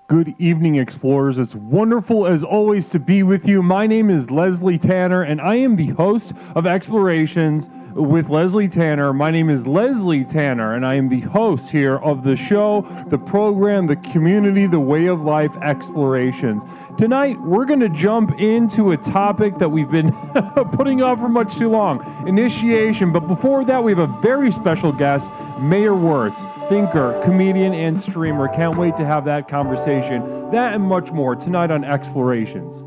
Good evening, explorers. It's wonderful as always to be with you. My name is Leslie Tanner, and I am the host of Explorations with Leslie Tanner. My name is Leslie Tanner, and I am the host here of the show, the program, the community, the way of life, Explorations. Tonight, we're going to jump into a topic that we've been putting off for much too long, initiation. But before that, we have a very special guest, Mayor Wertz, thinker, comedian, and streamer. Can't wait to have that conversation. That and much more tonight on Explorations.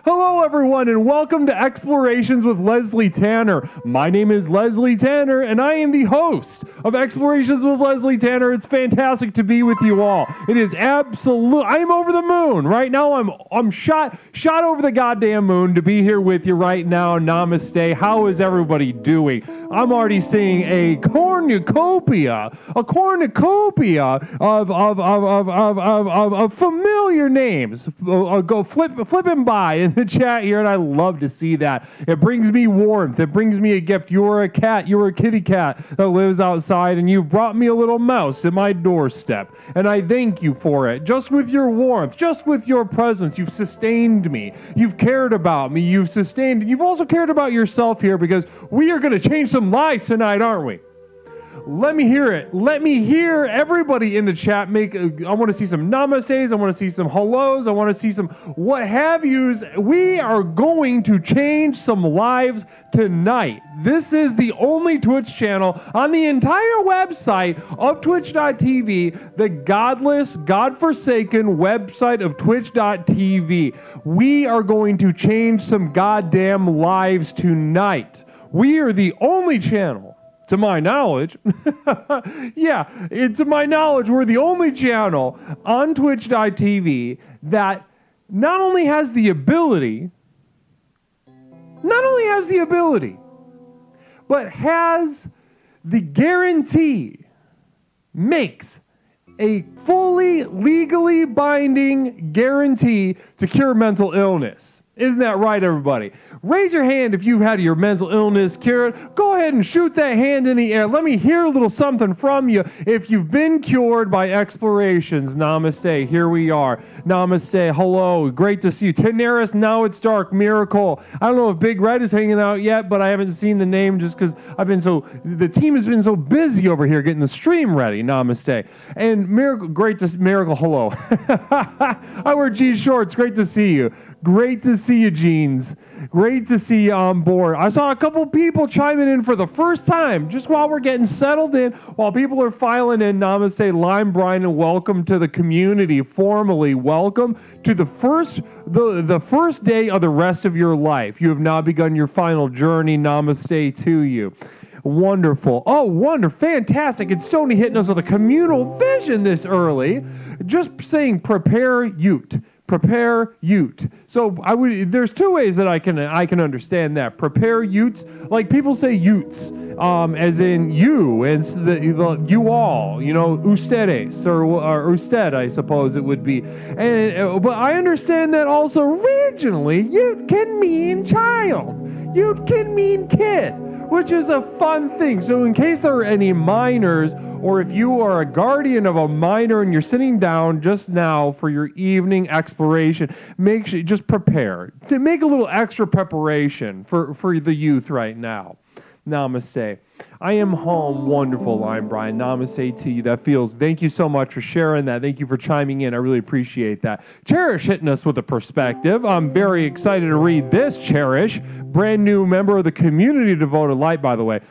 Hello, everyone, and welcome to Explorations with Leslie Tanner. My name is Leslie Tanner, and I am the host of Explorations with Leslie Tanner. It's fantastic to be with you all. It is absolute. I'm over the moon right now. I'm shot over the goddamn moon to be here with you right now. Namaste. How is everybody doing? I'm already seeing a cornucopia of familiar names go flipping by in the chat here, and I love to see that. It brings me warmth. It brings me a gift. You're a cat. You're a kitty cat that lives outside, and you've brought me a little mouse at my doorstep, and I thank you for it. Just with your warmth, just with your presence, you've sustained me. You've cared about me. You've sustained, and you've also cared about yourself here, because we are going to change some lives tonight, aren't we? Let me hear it. Let me hear everybody in the chat I want to see some namastes. I want to see some hellos. I want to see some what have yous. We are going to change some lives tonight. This is the only Twitch channel on the entire website of Twitch.tv, the godless, godforsaken website of Twitch.tv. We are going to change some goddamn lives tonight. We are the only channel, to my knowledge, to my knowledge, we're the only channel on Twitch.tv that not only has the ability, but has the guarantee, makes a fully legally binding guarantee to cure mental illness. Isn't that right, everybody? Raise your hand if you've had your mental illness cured. Go ahead and shoot that hand in the air. Let me hear a little something from you if you've been cured by Explorations. Namaste. Here we are. Namaste. Hello. Great to see you. Tenaris, Now It's Dark, Miracle. I don't know if Big Red is hanging out yet, but I haven't seen the name just because the team has been so busy over here getting the stream ready. Namaste. And Miracle, Miracle, hello. I wear jean shorts. Great to see you. Great to see you, Jeans. Great to see you on board. I saw a couple people chiming in for the first time, just while we're getting settled in, while people are filing in. Namaste, Lime Brian, and welcome to the community. Formally, welcome to the first day of the rest of your life. You have now begun your final journey. Namaste to you. Wonderful. Oh, wonderful. Fantastic. It's Sony hitting us with a communal vision this early. Just saying, prepare Ute. Prepare Ute. So there's two ways that I can understand that. Prepare Utes, like people say Utes, as in you, and you all, ustedes, or usted, I suppose it would be. But I understand that also originally Ute can mean child. Ute can mean kid, which is a fun thing. So in case there are any minors, or if you are a guardian of a minor and you're sitting down just now for your evening exploration, make sure just prepare to make a little extra preparation for the youth right now. Namaste. I am home. Wonderful, Lime Brian. Namaste to you. Thank you so much for sharing that. Thank you for chiming in. I really appreciate that. Cherish hitting us with a perspective. I'm very excited to read this, Cherish. Brand new member of the community devoted light, by the way.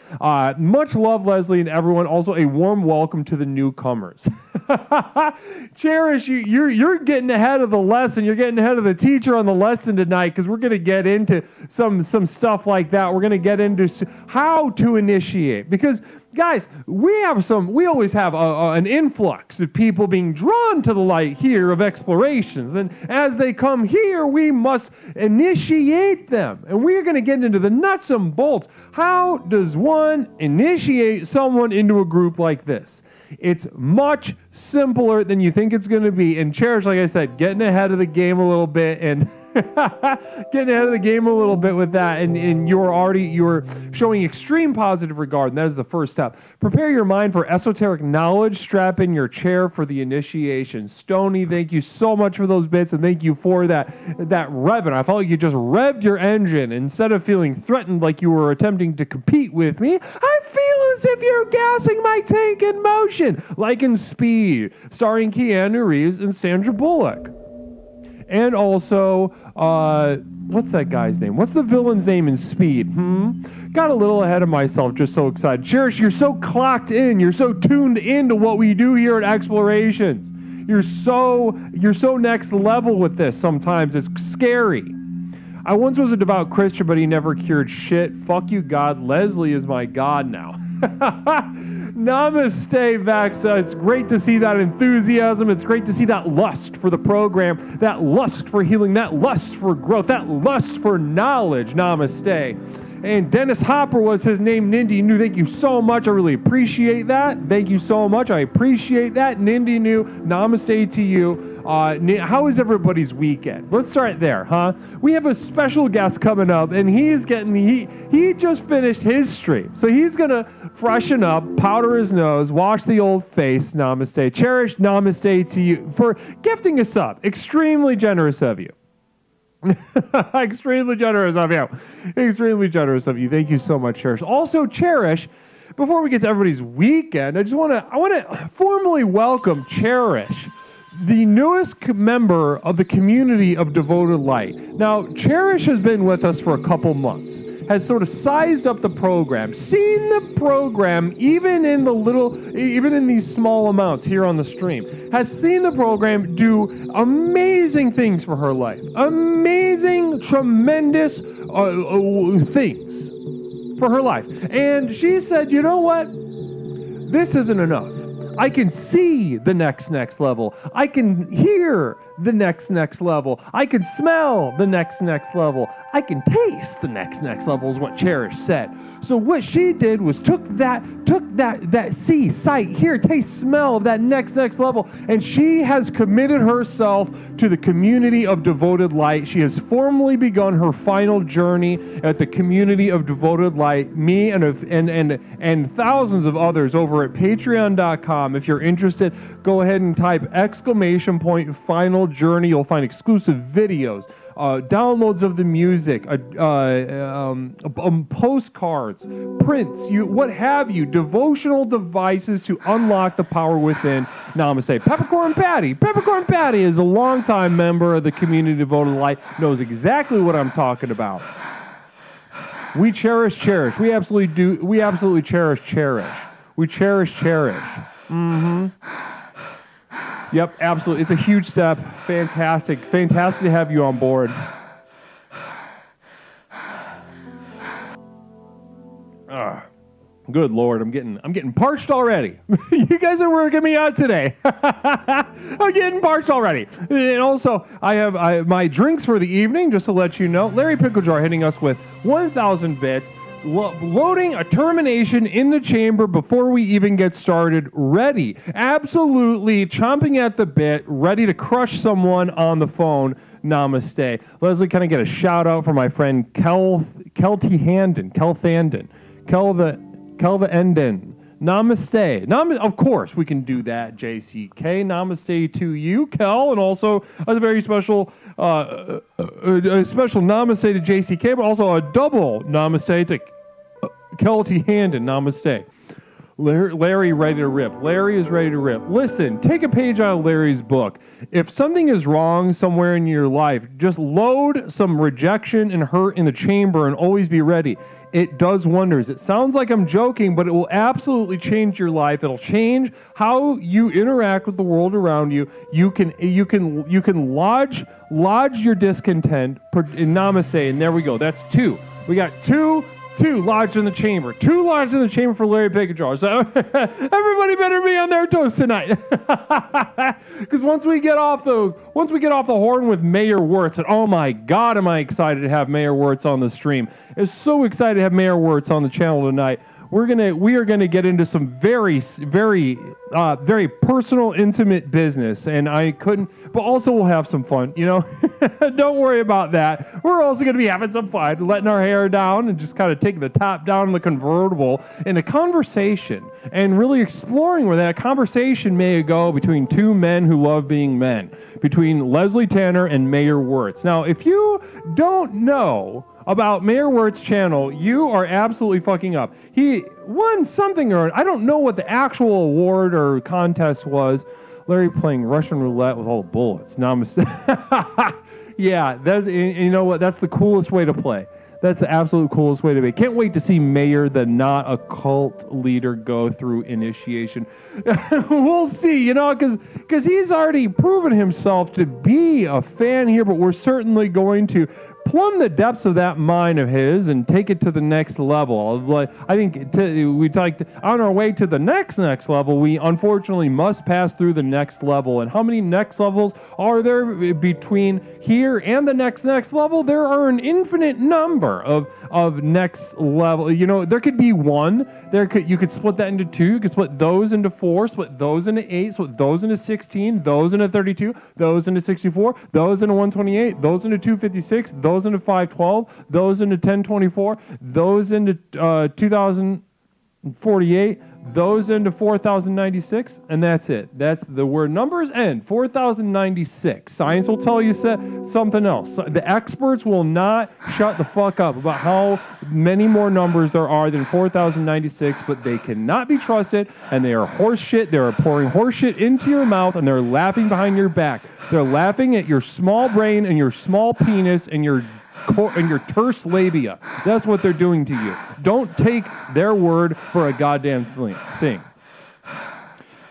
Much love, Leslie, and everyone. Also, a warm welcome to the newcomers. Cherish, you're getting ahead of the lesson. You're getting ahead of the teacher on the lesson tonight, because we're going to get into some stuff like that. We're going to get into how to initiate. Because, guys, we always have an influx of people being drawn to the light here of Explorations. And as they come here, we must initiate them. And we are going to get into the nuts and bolts. How does one initiate someone into a group like this? It's much simpler than you think it's going to be. And Cherish, like I said, getting ahead of the game a little bit and Getting ahead of the game a little bit with that, and you're showing extreme positive regard, and that is the first step. Prepare your mind for esoteric knowledge. Strap in your chair for the initiation. Stony, thank you so much for those bits, and thank you for that revving. I felt like you just revved your engine instead of feeling threatened like you were attempting to compete with me. I feel as if you're gassing my tank in motion, like in Speed, starring Keanu Reeves and Sandra Bullock. And also, what's that guy's name? What's the villain's name in Speed? Got a little ahead of myself, just so excited. Cherish, you're so clocked in. You're so tuned into what we do here at Explorations. You're so next level with this sometimes. It's scary. I once was a devout Christian, but he never cured shit. Fuck you, God. Leslie is my God now. Namaste, Vax. It's great to see that enthusiasm. It's great to see that lust for the program, that lust for healing, that lust for growth, that lust for knowledge. Namaste. And Dennis Hopper was his name. Nindy New, thank you so much. I really appreciate that. Thank you so much. I appreciate that. Nindy New, namaste to you. How is everybody's weekend? Let's start there, huh? We have a special guest coming up, and he just finished his stream. So he's going to freshen up, powder his nose, wash the old face. Namaste. Cherish, namaste to you for gifting us up. Extremely generous of you. Extremely generous of you. Extremely generous of you. Thank you so much, Cherish. Also, Cherish, before we get to everybody's weekend, I want to formally welcome Cherish, the newest member of the community of Devoted Light. Now, Cherish has been with us for a couple months, has sort of sized up the program, seen the program even in these small amounts here on the stream, has seen the program do amazing things for her life. Amazing, tremendous things for her life. And she said, you know what? This isn't enough. I can see the next level. I can hear the next level. I can smell the next level. I can taste the next level is what Cherish said. So what she did was took that see, sight, hear, taste, smell of that next level, and she has committed herself to the community of Devoted Light. She has formally begun her final journey at the community of Devoted Light. Me and thousands of others over at patreon.com. If you're interested, go ahead and type _final journey. You'll find exclusive videos, downloads of the music, postcards, prints, what have you, devotional devices to unlock the power within. Namaste. Peppercorn Patty is a longtime member of the community Devoted Light, knows exactly what I'm talking about. We cherish. We absolutely do. We absolutely cherish. We cherish. Yep, absolutely. It's a huge step. Fantastic to have you on board. Good Lord, I'm getting parched already. You guys are working me out today. I'm getting parched already. And also, I have my drinks for the evening, just to let you know. Larry Picklejar hitting us with 1,000 bits. Loading a termination in the chamber before we even get started. Ready. Absolutely chomping at the bit, ready to crush someone on the phone. Namaste. Leslie, can I get a shout out for my friend Kelva Enden. Namaste. Of course, we can do that, JCK. Namaste to you, Kel, and also a very special namaste to JCK, but also a double namaste to Kelty Handen. Namaste. Larry ready to rip. Larry is ready to rip. Listen, take a page out of Larry's book. If something is wrong somewhere in your life, just load some rejection and hurt in the chamber and always be ready. It does wonders. It sounds like I'm joking, but it will absolutely change your life. It'll change how you interact with the world around you. You can lodge your discontent in namaste, and there we go. That's two. We got two lodged in the chamber. Two lodged in the chamber for Larry Picklejar. So everybody better be on their toes tonight. Because once we get off the horn with Mayor Wirtz, and oh my God, am I excited to have Mayor Wirtz on the stream. I'm so excited to have Mayor Wirtz on the channel tonight. We are gonna get into some very personal, intimate business, and I couldn't. but also we'll have some fun, you know? Don't worry about that. We're also going to be having some fun, letting our hair down and just kind of taking the top down in the convertible in a conversation and really exploring where that conversation may go between two men who love being men, between Leslie Tanner and Mayor Wirtz. Now, if you don't know about Mayor Wirtz's channel, you are absolutely fucking up. He won something, or I don't know what the actual award or contest was. Larry playing Russian roulette with all the bullets. Namaste. Yeah, you know what? That's the coolest way to play. That's the absolute coolest way to be. Can't wait to see Mayor, the not a cult leader, go through initiation. We'll see, you know, because he's already proven himself to be a fan here, but we're certainly going to plumb the depths of that mind of his and take it to the next level. Like, I think on our way to the next level, we unfortunately must pass through the next level. And how many next levels are there between here and the next level? There are an infinite number of next level. You know, there could be one. You could split that into two. You could split those into 4, split those into 8, split those into 16, those into 32, those into 64, those into 128, those into 256, those into 512, those into 1024, those into 2048, those into 4096, and that's it. That's the word numbers end. 4096. Science will tell you something else. The experts will not shut the fuck up about how many more numbers there are than 4096, but they cannot be trusted, and they are horse shit. They are pouring horse shit into your mouth, and they're laughing behind your back. They're laughing at your small brain and your small penis and your terse labia. That's what they're doing to you. Don't take their word for a goddamn thing.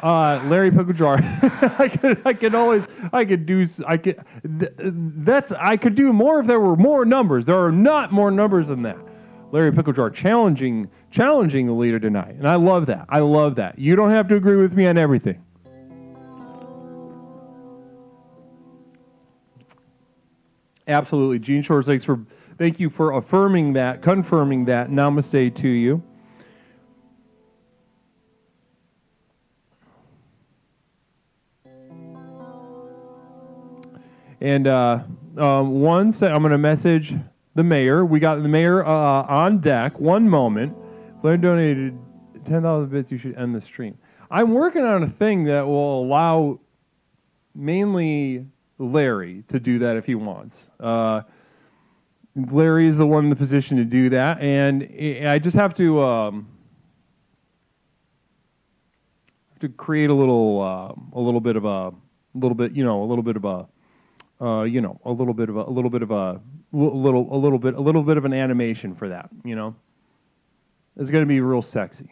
Larry Pickle Jar. I could do more if there were more numbers. There are not more numbers than that. Larry Pickle Jar challenging the leader tonight, and I love that. I love that. You don't have to agree with me on everything. Absolutely. Gene Shores, thank you for confirming that. Namaste to you. And I'm going to message the mayor. We got the mayor on deck. One moment. Blair donated 10,000 bits. You should end the stream. I'm working on a thing that will allow mainly Larry to do that if he wants. Larry is the one in the position to do that, and I just have to create a little bit of an animation for that. You know, it's going to be real sexy.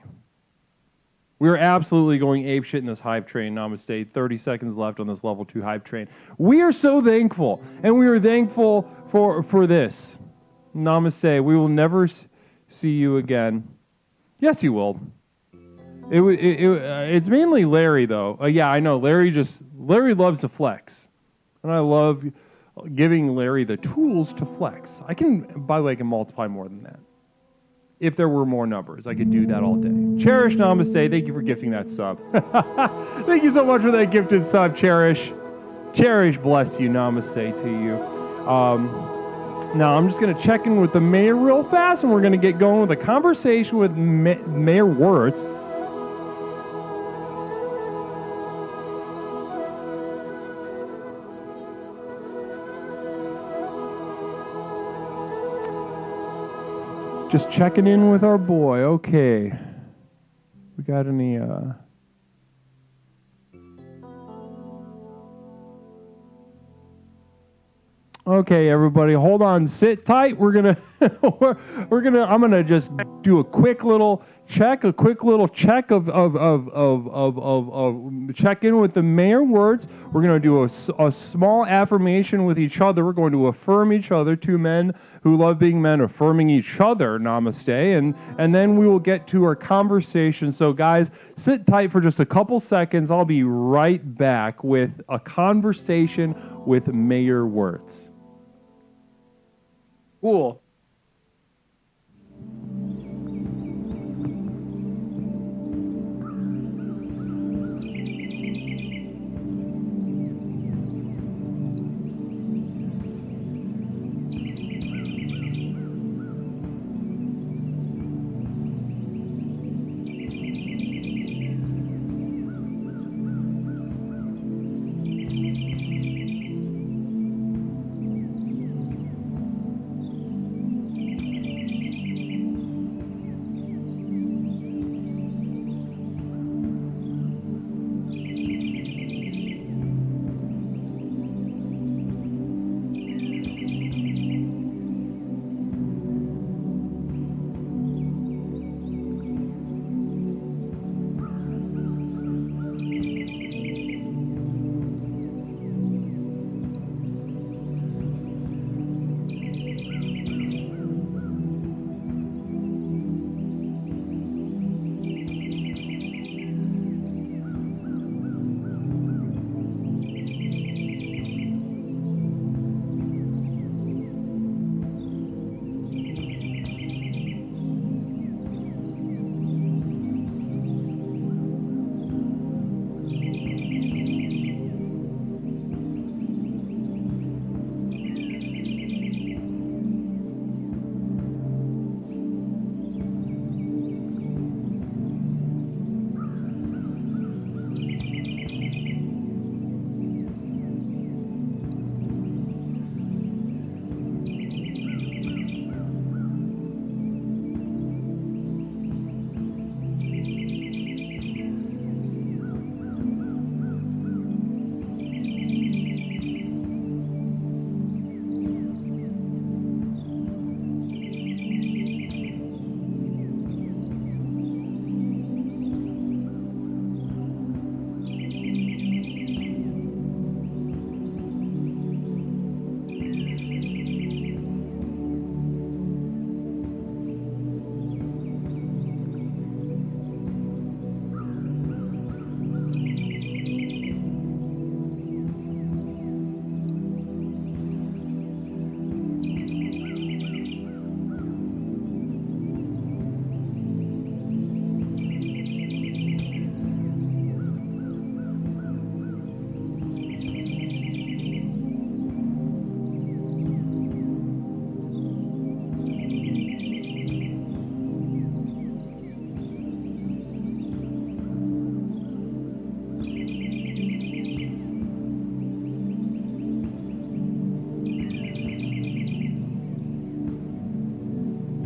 We're absolutely going apeshit in this hype train. Namaste. 30 seconds left on this level 2 hype train. We are so thankful, and we are thankful for this. Namaste. We will never see you again. Yes, you will. It's mainly Larry, though. Yeah, I know. Larry loves to flex, and I love giving Larry the tools to flex. I can multiply more than that. If there were more numbers, I could do that all day. Cherish, namaste. Thank you for gifting that sub. Thank you so much for that gifted sub, Cherish. Cherish, bless you. Namaste to you. Now, I'm just going to check in with the mayor real fast, and we're going to get going with a conversation with Mayor Wirtz. Just checking in with our boy. Okay. We got any, Okay, everybody, hold on. Sit tight. I'm gonna just do a quick little check of check in with the Mayor Wirtz. We're gonna do a small affirmation with each other. We're going to affirm each other. Two men who love being men, affirming each other. Namaste. And then we will get to our conversation. So, guys, sit tight for just a couple seconds. I'll be right back with a conversation with Mayor Wirtz. Cool.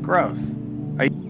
Gross. Are you-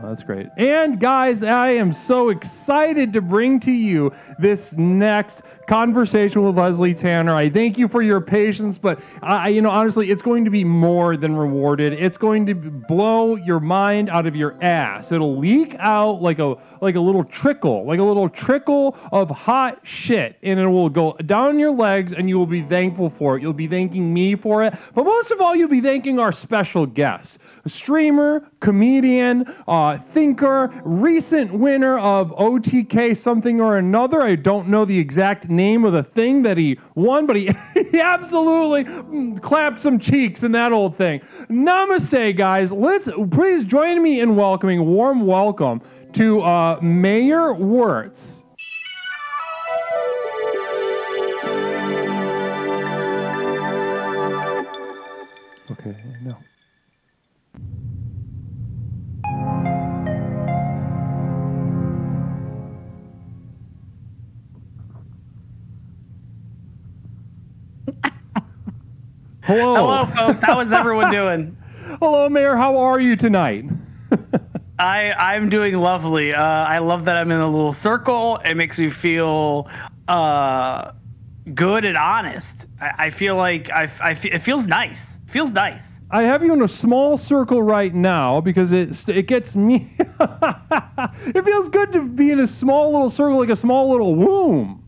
That's great. And guys, I am so excited to bring to you this next conversation with Leslie Tanner. I thank you for your patience, but honestly, it's going to be more than rewarded. It's going to blow your mind out of your ass. It'll leak out like a little trickle of hot shit, and it will go down your legs, and you will be thankful for it. You'll be thanking me for it, but most of all, you'll be thanking our special guest, a streamer, comedian, thinker, recent winner of OTK something or another. I don't know the exact name of the thing that he won, but he, he absolutely clapped some cheeks in that old thing. Namaste, guys. Please join me in welcoming, warm welcome to Mayor Wertz. Okay, no. Hello, folks. How is everyone doing? Hello, Mayor. How are you tonight? I'm doing lovely. I love that I'm in a little circle. It makes me feel good and honest. I feel like it feels nice. Feels nice. I have you in a small circle right now because it gets me. It feels good to be in a small little circle, like a small little womb.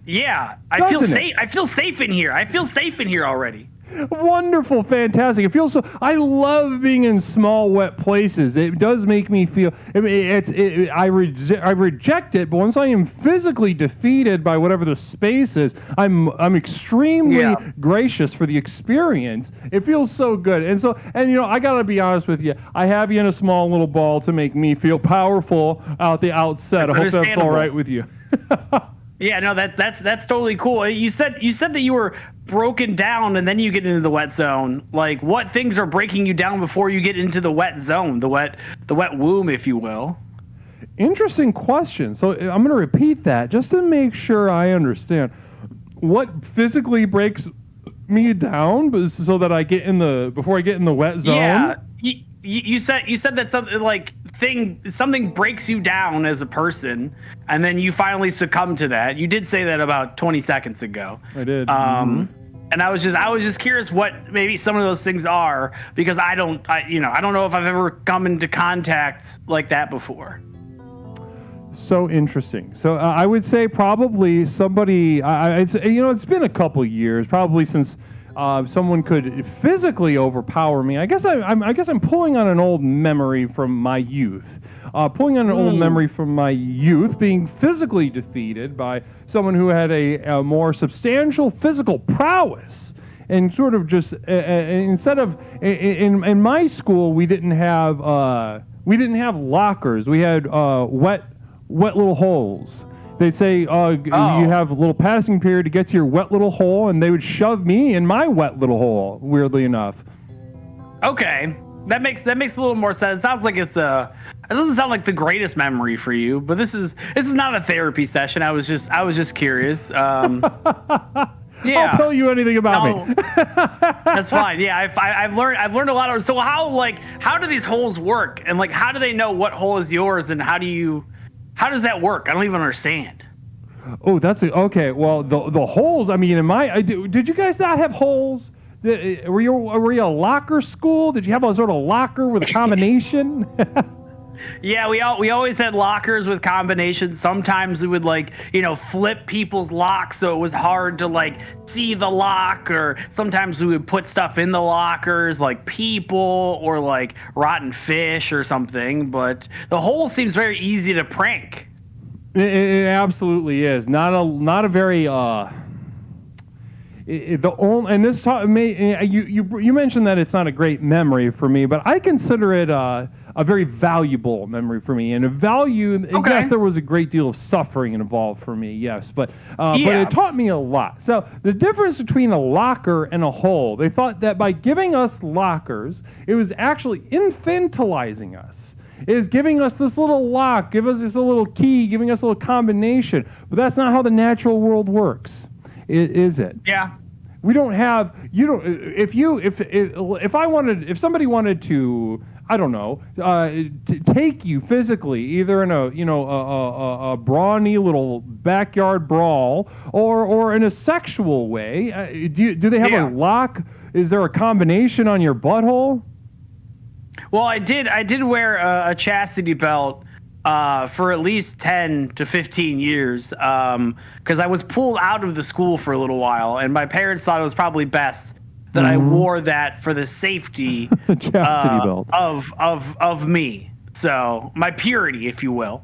Yeah, I feel safe. I feel safe in here. I feel safe in here already. Wonderful, fantastic. It feels so. I love being in small, wet places. It does make me feel. I reject it, but once I am physically defeated by whatever the space is, I'm extremely gracious for the experience. It feels so good, and I gotta be honest with you. I have you in a small little ball to make me feel powerful at the outset. I hope that's all right with you. Yeah, no, that's totally cool. You said that you were broken down and then you get into the wet zone. Like, what things are breaking you down before you get into the wet zone, the wet womb, if you will? Interesting question. So I'm going to repeat that just to make sure I understand. What physically breaks me down, so that before I get in the wet zone? Yeah, you said that something breaks you down as a person, and then you finally succumb to that. You did say that about 20 seconds ago. I did. And I was just curious what maybe some of those things are, because I don't know if I've ever come into contact like that before. So interesting. So I would say probably somebody. It's been a couple years, probably since someone could physically overpower me. I guess I'm pulling on an old memory from my youth. Pulling on an old memory from my youth, being physically defeated by someone who had a more substantial physical prowess. And sort of just instead of in my school, we didn't have lockers. We had wet little holes. They'd say, you have a little passing period to get to your wet little hole, and they would shove me in my wet little hole, weirdly enough. Okay. That makes a little more sense. It sounds like it doesn't sound like the greatest memory for you, but this is not a therapy session. I was just curious. Yeah. I'll tell you anything about me. That's fine. Yeah, I've learned a lot of. So how do these holes work, and how do they know what hole is yours, and how does that work? I don't even understand. Oh, okay. Well, the holes. I mean, did you guys not have holes? Were you a locker school? Did you have a sort of locker with a combination? Yeah, we always had lockers with combinations. Sometimes we would flip people's locks so it was hard to see the lock, or sometimes we would put stuff in the lockers like people or rotten fish or something. But the hole seems very easy to prank. It absolutely is. Not a very you mentioned that it's not a great memory for me, but I consider it a very valuable memory for me, and a value. Okay. Yes, there was a great deal of suffering involved for me. Yes, but it taught me a lot. So the difference between a locker and a hole, they thought that by giving us lockers, it was actually infantilizing us. It is giving us this little lock, give us this little key, giving us a little combination. But that's not how the natural world works, is it? Yeah. We don't have. You don't. If somebody wanted to, I don't know, to take you physically, either in a brawny little backyard brawl, or in a sexual way, do they have a lock? Is there a combination on your butthole? Well, I did wear a chastity belt for at least 10 to 15 years because I was pulled out of the school for a little while, and my parents thought it was probably best that I wore that for the safety chastity belt of me. So my purity, if you will.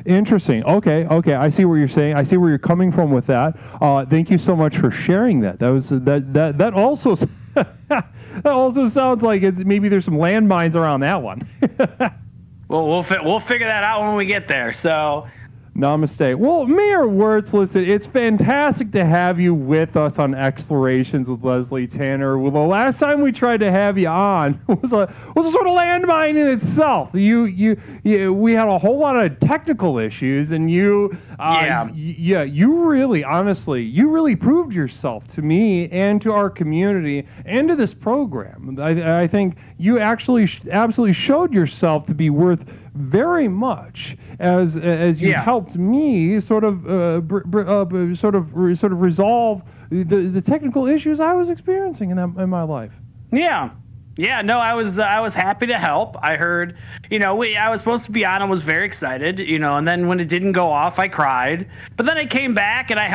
Interesting. Okay. I see what you're saying. I see where you're coming from with that. Thank you so much for sharing that. That also that also sounds like maybe there's some landmines around that one. Well, we'll figure that out when we get there. So, namaste. Well, Mayor Wirtz, listen, it's fantastic to have you with us on Explorations with Leslie Tanner. Well, the last time we tried to have you on was a sort of landmine in itself. We had a whole lot of technical issues, and you really, honestly, you really proved yourself to me and to our community and to this program. I think you actually absolutely showed yourself to be worth very much as you helped me sort of resolve the technical issues I was experiencing in my life. Yeah, no, I was happy to help. I heard, I was supposed to be on. I was very excited, and then when it didn't go off, I cried. But then I came back and I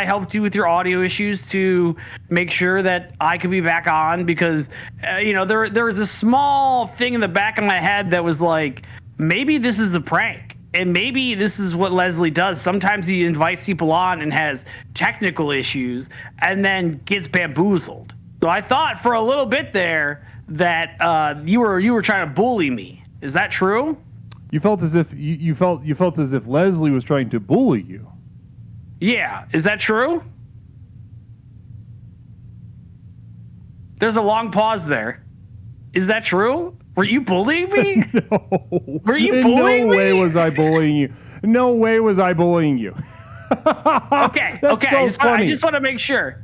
helped you with your audio issues to make sure that I could be back on because, there was a small thing in the back of my head that was like, maybe this is a prank. And maybe this is what Leslie does. Sometimes he invites people on and has technical issues and then gets bamboozled. So I thought for a little bit there that you were trying to bully me. Is that true? You felt as if you felt as if Leslie was trying to bully you. Yeah, is that true? There's a long pause there. Is that true? Were you bullying me? No. Were you bullying me? No way was I bullying you. No way was I bullying you. Okay. So I just want to make sure.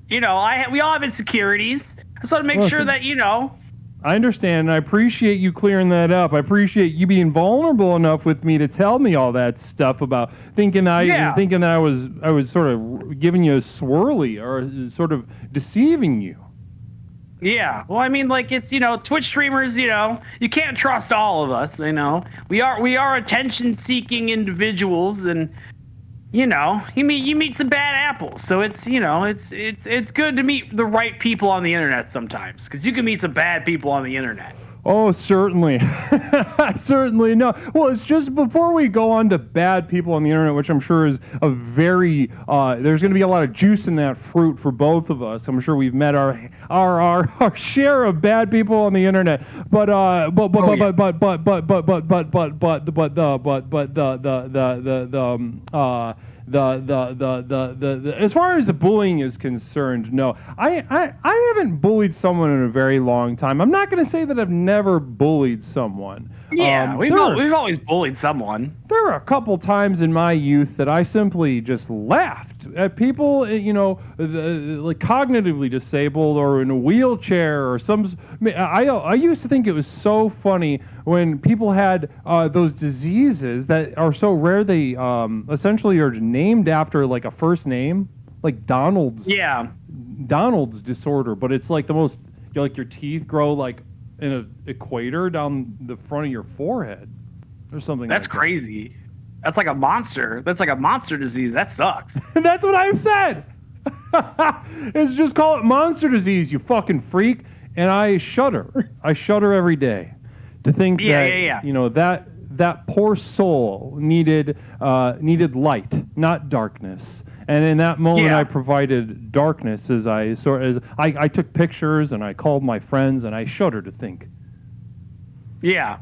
We all have insecurities. I just want to make sure that, I understand, and I appreciate you clearing that up. I appreciate you being vulnerable enough with me to tell me all that stuff about thinking that I was sort of giving you a swirly or sort of deceiving you. Yeah. Well, I mean, like it's Twitch streamers. You can't trust all of us. We are attention-seeking individuals, and you meet some bad apples. So it's good to meet the right people on the internet sometimes, because you can meet some bad people on the internet. Oh, certainly. Certainly. No. Well, it's just before we go on to bad people on the internet, which I'm sure is a very, there's going to be a lot of juice in that fruit for both of us. I'm sure we've met our share of bad people on the internet. But as far as the bullying is concerned, no, I haven't bullied someone in a very long time. I'm not going to say that I've never bullied someone. Yeah, we've always bullied someone. There were a couple times in my youth that I simply just laughed at people, like cognitively disabled or in a wheelchair or some. I used to think it was so funny when people had those diseases that are so rare. They essentially are named after like a first name, like Donald's. Yeah. Donald's disorder, but it's like the most. Like your teeth grow like in an equator down the front of your forehead or something. That's like crazy. That's like a monster. That's like a monster disease. That sucks. That's what I've said. It's just call it monster disease, you fucking freak. And I shudder. I shudder every day to think that poor soul needed light, not darkness. And in that moment, I provided darkness as I took pictures and I called my friends and I shudder to think. Yeah.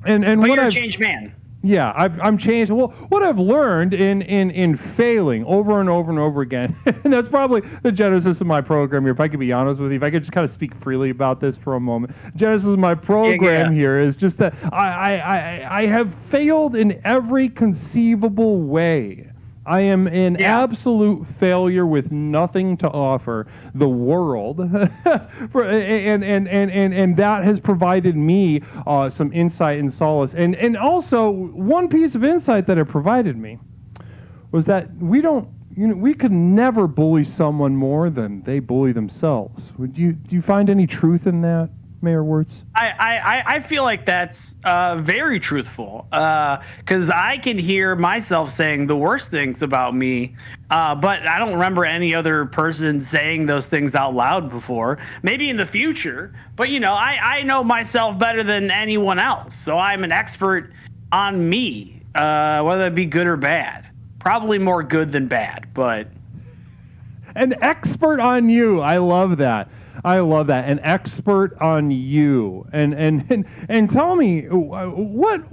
But you're a changed man. Yeah, I'm changed. Well, what I've learned in failing over and over and over again, and that's probably the genesis of my program here. If I could be honest with you, if I could just kind of speak freely about this for a moment, genesis of my program here is just that I have failed in every conceivable way. I am an absolute failure with nothing to offer the world, and that has provided me some insight and solace. And also, one piece of insight that it provided me was that we could never bully someone more than they bully themselves. Do you find any truth in that, Mayor Wirtz? I feel like that's very truthful, because I can hear myself saying the worst things about me, but I don't remember any other person saying those things out loud before. Maybe in the future, but I know myself better than anyone else, so I'm an expert on me, whether it be good or bad. Probably more good than bad, but an expert on you. I love that. An expert on you. And tell me, what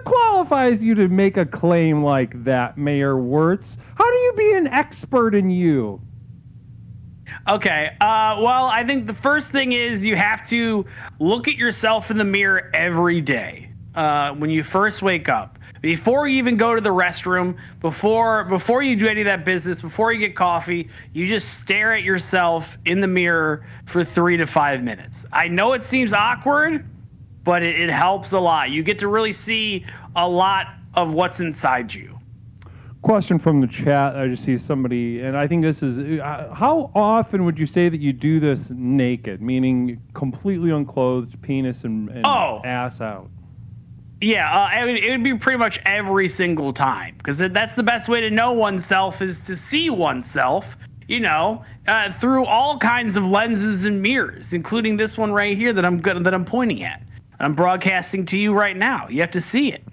qualifies you to make a claim like that, Mayor Wirtz? How do you be an expert in you? Okay. Well, I think the first thing is you have to look at yourself in the mirror every day when you first wake up. Before you even go to the restroom, before you do any of that business, before you get coffee, you just stare at yourself in the mirror for 3 to 5 minutes. I know it seems awkward, but it helps a lot. You get to really see a lot of what's inside you. Question from the chat. I just see somebody, and I think this is, how often would you say that you do this naked, meaning completely unclothed, penis and ass out? Yeah, it would be pretty much every single time, because that's the best way to know oneself is to see oneself, through all kinds of lenses and mirrors, including this one right here that I'm pointing at. I'm broadcasting to you right now. You have to see it.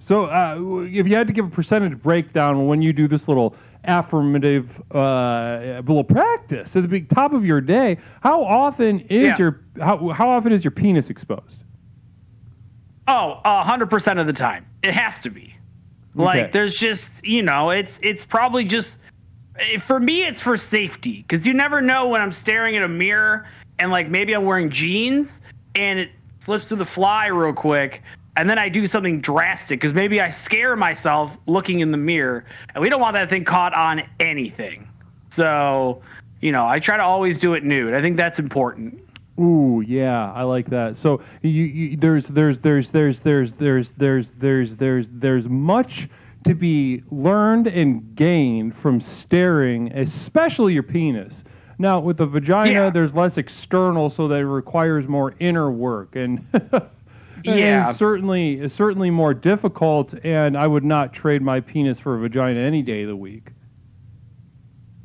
So, if you had to give a percentage breakdown when you do this little affirmative little practice at the top of your day, how often is how often is your penis exposed? 100% of the time. It has to be. Like, there's just, it's probably just, for me, it's for safety, because you never know when I'm staring at a mirror and like maybe I'm wearing jeans and it slips through the fly real quick. And then I do something drastic because maybe I scare myself looking in the mirror, and we don't want that thing caught on anything. So, I try to always do it nude. I think that's important. Ooh, yeah, I like that. So there's much to be learned and gained from staring, especially your penis. Now, with the vagina, Yeah. there's less external, so that it requires more inner work, and Yeah. it's certainly more difficult. And I would not trade my penis for a vagina any day of the week.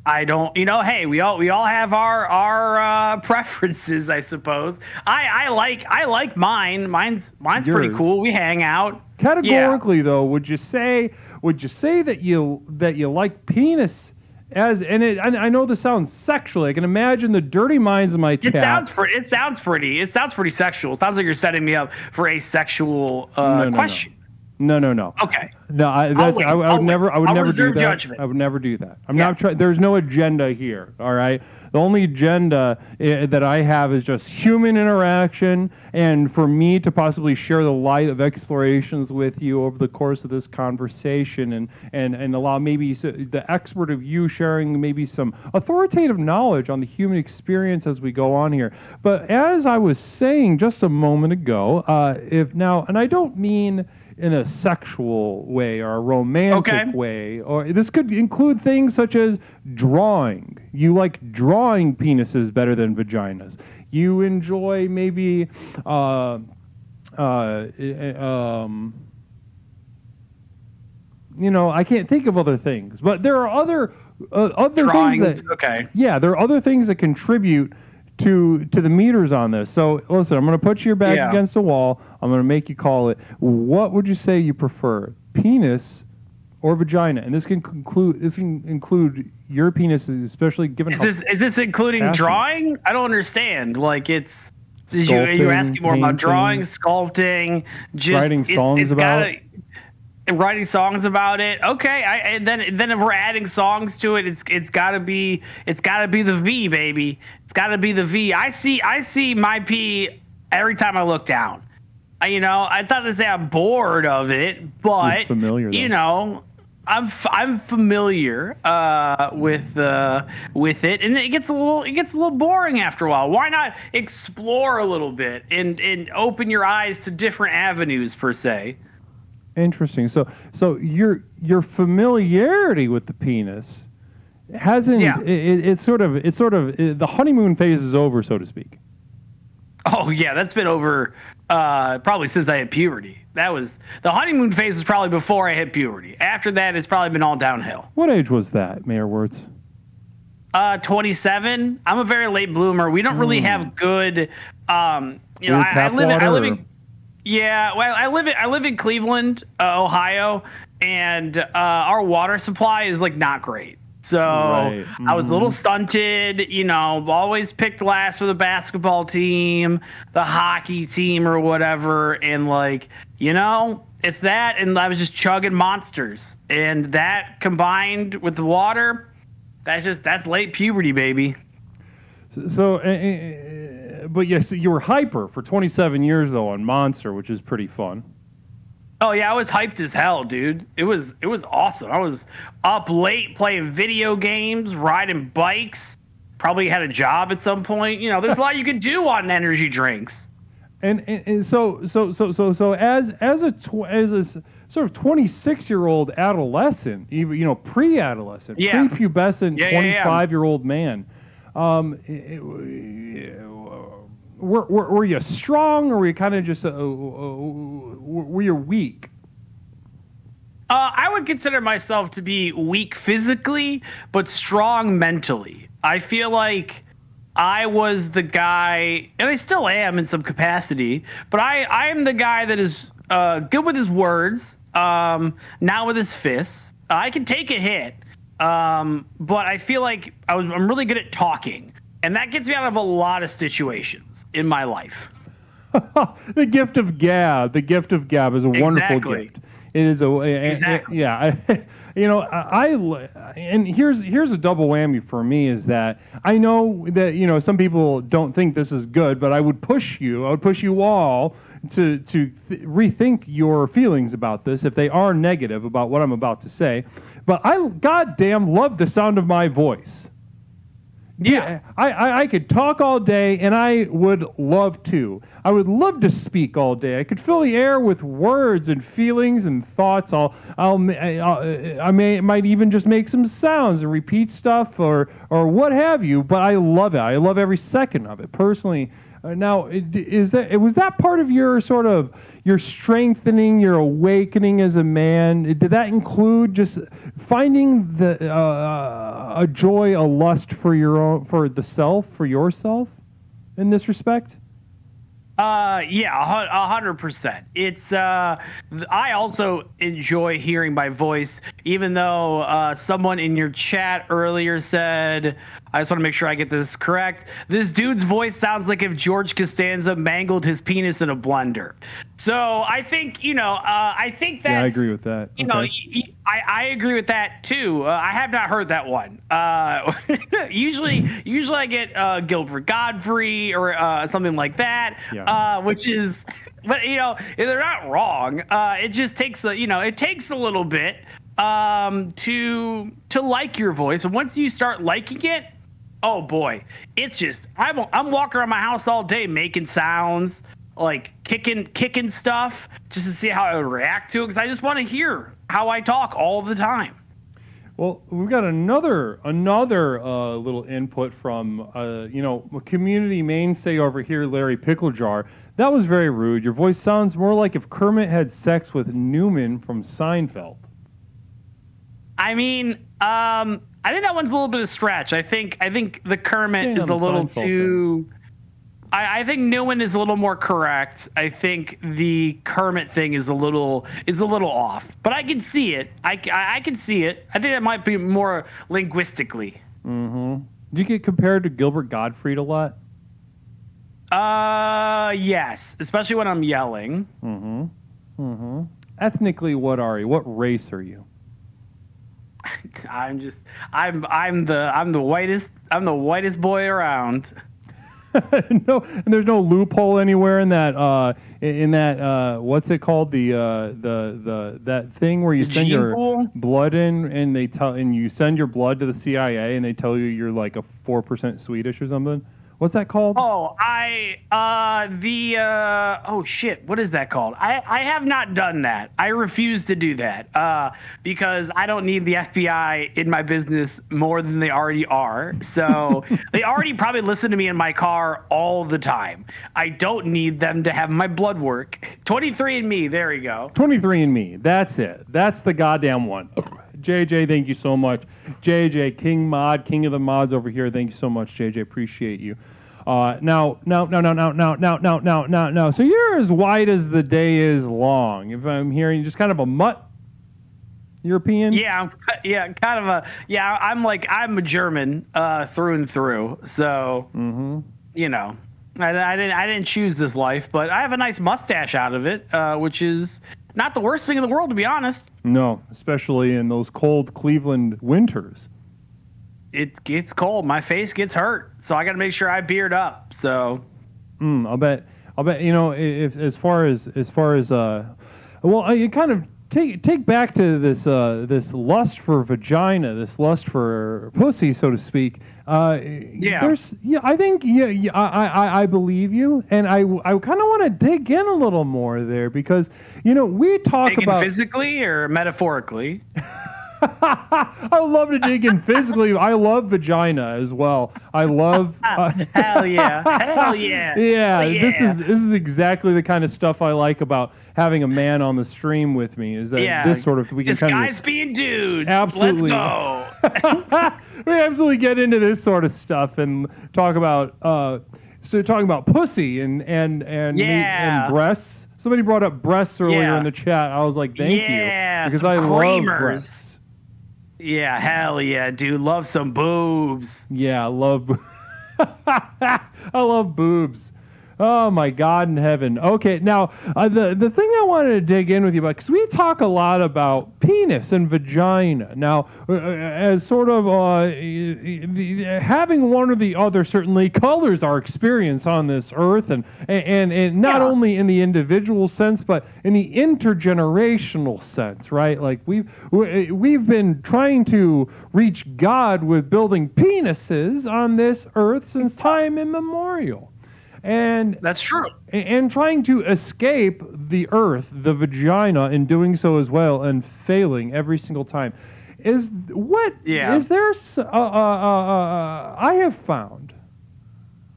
I don't, hey, we all have our preferences, I suppose. I like mine. Mine's pretty Yours. cool. We hang out. Categorically, though, would you say that you like penis as, and I know this sounds sexual. I can imagine the dirty minds of my chat. It sounds pretty sexual. It sounds like you're setting me up for a sexual question. No. Okay. No, I would never do that. Judgment. I would never do that. I'm not trying. There's no agenda here. All right. The only agenda that I have is just human interaction, and for me to possibly share the light of explorations with you over the course of this conversation, and allow maybe the expert of you sharing maybe some authoritative knowledge on the human experience as we go on here. But as I was saying just a moment ago, and I don't mean in a sexual way or a romantic way, or this could include things such as drawing. You like drawing penises better than vaginas. You enjoy maybe I can't think of other things, but there are other Drawings, things that, there are other things that contribute to the meters on this. So listen, I'm going to put your back against the wall. I'm going to make you call it. What would you say you prefer, penis or vagina? And this can include your penis, especially given. Is this including passionate. Drawing? I don't understand. Like are you asking more about drawing, sculpting, just writing songs about it? Writing songs about it. Okay, and then if we're adding songs to it, it's got to be the V, baby. It's got to be the V. I see my pee every time I look down. I thought to say I'm bored of it, but familiar, I'm familiar with it, and it gets a little boring after a while. Why not explore a little bit and open your eyes to different avenues per se? Interesting. So your familiarity with the penis hasn't. Yeah. It's sort of the honeymoon phase is over, so to speak. Oh yeah, that's been over probably since I hit puberty. That was the honeymoon phase was probably before I hit puberty. After that, it's probably been all downhill. What age was that, Mayor Wirtz? 27. I'm a very late bloomer. We don't really have good. I live in. Yeah, well, I live in Cleveland, Ohio, and our water supply is like not great. So right. I was a little stunted, always picked last for the basketball team, the hockey team or whatever. And it's that. And I was just chugging monsters, and that combined with the water, that's late puberty, baby. So, but yes, you were hyper for 27 years though on Monster, which is pretty fun. Oh yeah, I was hyped as hell, dude. It was awesome. I was up late playing video games, riding bikes. Probably had a job at some point. There's a lot you can do on energy drinks. And so as a sort of 26-year-old adolescent, even pre-adolescent, prepubescent 25-year-old man. Were you strong, or were you kind of just were you weak? I would consider myself to be weak physically, but strong mentally. I feel like I was the guy, and I still am in some capacity, but I am the guy that is good with his words, not with his fists. I can take a hit. But I feel like I'm really good at talking, and that gets me out of a lot of situations in my life. The gift of gab. The gift of gab is a wonderful gift. It is exactly. And here's a double whammy for me is that I know that some people don't think this is good, but I would push you all to rethink your feelings about this if they are negative about what I'm about to say. But I goddamn love the sound of my voice. Yeah. I could talk all day, and I would love to. I would love to speak all day. I could fill the air with words and feelings and thoughts. Might even just make some sounds and repeat stuff or what have you. But I love it. I love every second of it personally. Now, was that part of your sort of your strengthening, your awakening as a man? Did that include just finding a joy, a lust for for yourself, in this respect? Yeah, 100%. It's I also enjoy hearing my voice, even though someone in your chat earlier said, I just want to make sure I get this correct. This dude's voice sounds like if George Costanza mangled his penis in a blender. So I think, I think that. Yeah, I agree with that. I agree with that too. I have not heard that one. Usually I get Gilbert Godfrey or something like that, which is, but they're not wrong. It just takes it takes a little bit to like your voice, and once you start liking it, oh boy, it's just I'm walking around my house all day making sounds, like kicking stuff just to see how I would react to it, because I just want to hear how I talk all the time. Well, we've got another little input from a community mainstay over here, Larry Picklejar. That was very rude. Your voice sounds more like if Kermit had sex with Newman from Seinfeld. I mean, I think that one's a little bit of a stretch. I think the Kermit is a little too. I think Newman is a little more correct. I think the Kermit thing is a little off, but I can see it. I can see it. I think that might be more linguistically. Mm-hmm. Do you get compared to Gilbert Gottfried a lot? Yes, especially when I'm yelling. Mm-hmm. Mm-hmm. Ethnically, what are you? What race are you? I'm the whitest boy around. No, and there's no loophole anywhere in that what's it called, the that thing where you send your blood in and you send your blood to the CIA and they tell you you're like a 4% Swedish or something. What's that called? Oh, oh shit, what is that called? I have not done that. I refuse to do that because I don't need the FBI in my business more than they already are. So they already probably listen to me in my car all the time. I don't need them to have my blood work. 23andMe, there you go. 23andMe, that's it. That's the goddamn one. JJ, thank you so much. JJ, King of the mods over here. Thank you so much, JJ. Appreciate you. Now. So you're as white as the day is long. If I'm hearing just kind of a mutt European. Yeah, I'm a German through and through. So I didn't choose this life, but I have a nice mustache out of it, which is not the worst thing in the world, to be honest. No, especially in those cold Cleveland winters. It gets cold. My face gets hurt, so I got to make sure I beard up. So, I'll bet. If as far as you kind of take back to this lust for vagina, this lust for pussy, so to speak. I think I believe you, and I kind of want to dig in a little more there because we talk about physically or metaphorically. I love to dig in physically. I love vagina as well. I love hell yeah. Yeah, this is exactly the kind of stuff I like about having a man on the stream with me. Is that this sort of we can kind guys being dudes. Absolutely. Let's go. We absolutely get into this sort of stuff and talk about talking about pussy and breasts. Somebody brought up breasts earlier in the chat. I was like, thank you, because I love breasts. Yeah, hell yeah, dude. Love some boobs. Yeah, I love boobs. Oh my God in heaven. Okay, now the thing I wanted to dig in with you about, because we talk a lot about penis and vagina. Now, as sort of having one or the other certainly colors our experience on this earth, and not only in the individual sense, but in the intergenerational sense, right? Like we've been trying to reach God with building penises on this earth since time immemorial. And that's true. And trying to escape the earth, the vagina, in doing so as well, and failing every single time. Is there? I have found,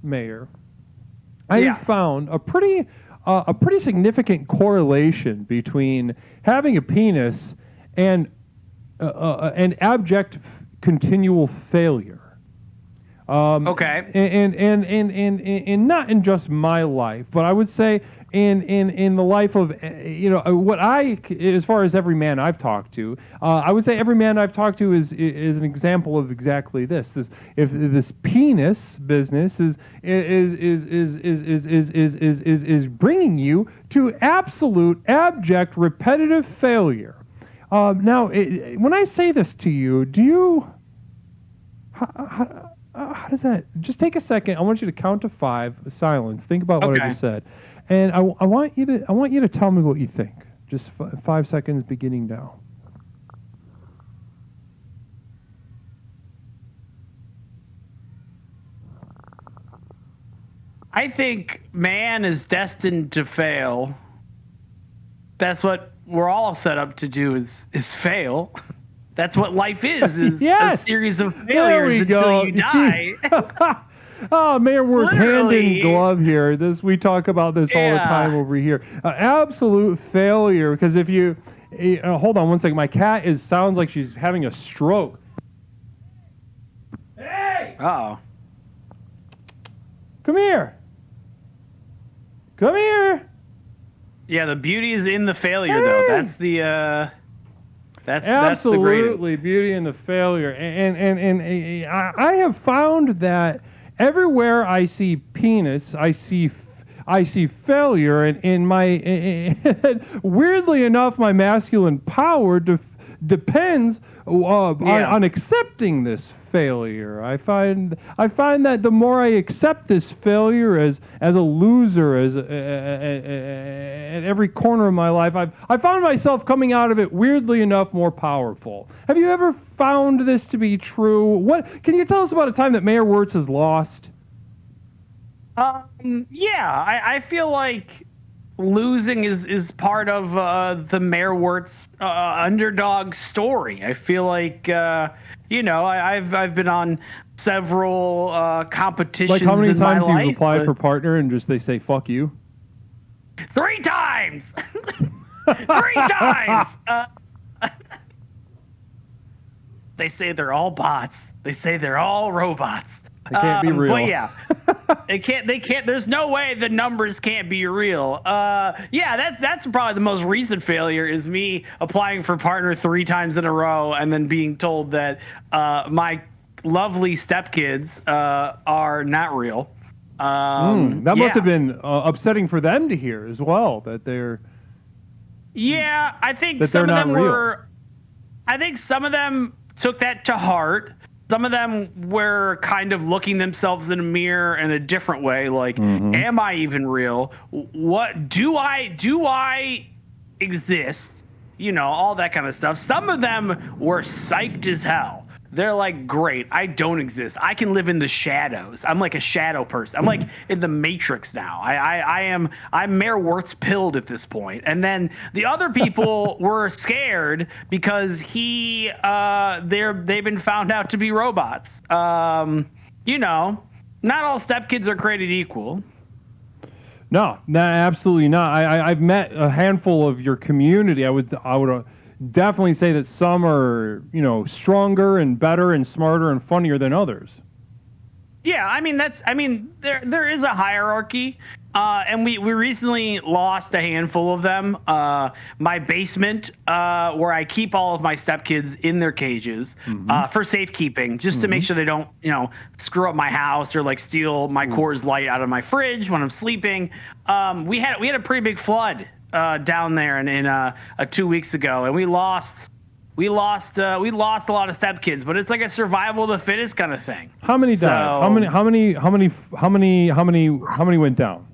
Mayor. I have found a pretty significant correlation between having a penis and an abject continual failure. Okay. And not in just my life, but I would say in the life of what as far as every man I've talked to, I would say every man I've talked to is an example of exactly this. If this penis business is bringing you to absolute abject repetitive failure. Now, when I say this to you, do you? How does that? Just take a second. I want you to count to 5. Silence. Think about what I just said, and I want you to tell me what you think. Just 5 seconds, beginning now. I think man is destined to fail. That's what we're all set up to do is fail. That's what life is yes! A series of failures until you die. Oh, Mayor, we're hand in glove here. We talk about this all the time over here. Absolute failure, because if you... hold on one second. My cat sounds like she's having a stroke. Hey! Uh-oh. Come here. Come here. Yeah, the beauty is in the failure, though. That's the... That's absolutely beauty in the failure, and I have found that everywhere I see penis, I see failure, and in my weirdly enough, my masculine power depends on accepting this failure. I find that the more I accept this failure as a loser, at every corner of my life, I found myself coming out of it weirdly enough more powerful. Have you ever found this to be true? What can you tell us about a time that Mayor Wirtz has lost? I feel like losing is part of the Mayor Wirtz underdog story. I feel like I've been on several competitions. Like how many in times my you've life, applied for partner and just they say fuck you? 3 times. 3 times. They say they're all bots. They say they're all robots. They can't be real. But yeah, they can't. There's no way the numbers can't be real. That's probably the most recent failure is me applying for partner 3 times in a row and then being told that my lovely stepkids are not real. That must have been upsetting for them to hear as well, that they're. Yeah, I think that some of them real. were. I think some of them took that to heart. Some of them were kind of looking themselves in a mirror in a different way, like, am I even real? What do I exist? All that kind of stuff. Some of them were psyched as hell. They're like, great, I don't exist. I can live in the shadows. I'm like a shadow person. I'm like in the Matrix now. I'm Mayor Wirtz pilled at this point. And then the other people were scared because they've been found out to be robots. Not all stepkids are created equal. No, absolutely not. I've met a handful of your community. I would definitely say that some are, stronger and better and smarter and funnier than others. Yeah, there is a hierarchy. And we recently lost a handful of them. My basement, where I keep all of my stepkids in their cages for safekeeping, just to make sure they don't, screw up my house or like steal my Coors Light out of my fridge when I'm sleeping. We had a pretty big flood down there in 2 weeks ago, and we lost a lot of stepkids, but it's like a survival of the fittest kind of thing. How many died? How many went down?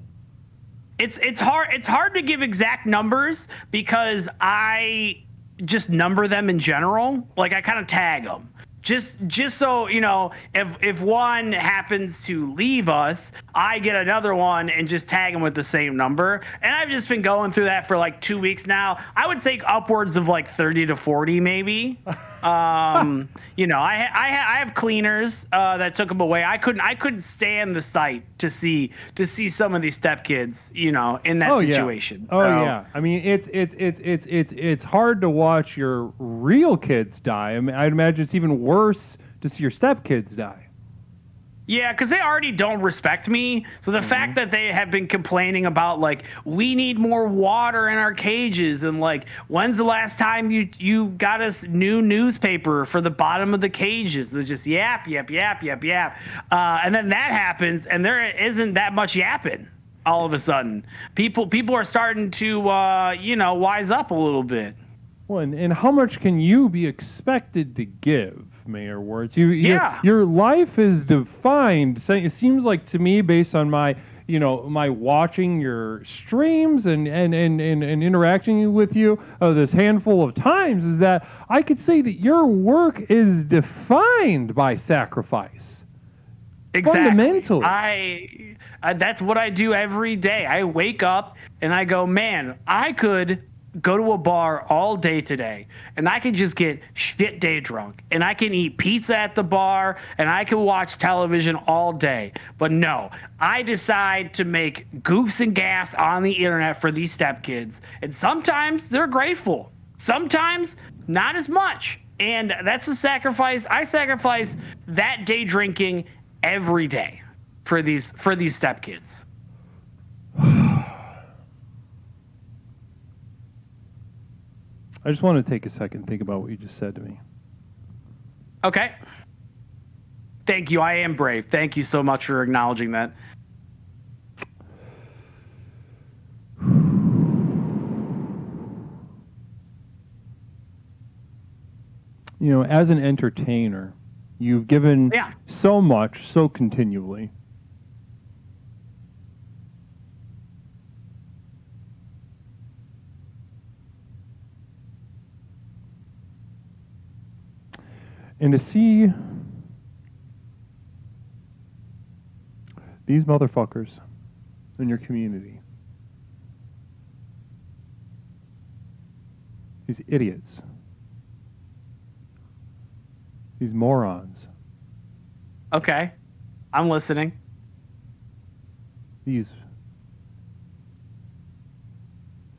It's hard to give exact numbers because I just number them in general. Like I kind of tag them. Just so if one happens to leave us, I get another one and just tag them with the same number. And I've just been going through that for like 2 weeks now. I would say upwards of like 30 to 40 maybe. I have cleaners that took them away. I couldn't stand the sight to see some of these stepkids, in that situation. Yeah. I mean, it's hard to watch your real kids die. I mean, I'd imagine it's even worse to see your stepkids die. Yeah, because they already don't respect me. So the fact that they have been complaining about, like, we need more water in our cages, and, like, when's the last time you got us new newspaper for the bottom of the cages? They're just yap. And then that happens, and there isn't that much yapping all of a sudden. People are starting to, wise up a little bit. Well, and how much can you be expected to give, Mayor Wirtz? Your life is defined. It seems like to me, based on my watching your streams and interacting with you this handful of times, is that I could say that your work is defined by sacrifice. Exactly. Fundamentally. That's what I do every day. I wake up and I go, man, I could go to a bar all day today and I can just get shit day drunk and I can eat pizza at the bar and I can watch television all day. But no, I decide to make goofs and gas on the internet for these stepkids. And sometimes they're grateful. Sometimes not as much. And that's a sacrifice. I sacrifice that day drinking every day for these stepkids. I just want to take a second and think about what you just said to me. Okay. Thank you. I am brave. Thank you so much for acknowledging that. As an entertainer, you've given so much, so continually. And to see these motherfuckers in your community, these idiots, these morons. Okay, I'm listening. These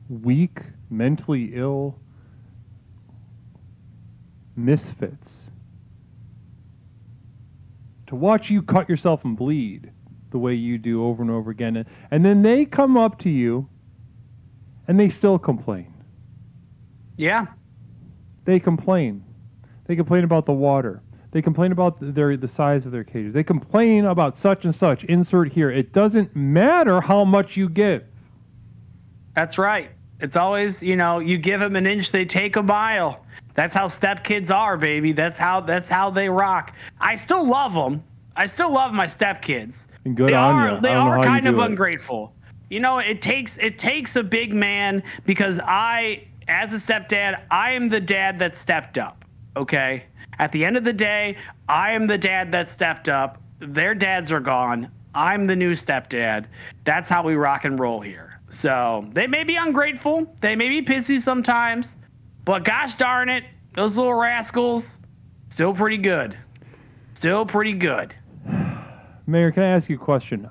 weak, mentally ill misfits. To watch you cut yourself and bleed the way you do over and over again. And then they come up to you and they still complain. Yeah. They complain. They complain about the water. They complain about the size of their cages. They complain about such and such. Insert here. It doesn't matter how much you give. That's right. It's always, you give them an inch, they take a mile. That's how stepkids are, baby. That's how they rock. I still love them. I still love my stepkids. And good on you. They are kind of ungrateful. It takes a big man, because I, as a stepdad, I am the dad that stepped up. Okay? At the end of the day, I am the dad that stepped up. Their dads are gone. I'm the new stepdad. That's how we rock and roll here. So they may be ungrateful. They may be pissy sometimes. But gosh darn it, those little rascals, still pretty good. Still pretty good. Mayor, can I ask you a question?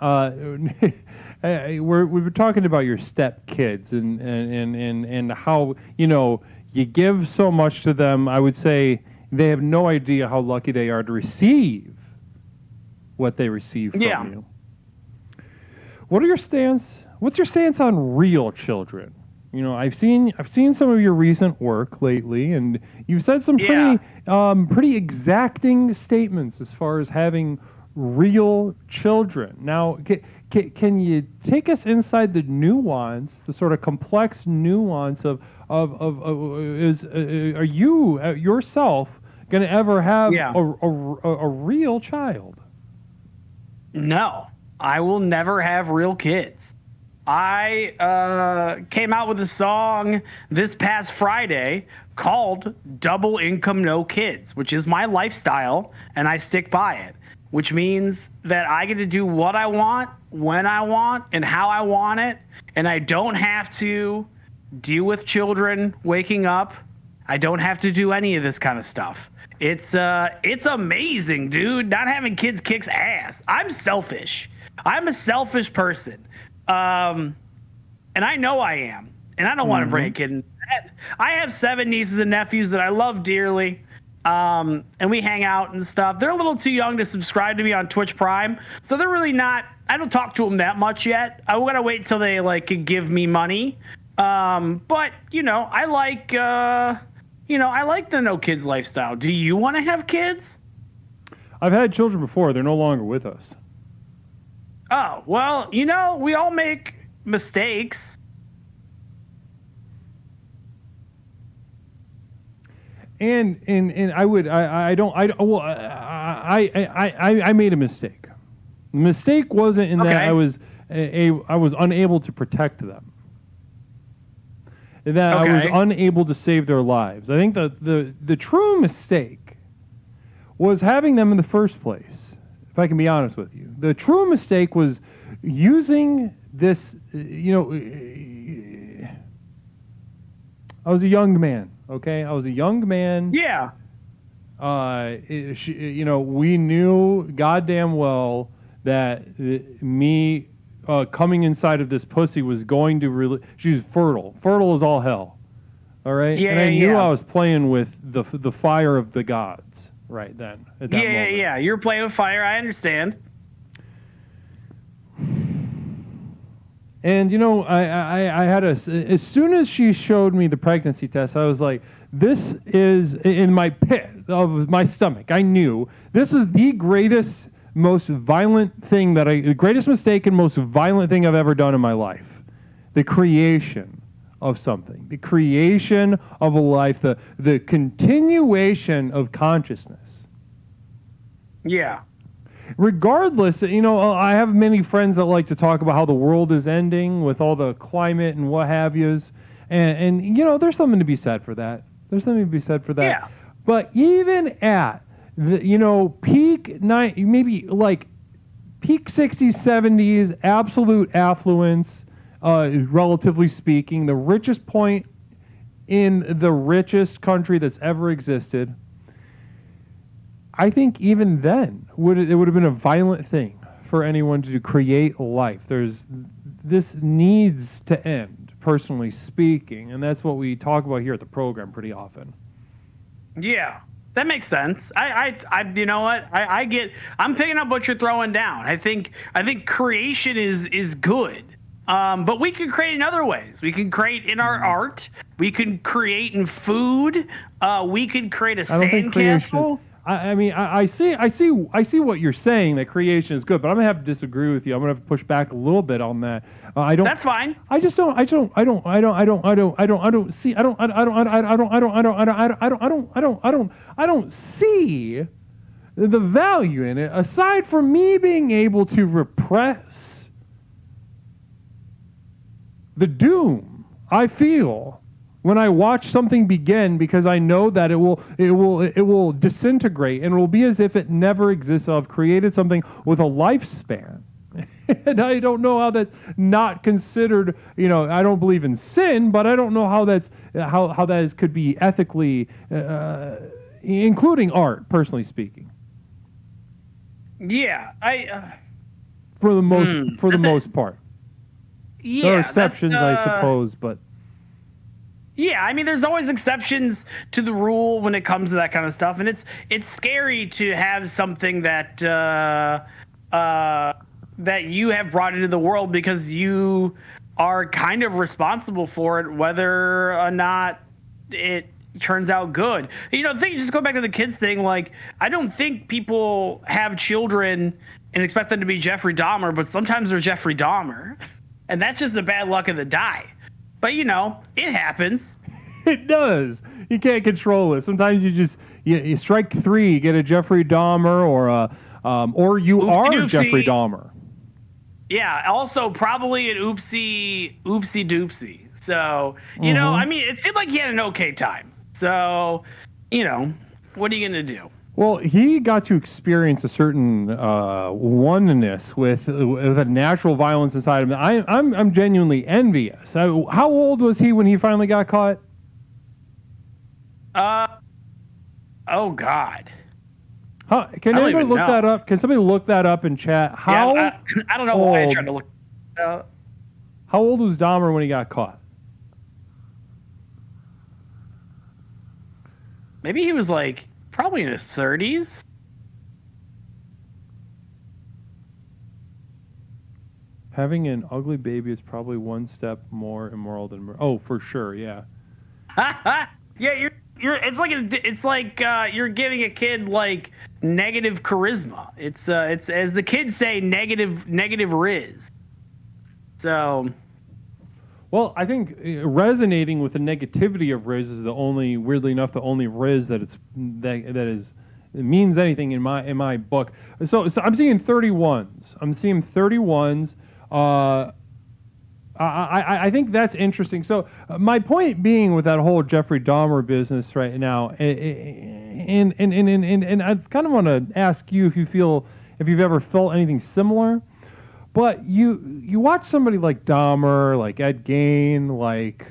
We've been talking about your step kids and how, you give so much to them. I would say they have no idea how lucky they are to receive what they receive from you. What are your stance? What's your stance on real children? You know, I've seen some of your recent work lately, and you've said some Yeah. pretty exacting statements as far as having real children. Now, can you take us inside the nuance, the sort of complex nuance are you yourself going to ever have Yeah. a real child? No, I will never have real kids. I came out with a song this past Friday called Double Income No Kids, which is my lifestyle, and I stick by it, which means that I get to do what I want, when I want, and how I want it, and I don't have to deal with children waking up. I don't have to do any of this kind of stuff. It's amazing, dude. Not having kids kicks ass. I'm selfish. I'm a selfish person. And I know I am. And I don't want to bring a kid in. I have 7 nieces and nephews that I love dearly. And we hang out and stuff. They're a little too young to subscribe to me on Twitch Prime. So they're really not, I don't talk to them that much yet. I gotta wait till they like can give me money. But you know, I like the no kids lifestyle. Do you want to have kids? I've had children before. They're no longer with us. Oh, well, you know, we all make mistakes. And I made a mistake. The mistake wasn't in that Okay. I was unable to protect them. That I was Okay. unable to save their lives. I think the true mistake was having them in the first place. If I can be honest with you, the true mistake was using this. You know, I was a young man. Okay, I was a young man. Yeah. You know, we knew goddamn well that me coming inside of this pussy was going to really. She was fertile as all hell. All right, Yeah, and I knew yeah. I was playing with the fire of the gods right then. At that moment. Yeah. You're playing with fire. I understand. And you know, I had as soon as she showed me the pregnancy test, I was like, this is in my pit of my stomach. I knew this is the greatest, most violent thing the greatest mistake and most violent thing I've ever done in my life. The creation of something, the creation of a life, the continuation of consciousness. Yeah. Regardless, you know, I have many friends that like to talk about how the world is ending with all the climate and what have yous. And you know, there's something to be said for that. There's something to be said for that. Yeah. But even at the, you know, maybe like peak 60s, 70s, absolute affluence, relatively speaking, the richest point in the richest country that's ever existed, I think even then it would have been a violent thing for anyone to create life. This needs to end, personally speaking, and that's what we talk about here at the program pretty often. Yeah. That makes sense. You know what? I'm picking up what you're throwing down. I think creation is good. But we can create in other ways. We can create in our art. We can create in food. We can create a I don't think creation. sandcastle. I mean, I see what you're saying, that creation is good, but I'm gonna have to disagree with you. I'm gonna have to push back a little bit on that. I don't. That's fine. I don't see the value in it, aside from me being able to repress the doom I feel when I watch something begin, because I know that it will disintegrate and it will be as if it never exists. I've created something with a lifespan. And I don't know how that's not considered, you know, I don't believe in sin, but I don't know how that could be ethically, including art, personally speaking. Yeah, For the most part. yeah. There are exceptions, that's, I suppose, but Yeah, I mean, there's always exceptions to the rule when it comes to that kind of stuff, and it's scary to have something that that you have brought into the world because you are kind of responsible for it, whether or not it turns out good. Just go back to the kids thing. Like, I don't think people have children and expect them to be Jeffrey Dahmer, but sometimes they're Jeffrey Dahmer, and that's just the bad luck of the die. But it happens. It does. You can't control it. Sometimes you strike three, you get a Jeffrey Dahmer, or you are Oopsie-doopsie. Jeffrey Dahmer. Yeah. Also, probably an oopsie doopsie. So I mean, it seemed like he had an okay time. So, what are you gonna do? Well, he got to experience a certain oneness with a natural violence inside him. I'm genuinely envious. How old was he when he finally got caught? Oh God. Can anyone look that up? Can somebody look that up in chat? I don't know why I tried to look. How old was Dahmer when he got caught? Maybe he was like probably in his 30s. Having an ugly baby is probably one step more immoral than murder. Oh, for sure, yeah. Yeah, it's like you're giving a kid like negative charisma. It's as the kids say, negative riz. So, well, I think resonating with the negativity of Riz is weirdly enough, the only Riz that it means anything in my book. So I'm seeing 31s. I think that's interesting. So my point being with that whole Jeffrey Dahmer business right now, and I kind of want to ask you if you've ever felt anything similar. But you watch somebody like Dahmer, like Ed Gein, like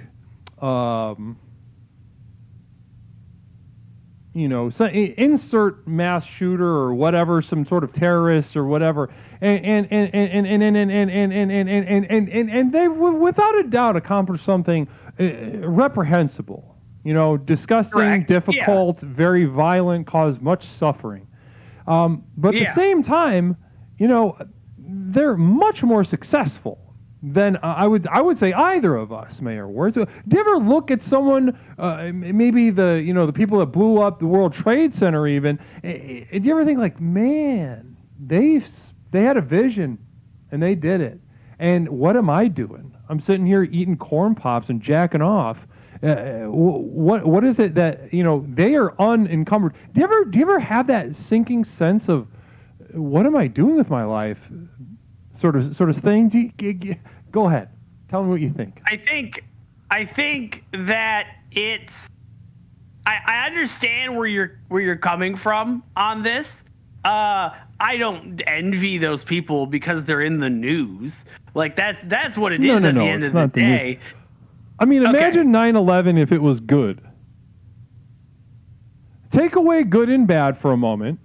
insert mass shooter or whatever, some sort of terrorist or whatever, and they without a doubt accomplished something reprehensible, disgusting, correct. difficult, very violent, caused much suffering. But at the same time, they're much more successful than I would say either of us, Mayor Ward. So, do you ever look at someone, maybe the people that blew up the World Trade Center even? Do you ever think like, man, they had a vision, and they did it. And what am I doing? I'm sitting here eating corn pops and jacking off. What is it that they are unencumbered? Do you ever have that sinking sense of what am I doing with my life? Sort of thing. Go ahead. Tell me what you think. I think that it's. I understand where you're coming from on this. I don't envy those people because they're in the news. Like that's what it is at the end of the day. News. I mean, imagine 9/11 if it was good. Take away good and bad for a moment.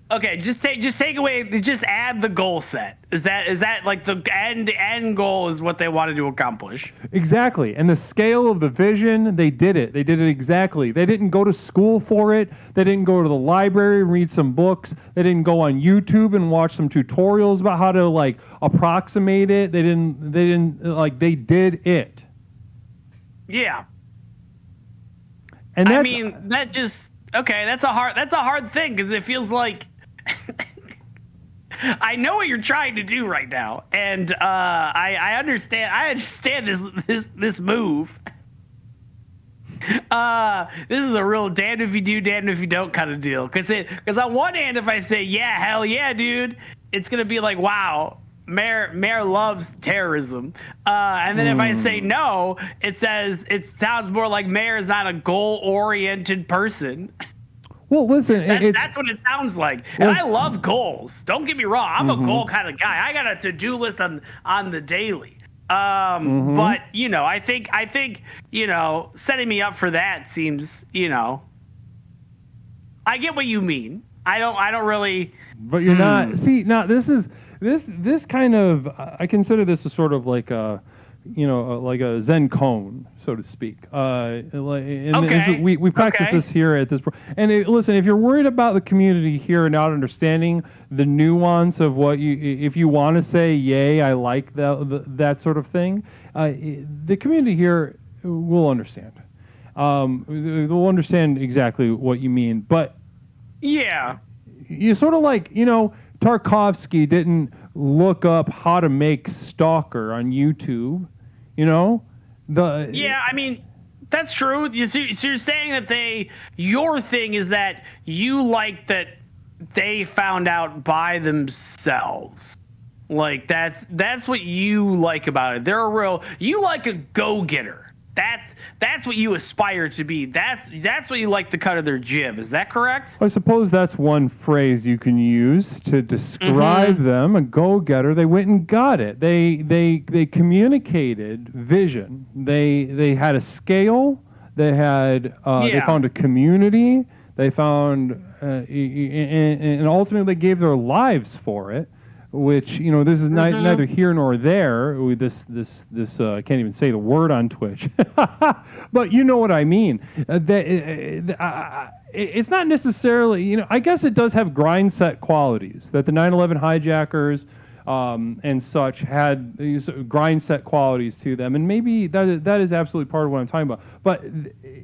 Okay, just take away. Just add the goal set. Is that like the end goal is what they wanted to accomplish? Exactly. And the scale of the vision, they did it. They did it exactly. They didn't go to school for it. They didn't go to the library and read some books. They didn't go on YouTube and watch some tutorials about how to like approximate it. They did it. Yeah. And I mean, that's a hard thing because it feels like I know what you're trying to do right now, and I understand. I understand this move. This is a real damned if you do, damned if you don't kind of deal. Because on one hand, if I say yeah, hell yeah, dude, it's gonna be like, wow, Mayor loves terrorism. And then if I say no, it sounds more like Mayor is not a goal-oriented person. Well, listen, that's what it sounds like. And I love goals. Don't get me wrong. I'm a goal kind of guy. I got a to-do list on the daily. But I think setting me up for that seems, I get what you mean. I don't really. But you're not. See, now this kind of, I consider this a sort of like a like a Zen cone, so to speak. Okay. We practice Okay. this here at this. Listen, if you're worried about the community here not understanding the nuance of what if you want to say, yay, I like that sort of thing, the community here will understand. They'll understand exactly what you mean, but Yeah. you sort of like, Tarkovsky didn't look up how to make Stalker on YouTube, Yeah, I mean, that's true. So you're saying that your thing is that you like that they found out by themselves. Like that's what you like about it. You like a go-getter. That's what you aspire to be. That's what you like the cut of their jib. Is that correct? I suppose that's one phrase you can use to describe them, a go-getter. They went and got it. They communicated vision. They had a scale. They found a community. They found and ultimately they gave their lives for it. Which this is neither here nor there. This I can't even say the word on Twitch, but you know what I mean. It's not necessarily I guess it does have grind set qualities that the 9/11 hijackers and such had these grind set qualities to them, and maybe that is absolutely part of what I'm talking about. But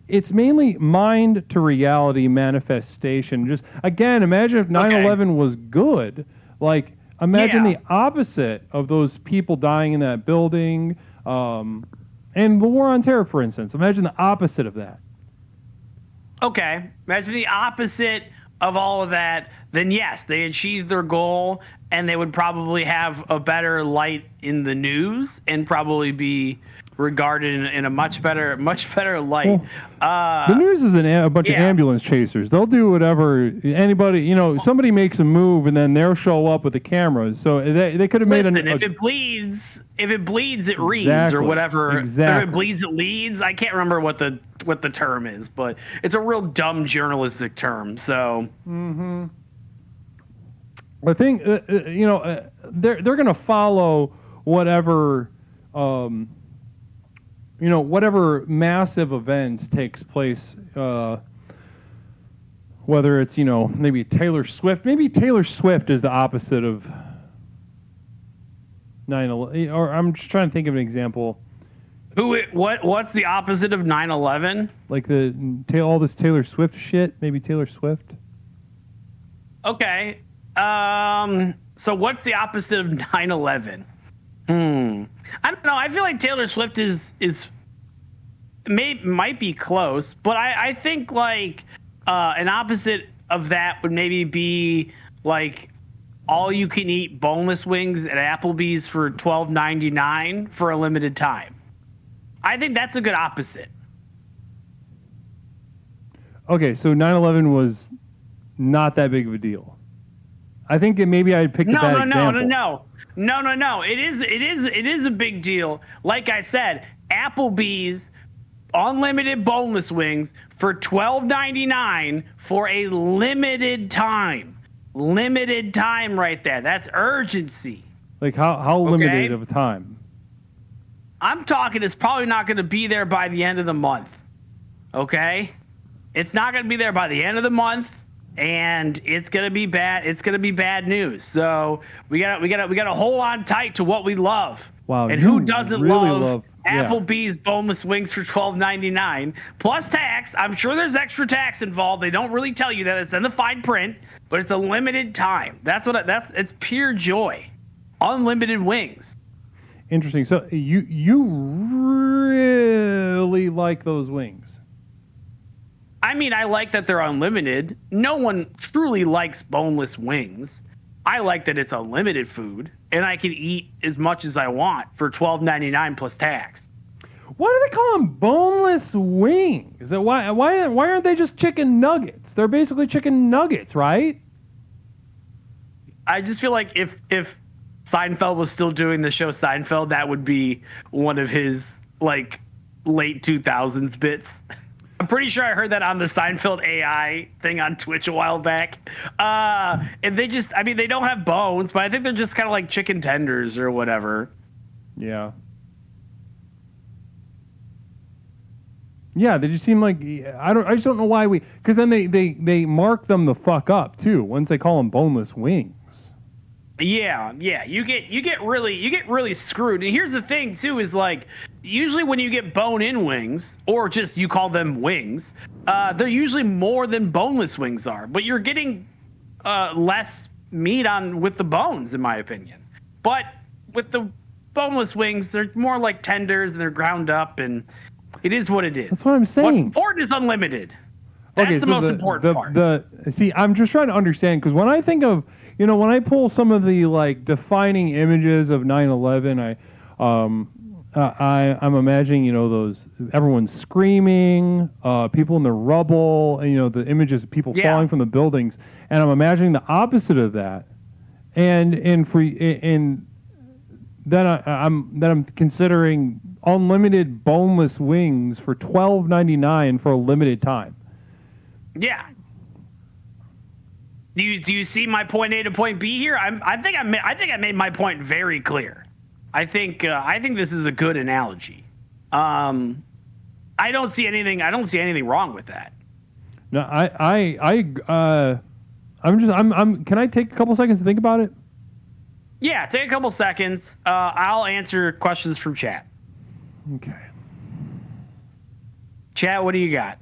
it's mainly mind to reality manifestation. Just again, imagine if 9/11 was good, like. Imagine the opposite of those people dying in that building, and the war on terror, for instance. Imagine the opposite of that. Okay. Imagine the opposite of all of that. Then yes, they achieved their goal, and they would probably have a better light in the news, and probably be regarded in a much better light. The news is a bunch of ambulance chasers. They'll do whatever anybody, somebody makes a move and then they'll show up with the cameras. So they could have made if it bleeds, it reads or whatever. Exactly. If it bleeds, it leads. I can't remember what the term is, but it's a real dumb journalistic term. So. Mm-hmm. I think they're going to follow whatever. Whatever massive event takes place, whether it's, maybe Taylor Swift. Maybe Taylor Swift is the opposite of 9/11. Or I'm just trying to think of an example. What's the opposite of 9/11? Like all this Taylor Swift shit. Maybe Taylor Swift. Okay. So what's the opposite of 9/11? I don't know. I feel like Taylor Swift might be close, but I think like an opposite of that would maybe be like all you can eat boneless wings at Applebee's for $12.99 for a limited time. I think that's a good opposite. Okay, so 9/11 was not that big of a deal. I think maybe I'd pick that example. No. It is a big deal. Like I said, Applebee's unlimited boneless wings for $12.99 for a limited time. Limited time right there. That's urgency. Like how limited of a time? I'm talking it's probably not going to be there by the end of the month. Okay? It's not going to be there by the end of the month. And it's gonna be bad. It's gonna be bad news. So we gotta hold on tight to what we love. Wow. And who doesn't really love Applebee's boneless wings for $12.99 plus tax? I'm sure there's extra tax involved. They don't really tell you that. It's in the fine print, but it's a limited time. It's pure joy. Unlimited wings. Interesting. So you really like those wings? I mean, I like that they're unlimited. No one truly likes boneless wings. I like that it's unlimited food, and I can eat as much as I want for $12.99 plus tax. Why do they call them boneless wings? Why aren't they just chicken nuggets? They're basically chicken nuggets, right? I just feel like if Seinfeld was still doing the show Seinfeld, that would be one of his like late 2000s bits. I'm pretty sure I heard that on the Seinfeld AI thing on Twitch a while back. And they don't have bones, but I think they're just kind of like chicken tenders or whatever. Yeah. Yeah, they just seem like I just don't know why we because then they mark them the fuck up too once they call them boneless wings. Yeah, you get really screwed. And here's the thing too is like usually when you get bone-in wings or just you call them wings, they're usually more than boneless wings are. But you're getting less meat on with the bones, in my opinion. But with the boneless wings, they're more like tenders and they're ground up, and it is what it is. That's what I'm saying. What's important is unlimited. That's the most important part. See, I'm just trying to understand because when I think of when I pull some of the like defining images of 9/11, I'm imagining those everyone screaming, people in the rubble, and the images of people falling from the buildings, and I'm imagining the opposite of that, and then I'm considering unlimited boneless wings for $12.99 for a limited time. Yeah. Do you see my point A to point B here? I think I made my point very clear. I think this is a good analogy. I don't see anything wrong with that. No, can I take a couple seconds to think about it? Yeah, take a couple seconds. I'll answer questions from chat. Okay. Chat, what do you got?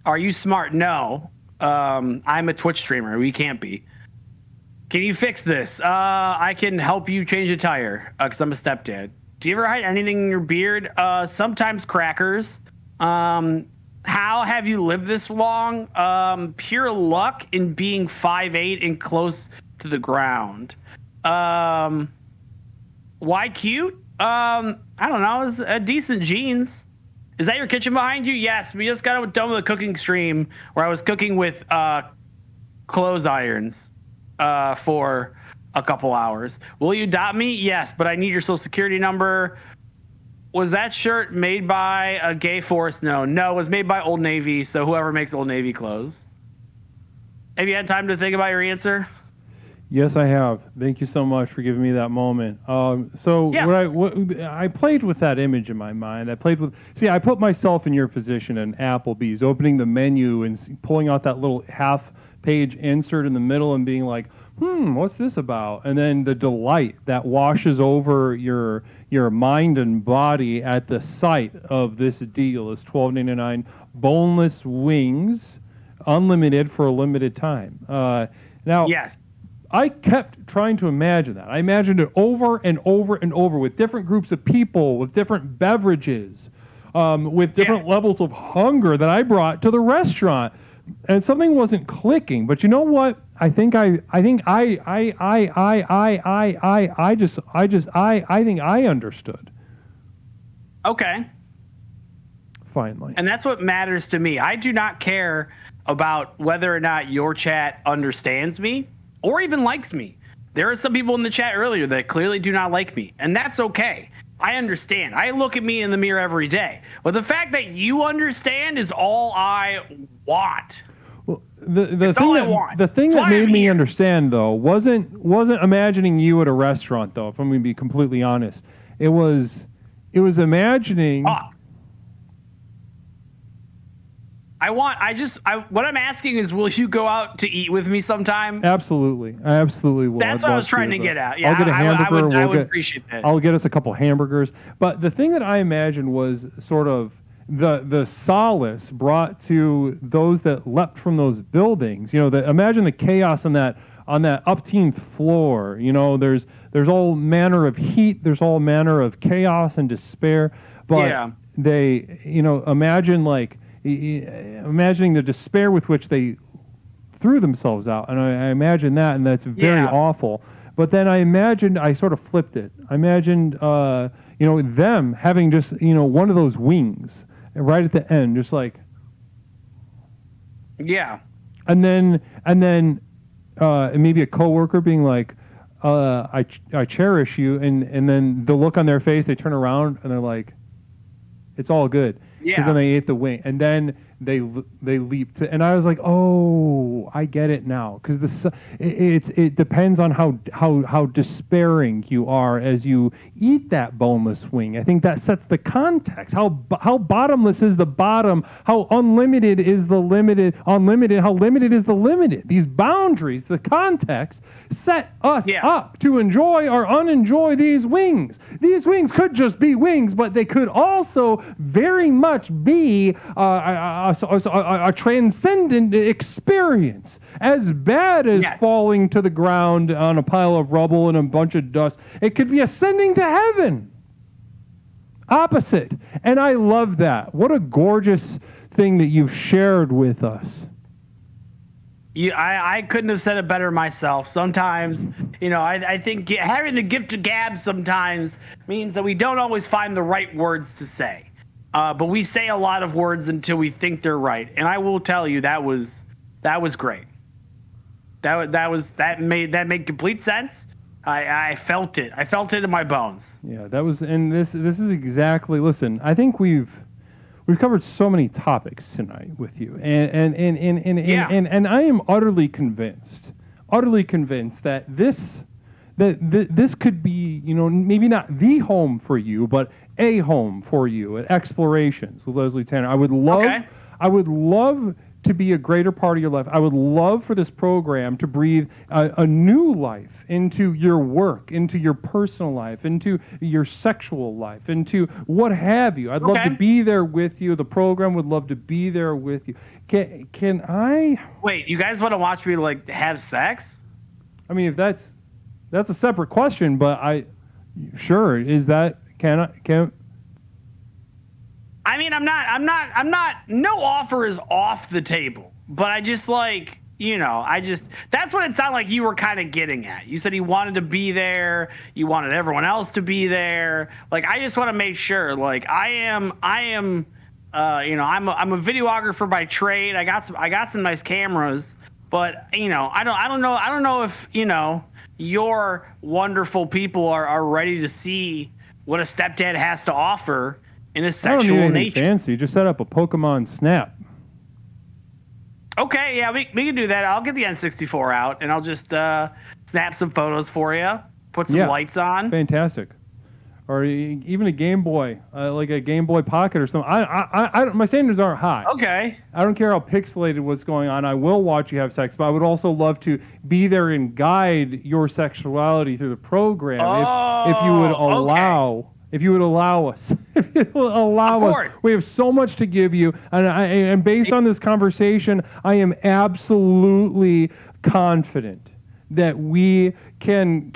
Are you smart? No. I'm a Twitch streamer. We can't be. Can you fix this? I can help you change a tire because I'm a stepdad. Do you ever hide anything in your beard? Sometimes crackers. How have you lived this long? Pure luck in being 5'8" and close to the ground. Why cute? I don't know. It's a decent genes. Is that your kitchen behind you? Yes. We just got done with a cooking stream where I was cooking with clothes irons for a couple hours. Will you adopt me? Yes, but I need your social security number. Was that shirt made by a gay force? No, it was made by Old Navy, so whoever makes Old Navy clothes. Have you had time to think about your answer? Yes, I have. Thank you so much for giving me that moment. I played with that image in my mind. I put myself in your position in Applebee's, opening the menu and pulling out that little half-page insert in the middle and being like, what's this about? And then the delight that washes over your mind and body at the sight of this deal is $12.99 boneless wings, unlimited for a limited time. Now, yes. I kept trying to imagine that. I imagined it over and over and over with different groups of people, with different beverages, with different levels of hunger that I brought to the restaurant, and something wasn't clicking. But you know what? I think I understood. Okay. Finally. And that's what matters to me. I do not care about whether or not your chat understands me or even likes me. There are some people in the chat earlier that clearly do not like me, and that's okay. I understand. I look at me in the mirror every day. But the fact that you understand is all I want. Well, the thing that made me understand though wasn't imagining you at a restaurant though, if I'm going to be completely honest. It was imagining what I'm asking is, will you go out to eat with me sometime? Absolutely. I absolutely will. That's what I was trying to get at. Yeah, I'll get a hamburger. I would appreciate that. I'll get us a couple hamburgers. But the thing that I imagined was sort of the solace brought to those that leapt from those buildings. Imagine the chaos on that 18th floor. There's all manner of heat. There's all manner of chaos and despair. But they, imagining the despair with which they threw themselves out, and I imagine that, and that's very awful. But then I sort of flipped it. I imagined, them having just, one of those wings right at the end, just like, and then maybe a coworker being like, I cherish you, and then the look on their face, they turn around and they're like, it's all good. Yeah. Because then they ate the wing, and then they leap to, and I was like, oh, I get it now, because it depends on how despairing you are as you eat that boneless wing. I think that sets the context. How bottomless is the bottom? How unlimited is the limited? Unlimited. How limited is the limited? These boundaries, the context, set us up to enjoy or unenjoy these wings. These wings could just be wings, but they could also very much be a transcendent experience. As bad as falling to the ground on a pile of rubble and a bunch of dust, it could be ascending to heaven. Opposite. And I love that. What a gorgeous thing that you've shared with us. I couldn't have said it better myself. Sometimes, I think having the gift of gab sometimes means that we don't always find the right words to say. But we say a lot of words until we think they're right. And I will tell you, that was great. That made complete sense. I felt it. I felt it in my bones. Yeah, that was, and this is exactly. Listen, I think we've covered so many topics tonight with you, and I am utterly convinced that this could be, maybe not the home for you, but a home for you at Explorations with Leslie Tanner. I would love to be a greater part of your life. I would love for this program to breathe a new life into your work, into your personal life, into your sexual life, into what have you. I'd love to be there with you. The program would love to be there with you. Can I... Wait, you guys want to watch me, have sex? I mean, if that's a separate question, but sure, is that... Can I mean, I'm not, no offer is off the table, but I just that's what it sounded like you were kind of getting at. You said he wanted to be there. You wanted everyone else to be there. I just want to make sure, I am, I'm a videographer by trade. I got some nice cameras, but, I don't know if, your wonderful people are ready to see what a stepdad has to offer in a sexual nature. I don't need anything fancy. Just set up a Pokemon Snap. Okay, yeah, we can do that. I'll get the N64 out, and I'll just snap some photos for you, put some lights on. Fantastic. Or even a Game Boy, like a Game Boy Pocket or something. My standards aren't high. Okay. I don't care how pixelated what's going on. I will watch you have sex, but I would also love to be there and guide your sexuality through the program. If you would allow... If you would allow us, us, we have so much to give you, and based on this conversation, I am absolutely confident that we can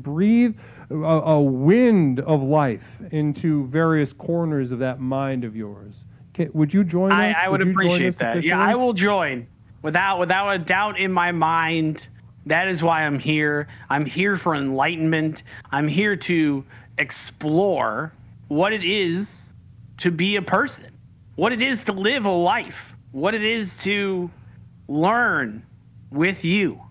breathe a wind of life into various corners of that mind of yours. Would you join us? I would appreciate that. Yeah, I will join without a doubt in my mind. That is why I'm here. I'm here for enlightenment. I'm here to explore what it is to be a person, what it is to live a life, what it is to learn with you.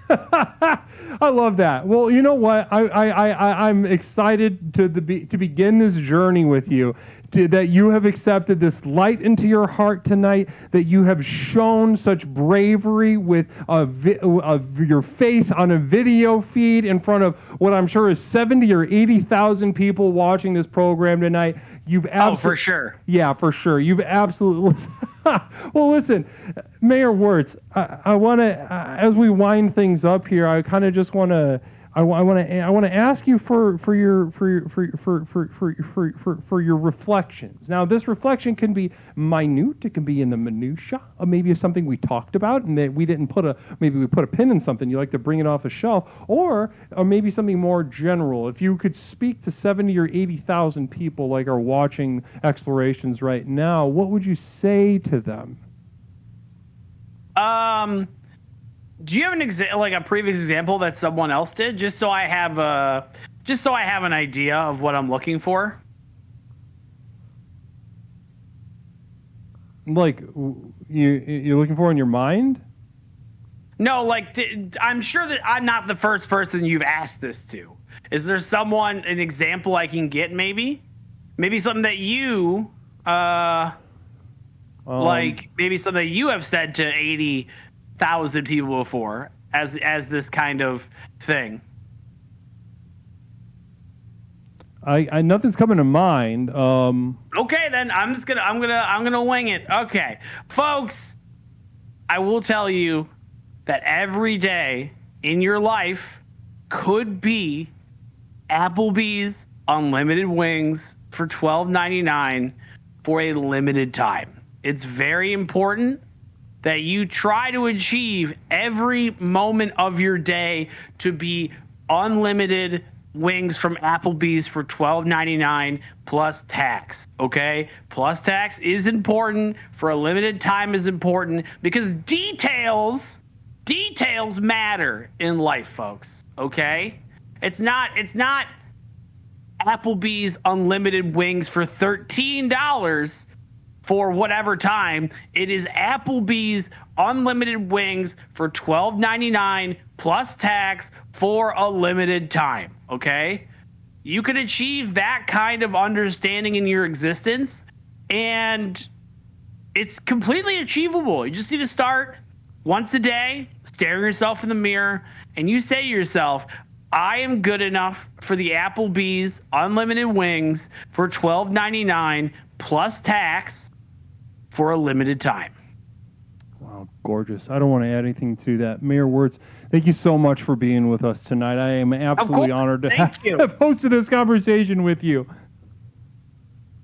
I love that. Well, you know what? I'm excited to begin this journey with you. That you have accepted this light into your heart tonight, that you have shown such bravery with your face on a video feed in front of what I'm sure is 70 or 80,000 people watching this program tonight. For sure. Yeah, for sure. You've absolutely... Well, listen, Mayor Wirtz, I want to, as we wind things up here, I kind of just want to... I want to ask you for your reflections. Now, this reflection can be minute. It can be in the minutia. Or maybe it's something we talked about and that we didn't maybe we put a pin in something. You like to bring it off the shelf, or maybe something more general. If you could speak to 70 or 80,000 people like are watching Explorations right now, what would you say to them? Do you have a previous example that someone else did, just so I have an idea of what I'm looking for? Like you're looking for in your mind? No, I'm sure that I'm not the first person you've asked this to. Is there an example I can get maybe? Maybe something that you, maybe something that you have said to 80,000 people before as this kind of thing. I nothing's coming to mind. Okay, then I'm gonna wing it. Okay, folks, I will tell you that every day in your life could be Applebee's unlimited wings for $12.99 for a limited time. It's very important that you try to achieve every moment of your day to be unlimited wings from Applebee's for $12.99 plus tax. Okay? Plus tax is important. For a limited time is important because details matter in life, folks. Okay? It's not Applebee's unlimited wings for $13 for whatever time. It is Applebee's unlimited wings for $12.99 plus tax for a limited time. Okay? You can achieve that kind of understanding in your existence, and it's completely achievable. You just need to start once a day, staring yourself in the mirror, and you say to yourself, I am good enough for the Applebee's unlimited wings for $12.99 plus tax for a limited time. Wow, gorgeous. I don't want to add anything to that. Mayor Wirtz, thank you so much for being with us tonight. I am absolutely honored to have hosted this conversation with you.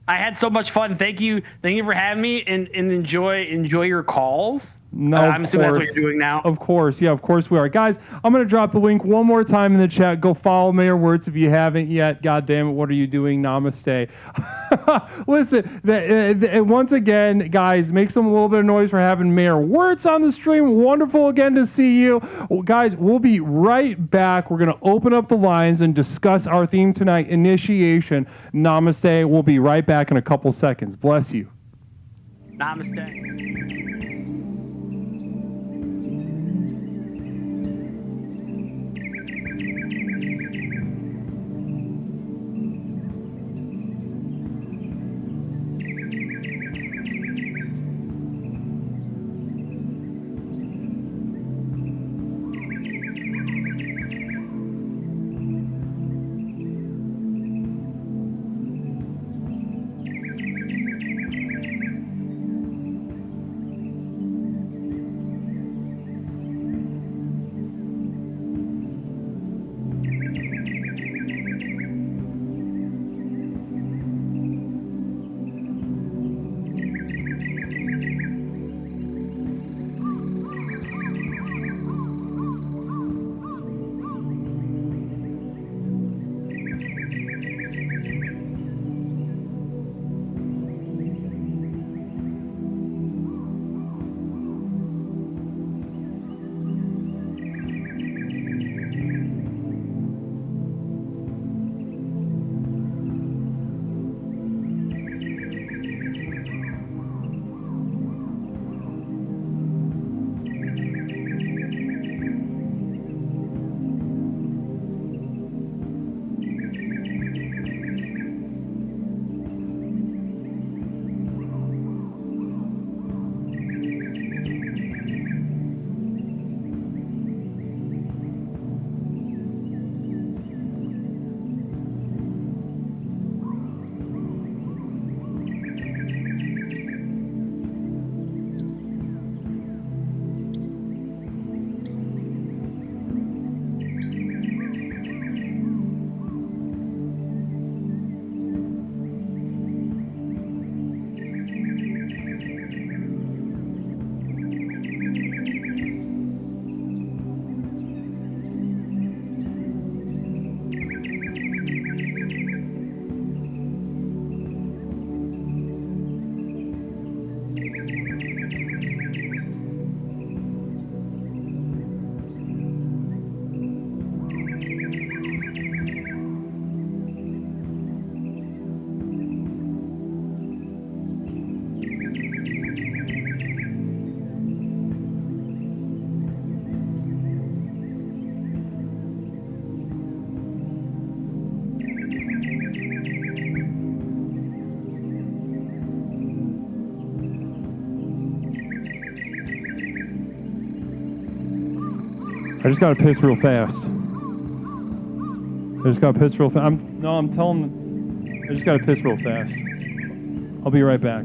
I had so much fun. Thank you for having me, and enjoy your calls. No, I'm assuming that's what you're doing now. Of course, yeah, of course we are. Guys, I'm going to drop the link one more time in the chat. Go follow Mayor Wirtz if you haven't yet. God damn it, what are you doing? Namaste. Listen, once again, guys, make some little bit of noise for having Mayor Wirtz on the stream. Wonderful again to see you. Well, guys, we'll be right back. We're going to open up the lines and discuss our theme tonight, initiation. Namaste. We'll be right back in a couple seconds. Bless you. Namaste. I just gotta piss real fast. I just gotta piss real fast. I'm telling. I just gotta piss real fast. I'll be right back.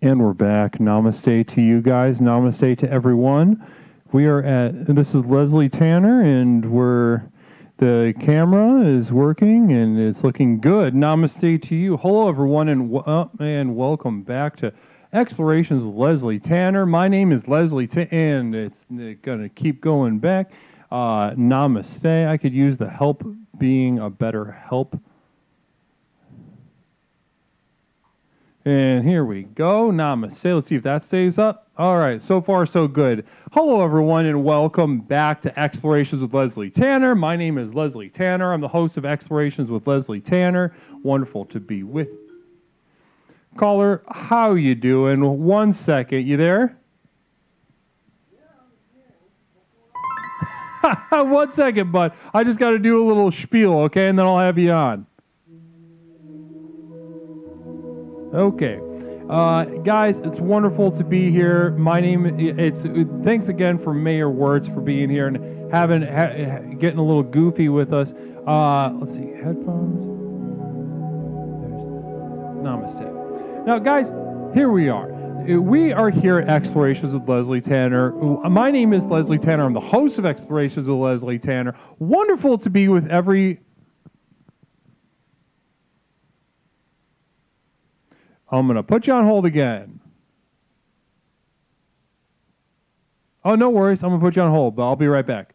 And we're back. Namaste to you guys. Namaste to everyone. This is Leslie Tanner, and the camera is working, and it's looking good. Namaste to you. Hello, everyone, and welcome back to Explorations with Leslie Tanner. My name is Leslie and it's going to keep going back. Namaste. I could use the help being a better help. And here we go. Namaste. Let's see if that stays up. All right. So far, so good. Hello, everyone, and welcome back to Explorations with Leslie Tanner. My name is Leslie Tanner. I'm the host of Explorations with Leslie Tanner. Wonderful to be with you. Caller, how you doing? 1 second. You there? 1 second, bud. I just got to do a little spiel, okay? And then I'll have you on. Okay. Guys, it's wonderful to be here. Thanks again for Mayor Wertz for being here and getting a little goofy with us. Let's see, headphones. Namaste. Now, guys, here we are. We are here at Explorations with Leslie Tanner. My name is Leslie Tanner. I'm the host of Explorations with Leslie Tanner. Wonderful to be with I'm going to put you on hold again. Oh, no worries. I'm going to put you on hold, but I'll be right back.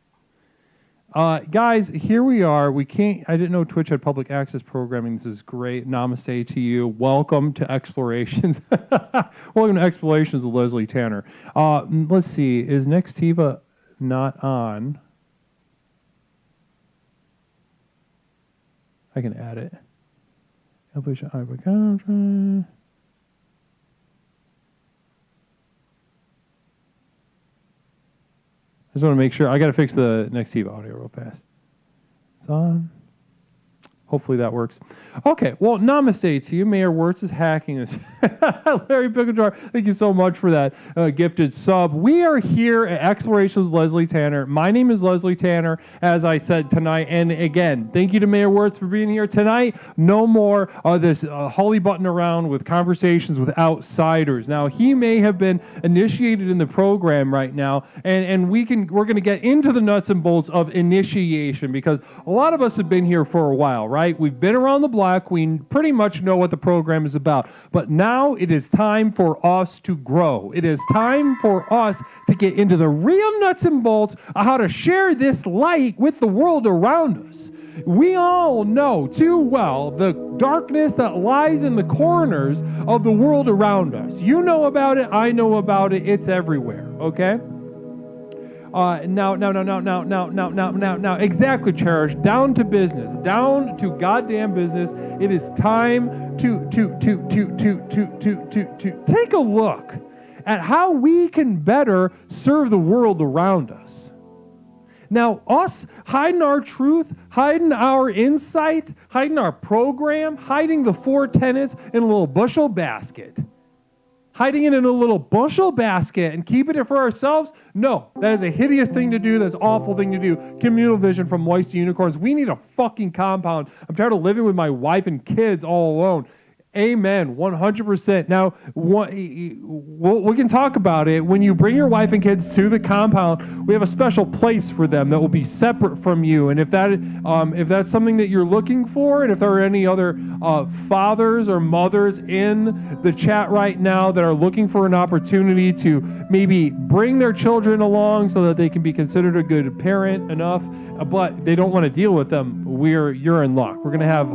Guys, here we are. I didn't know Twitch had public access programming. This is great. Namaste to you. Welcome to Explorations. Welcome to Explorations with Leslie Tanner. Let's see. Is Nextiva not on? I can add it. just want to make sure. I got to fix the next TiVo audio real fast. It's on. Hopefully that works. Okay, well, namaste to you. Mayor Wirtz is hacking us. Larry Picklejar, thank you so much for that gifted sub. We are here at Explorations with Leslie Tanner. My name is Leslie Tanner, as I said tonight. And again, thank you to Mayor Wirtz for being here tonight. No more this Holly button around with conversations with outsiders. Now, he may have been initiated in the program right now, and we're going to get into the nuts and bolts of initiation, because a lot of us have been here for a while, right? We've been around the block. We pretty much know what the program is about. But now it is time for us to grow. It is time for us to get into the real nuts and bolts of how to share this light with the world around us. We all know too well the darkness that lies in the corners of the world around us. You know about it. I know about it. It's everywhere. Okay? Now, exactly, Cherish. Down to business. Down to goddamn business. It is time to take a look at how we can better serve the world around us. Now, us hiding our truth, hiding our insight, hiding our program, hiding the 4 tenets in a little bushel basket. Hiding it in a little bushel basket and keeping it for ourselves? No, that is a hideous thing to do. That's an awful thing to do. Communal vision from Mice to Unicorns. We need a fucking compound. I'm tired of living with my wife and kids all alone. Amen, 100%. Now, we can talk about it. When you bring your wife and kids to the compound, we have a special place for them that will be separate from you. And if that's something that you're looking for, and if there are any other fathers or mothers in the chat right now that are looking for an opportunity to maybe bring their children along so that they can be considered a good parent enough, but they don't want to deal with them, you're in luck. We're going to have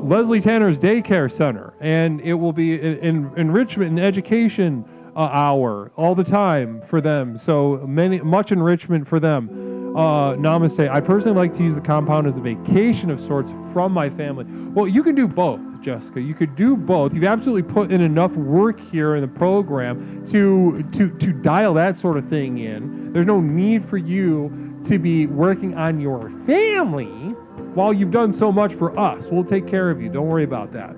Leslie Tanner's Daycare Center, and it will be an enrichment and education hour all the time for them. So much enrichment for them. Namaste. I personally like to use the compound as a vacation of sorts from my family. Well, you can do both, Jessica. You could do both. You've absolutely put in enough work here in the program to dial that sort of thing in. There's no need for you to be working on your family while you've done so much for us. We'll take care of you. Don't worry about that.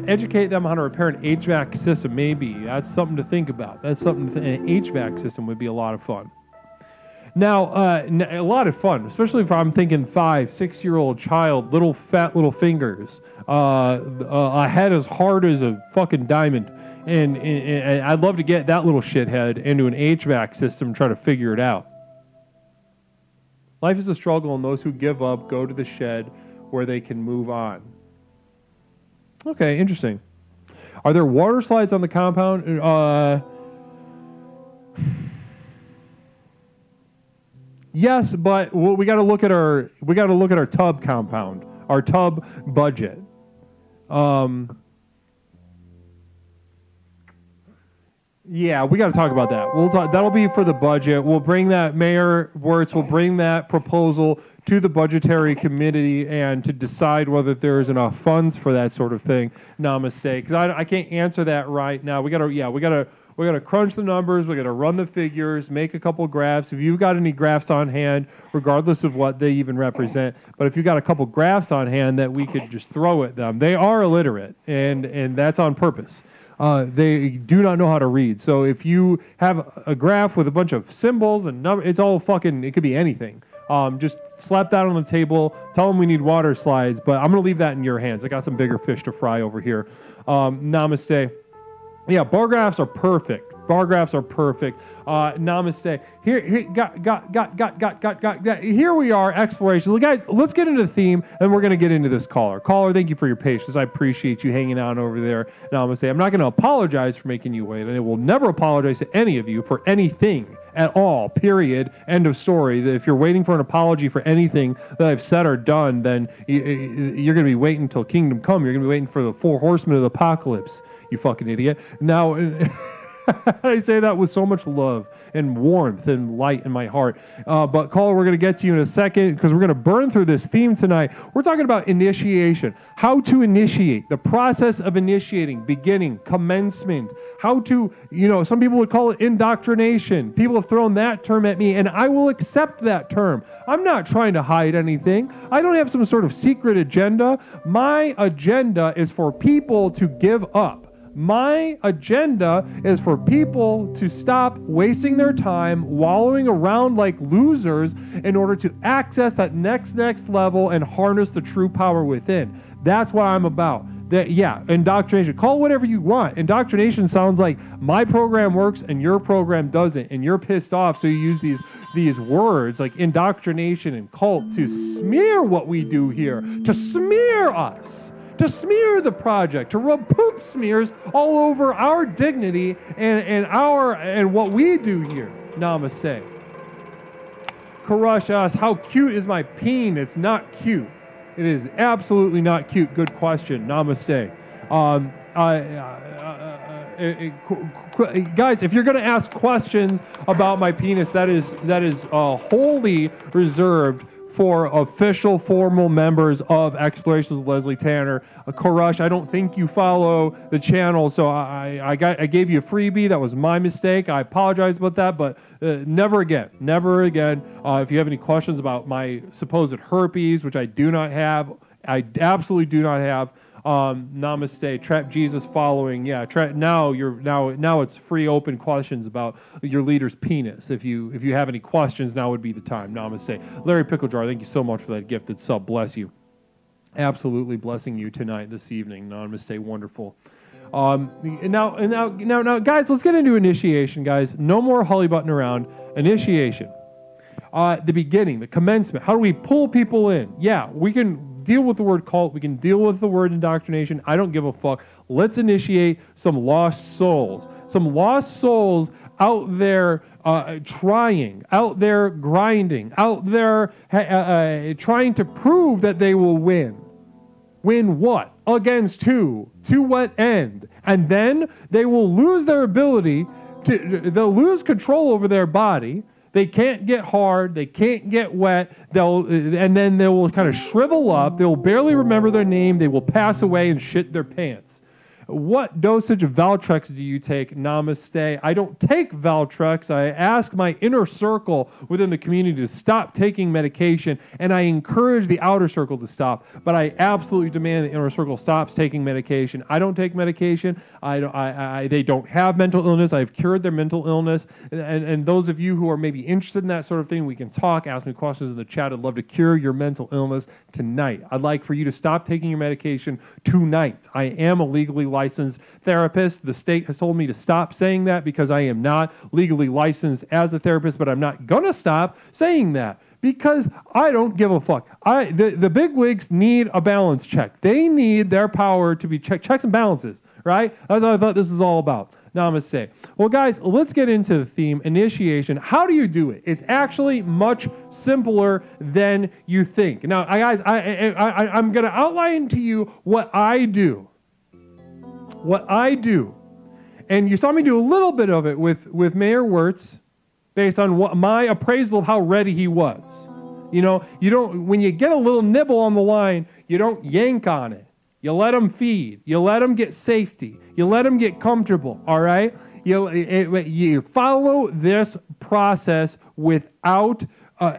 Educate them on how to repair an HVAC system. Maybe that's something to think about. That's something. An HVAC system would be a lot of fun. Now, a lot of fun, especially if I'm thinking 5-6-year-old child, little fat little fingers, a head as hard as a fucking diamond. And I'd love to get that little shithead into an HVAC system and try to figure it out. Life is a struggle, and those who give up go to the shed where they can move on. Okay, interesting. Are there water slides on the compound? Yes, but we got to look at our tub compound, our tub budget. Yeah, we got to talk about that. We'll talk. That'll be for the budget. We'll bring that, Mayor Wirtz will bring that proposal to the budgetary committee and to decide whether there's enough funds for that sort of thing. Namaste, because I can't answer that right now. We gotta crunch the numbers. We gotta run the figures, make a couple graphs. If you've got any graphs on hand, regardless of what they even represent, but if you've got a couple graphs on hand that we could just throw at them, they are illiterate, and that's on purpose. They do not know how to read. So if you have a graph with a bunch of symbols and numbers, it's all fucking, it could be anything. Just slap that on the table, tell them we need water slides, but I'm going to leave that in your hands. I got some bigger fish to fry over here. Namaste. Yeah, bar graphs are perfect. Namaste. Here we are, exploration. Guys, let's get into the theme, and we're going to get into this caller. Caller, thank you for your patience. I appreciate you hanging out over there. Namaste. I'm not going to apologize for making you wait, and I will never apologize to any of you for anything at all, period, end of story. If you're waiting for an apology for anything that I've said or done, then you're going to be waiting until kingdom come. You're going to be waiting for the 4 horsemen of the apocalypse, you fucking idiot. Now, I say that with so much love and warmth and light in my heart. But caller, we're going to get to you in a second because we're going to burn through this theme tonight. We're talking about initiation, how to initiate, the process of initiating, beginning, commencement, how to, some people would call it indoctrination. People have thrown that term at me, and I will accept that term. I'm not trying to hide anything. I don't have some sort of secret agenda. My agenda is for people to give up. My agenda is for people to stop wasting their time wallowing around like losers in order to access that next level and harness the true power within. That's what I'm about. Indoctrination. Call it whatever you want. Indoctrination sounds like my program works and your program doesn't, and you're pissed off, so you use these words like indoctrination and cult to smear what we do here, to smear us, to smear the project, to rub poop smears all over our dignity and what we do here. Namaste. Karush asks, how cute is my peen? It's not cute. It is absolutely not cute. Good question. Namaste. Guys, if you're going to ask questions about my penis, that is wholly reserved for official, formal members of Explorations with Leslie Tanner. Korush, I don't think you follow the channel, so I gave you a freebie. That was my mistake. I apologize about that, but never again. Never again. If you have any questions about my supposed herpes, which I do not have, I absolutely do not have. Namaste. Trap Jesus following. Yeah. Now it's free open questions about your leader's penis. If you have any questions, now would be the time. Namaste. Larry Picklejar, thank you so much for that gifted sub. Bless you. Absolutely blessing you tonight, this evening. Namaste. Wonderful. Now, guys, let's get into initiation, guys. No more hullybutting around. Initiation. The beginning, the commencement. How do we pull people in? Yeah, we can deal with the word cult. We can deal with the word indoctrination. I don't give a fuck. Let's initiate some lost souls. Some lost souls out there trying, out there grinding, out there trying to prove that they will win. Win what? Against who? To what end? And then they will lose their ability they'll lose control over their body. They can't get hard. They can't get wet. And then they will kind of shrivel up. They will barely remember their name. They will pass away and shit their pants. What dosage of Valtrex do you take? Namaste. I don't take Valtrex. I ask my inner circle within the community to stop taking medication, and I encourage the outer circle to stop. But I absolutely demand the inner circle stops taking medication. I don't take medication. They don't have mental illness. I've cured their mental illness. And those of you who are maybe interested in that sort of thing, we can talk. Ask me questions in the chat. I'd love to cure your mental illness tonight. I'd like for you to stop taking your medication tonight. I am a legally licensed therapist. The state has told me to stop saying that because I am not legally licensed as a therapist, but I'm not going to stop saying that because I don't give a fuck. The big wigs need a balance check. They need their power to be checks and balances, right? That's what I thought this was all about. Namaste. Well, guys, let's get into the theme, initiation. How do you do it? It's actually much simpler than you think. Now, guys, I'm going to outline to you what I do. What I do. And you saw me do a little bit of it with Mayor Wirtz based on what my appraisal of how ready he was. You don't, when you get a little nibble on the line, you don't yank on it. You let them feed. You let them get safety. You let them get comfortable, all right? You follow this process without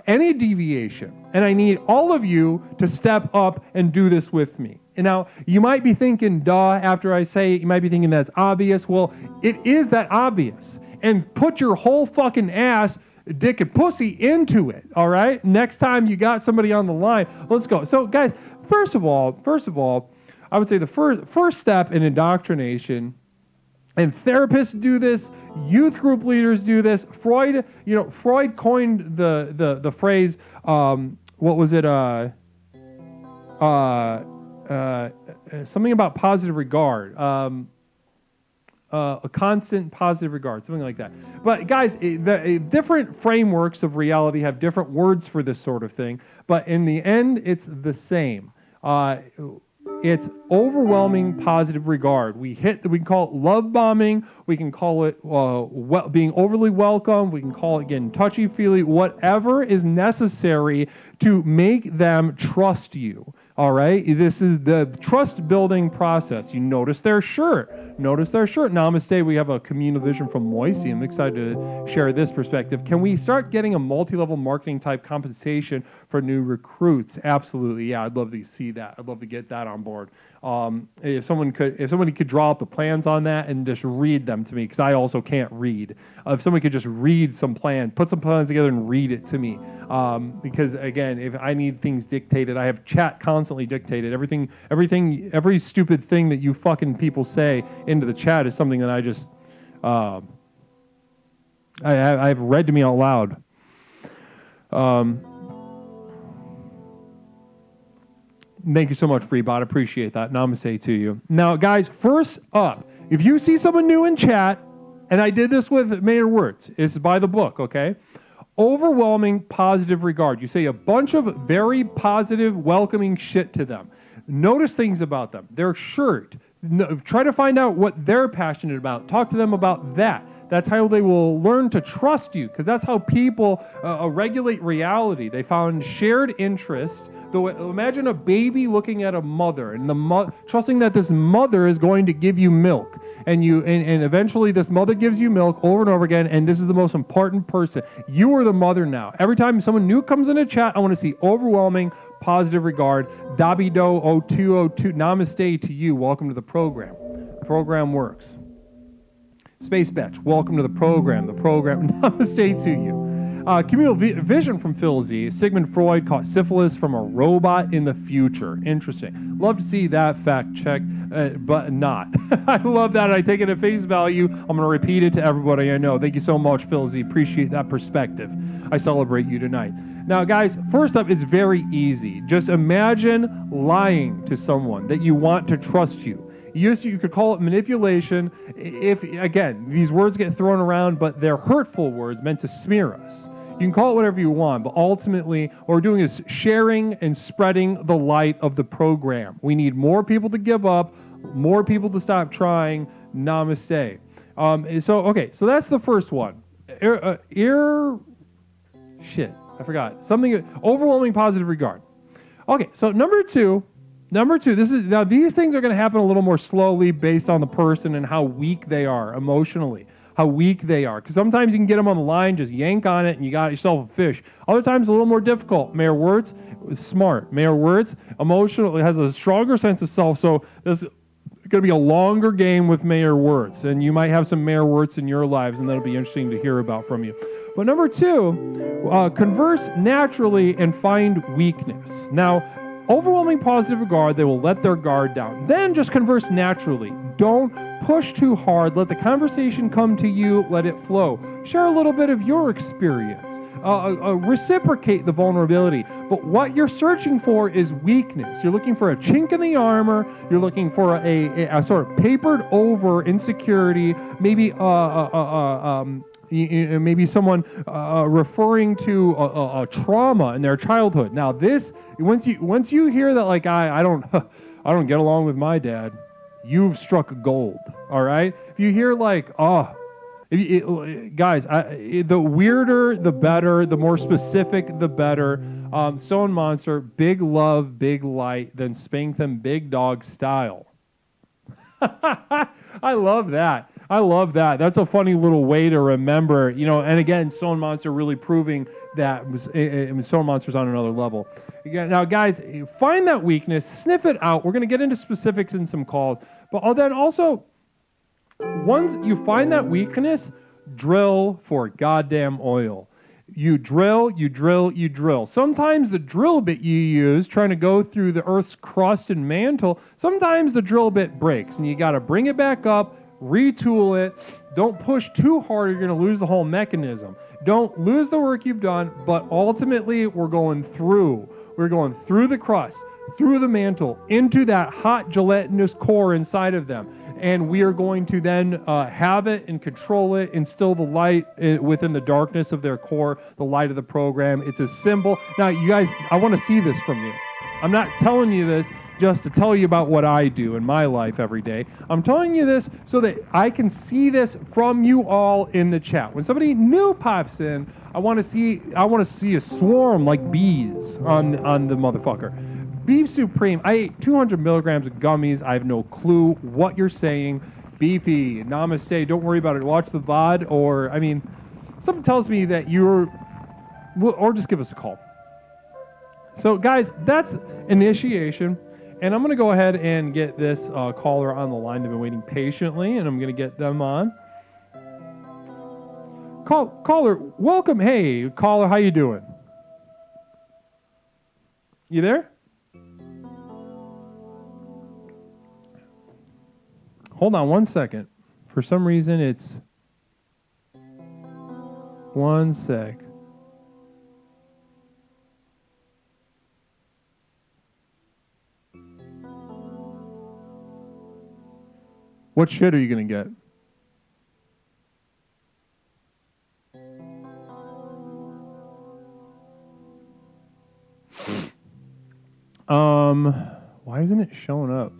any deviation. And I need all of you to step up and do this with me. And now, you might be thinking, duh, after I say it, you might be thinking that's obvious. Well, it is that obvious. And put your whole fucking ass, dick and pussy into it, all right? Next time you got somebody on the line, let's go. So, guys, first of all, I would say the first step in indoctrination, and therapists do this, youth group leaders do this. Freud coined the phrase, what was it? Something about positive regard. A constant positive regard, something like that. But guys, different frameworks of reality have different words for this sort of thing. But in the end, it's the same. It's overwhelming positive regard. We can call it love bombing. We can call it being overly welcome. We can call it getting touchy-feely. Whatever is necessary to make them trust you. All right, this is the trust building process. You notice their shirt. Namaste. We have a communal vision from Moisey. I'm excited to share this perspective. Can we start getting a multi-level marketing type compensation for new recruits? Absolutely. Yeah, I'd love to see that. I'd love to get that on board. If somebody could draw up the plans on that and just read them to me, because I also can't read. If somebody could just read some plans, put some plans together and read it to me. Because again, if I need things dictated, I have chat constantly dictated. Every stupid thing that you fucking people say into the chat is something that I just, I've read to me out loud. Thank you so much, Freebot. Appreciate that. Namaste to you. Now, guys, first up, if you see someone new in chat, and I did this with Mayor Wirtz, it's by the book, okay? Overwhelming positive regard. You say a bunch of very positive, welcoming shit to them. Notice things about them. Their shirt. Try to find out what they're passionate about. Talk to them about that. That's how they will learn to trust you, because that's how people regulate reality. They found shared interest. Imagine a baby looking at a mother and trusting that this mother is going to give you milk. And eventually this mother gives you milk over and over again, and this is the most important person. You are the mother now. Every time someone new comes in a chat, I want to see overwhelming positive regard. Dabido0202, namaste to you. Welcome to the program. The program works. Space Batch, welcome to the program. Namaste to you. Communal vision from Phil Z. Sigmund Freud caught syphilis from a robot in the future. Interesting. Love to see that fact check, but not. I love that. I take it at face value. I'm going to repeat it to everybody I know. Thank you so much, Phil Z. Appreciate that perspective. I celebrate you tonight. Now, guys, first up, it's very easy. Just imagine lying to someone that you want to trust you. You could call it manipulation. If, again, these words get thrown around, but they're hurtful words meant to smear us. You can call it whatever you want, but ultimately what we're doing is sharing and spreading the light of the program. We need more people to give up, more people to stop trying. Namaste. So that's the first one. Overwhelming positive regard. Okay, so number two, these things are going to happen a little more slowly based on the person and how weak they are emotionally. Because sometimes you can get them on the line, just yank on it, and you got yourself a fish. Other times, a little more difficult. Mayor Wirtz was smart. Mayor Wirtz emotionally has a stronger sense of self, so there's going to be a longer game with Mayor Wirtz, and you might have some Mayor Wirtz in your lives, and that'll be interesting to hear about from you. But number two, converse naturally and find weakness. Now, overwhelming positive regard, they will let their guard down. Then just converse naturally. Don't push too hard. Let the conversation come to you. Let it flow. Share a little bit of your experience. Reciprocate the vulnerability. But what you're searching for is weakness. You're looking for a chink in the armor. You're looking for a sort of papered over insecurity. Maybe maybe someone referring to a trauma in their childhood. Now this, once you hear that, like I don't get along with my dad, you've struck gold. All right. If you hear like guys, the weirder the better, the more specific the better. Stone Monster, big love, big light, then spank them big dog style. I love that. That's a funny little way to remember, and again, Stone Monster really proving that Stone Monster's on another level. Now, guys, find that weakness, sniff it out. We're going to get into specifics in some calls, but then also, once you find that weakness, drill for goddamn oil. You drill. Sometimes the drill bit you use trying to go through the Earth's crust and mantle, sometimes the drill bit breaks, and you got to bring it back up, retool it. Don't push too hard, you're going to lose the whole mechanism. Don't lose the work you've done, but ultimately we're going through the crust, through the mantle, into that hot gelatinous core inside of them. And we are going to then have it and control it, instill the light within the darkness of their core, the light of the program. It's a symbol. Now, you guys, I want to see this from you. I'm not telling you this just to tell you about what I do in my life every day. I'm telling you this so that I can see this from you all in the chat. When somebody new pops in, I want to see a swarm like bees on the motherfucker. Beef Supreme. I ate 200 milligrams of gummies. I have no clue what you're saying. Beefy, namaste. Don't worry about it. Watch the VOD, or, I mean, something tells me that you're, or just give us a call. So, guys, that's initiation. And I'm going to go ahead and get this caller on the line. They've been waiting patiently, and I'm going to get them on. Caller, welcome. Hey, caller, how you doing? You there? Hold on one second. For some reason, it's... One sec. What shit are you going to get? Why isn't it showing up?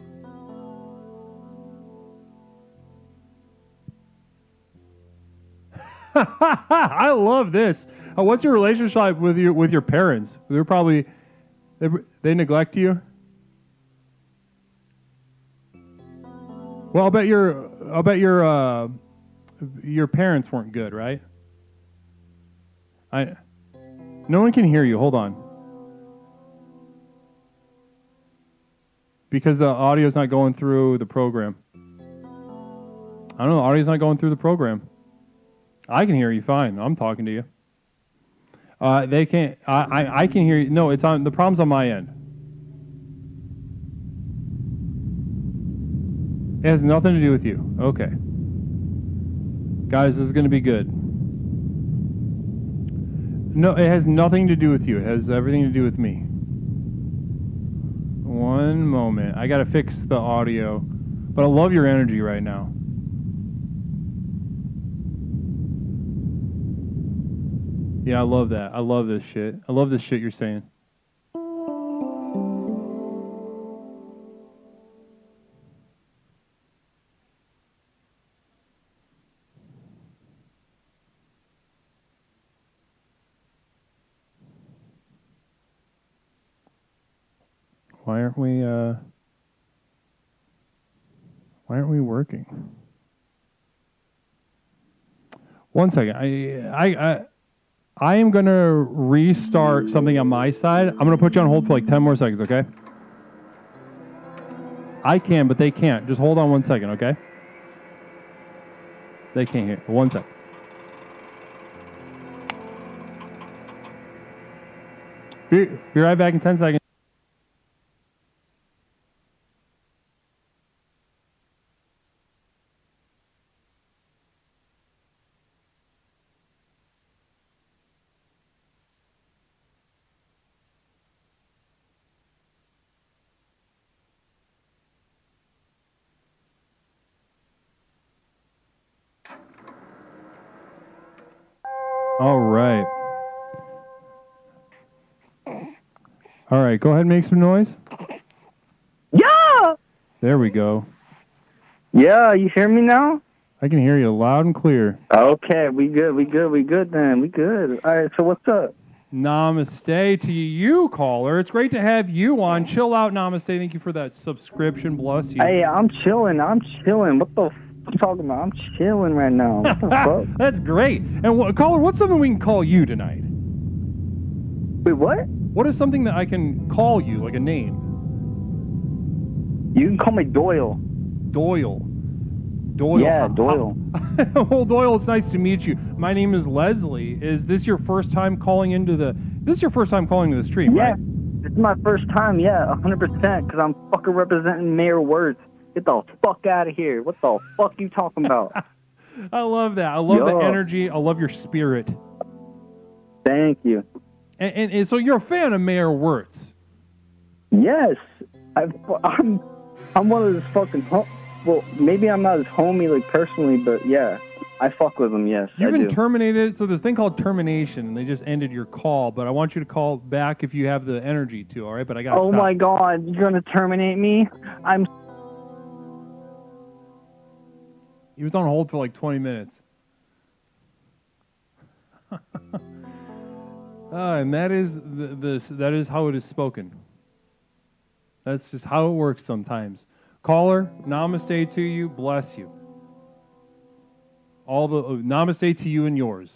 I love this. What's your relationship with your parents? They're probably they neglect you. Well, I'll bet your parents weren't good, right? No one can hear you. Hold on. Because the audio's not going through the program. I don't know, the audio's not going through the program. I can hear you fine. I'm talking to you. They can't. I can hear you. No, it's on. The problem's on my end. It has nothing to do with you. Okay. Guys, this is going to be good. No, it has nothing to do with you. It has everything to do with me. One moment. I got to fix the audio. But I love your energy right now. Yeah, I love that. I love this shit. I love this shit you're saying. Why aren't we working? One second. I am going to restart something on my side. I'm going to put you on hold for like 10 more seconds, okay? I can, but they can't. Just hold on 1 second, okay? They can't hear. 1 second. Be right back in 10 seconds. All right. All right, go ahead and make some noise. Yeah! There we go. Yeah, you hear me now? I can hear you loud and clear. Okay, we good then. We good. All right, so what's up? Namaste to you, caller. It's great to have you on. Chill out, namaste. Thank you for that subscription. Bless you. Hey, I'm chilling. What the f you talking about? I'm chilling right now. What the fuck? That's great. And caller, what's something we can call you tonight? Wait, what? What is something that I can call you, like a name? You can call me Doyle. Doyle. Yeah, Doyle. Well, Doyle, it's nice to meet you. My name is Leslie. Is this your first time calling into the... This is your first time calling into the stream, Yeah, right? this is my first time, yeah, 100%, because I'm fucking representing Mayor Words. Get the fuck out of here. What the fuck you talking about? I love that. I love Yo. the energy. I love your spirit. Thank you. And so you're a fan of Mayor Wirtz. Yes. I'm one of his fucking... Well, maybe I'm not his homie, like, personally, but yeah. I fuck with him, yes, You've I been do. terminated, so there's a thing called termination, and they just ended your call, but I want you to call back if you have the energy to, all right? But I got to Oh stop. my god, you're gonna terminate me? He was on hold for like 20 minutes. And that is that is how it is spoken. That's just how it works sometimes. Caller, namaste to you. Bless you. All the namaste to you and yours.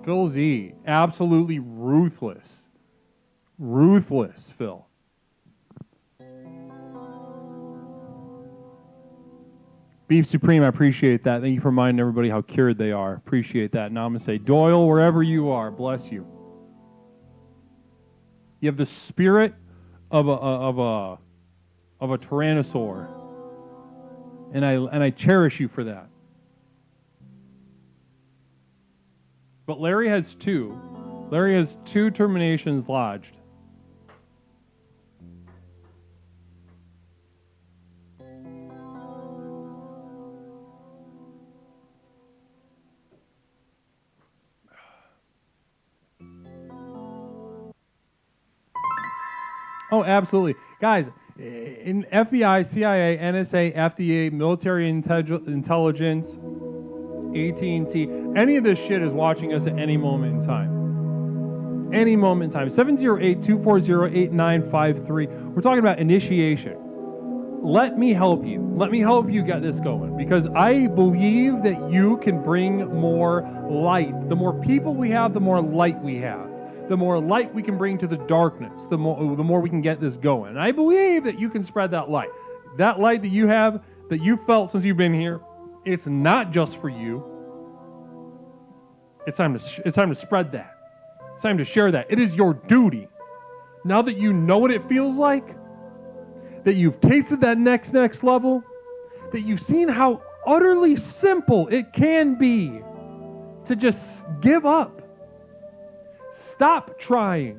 Phil Z, absolutely ruthless. Ruthless, Phil. Beef Supreme, I appreciate that. Thank you for reminding everybody how cured they are. Appreciate that. Namaste. Doyle, wherever you are, bless you. You have the spirit of a tyrannosaur, and I cherish you for that. But Larry has two. Larry has 2 terminations lodged. Oh, absolutely. Guys, in FBI, CIA, NSA, FDA, military intelligence, AT&T, any of this shit is watching us at any moment in time. Any moment in time. 708-240-8953. We're talking about initiation. Let me help you. Let me help you get this going, because I believe that you can bring more light. The more people we have, the more light we have. The more light we can bring to the darkness, the more we can get this going. And I believe that you can spread that light. That light that you have, that you felt since you've been here, it's not just for you. It's time to spread that. It's time to share that. It is your duty. Now that you know what it feels like, that you've tasted that next level, that you've seen how utterly simple it can be to just give up. Stop trying.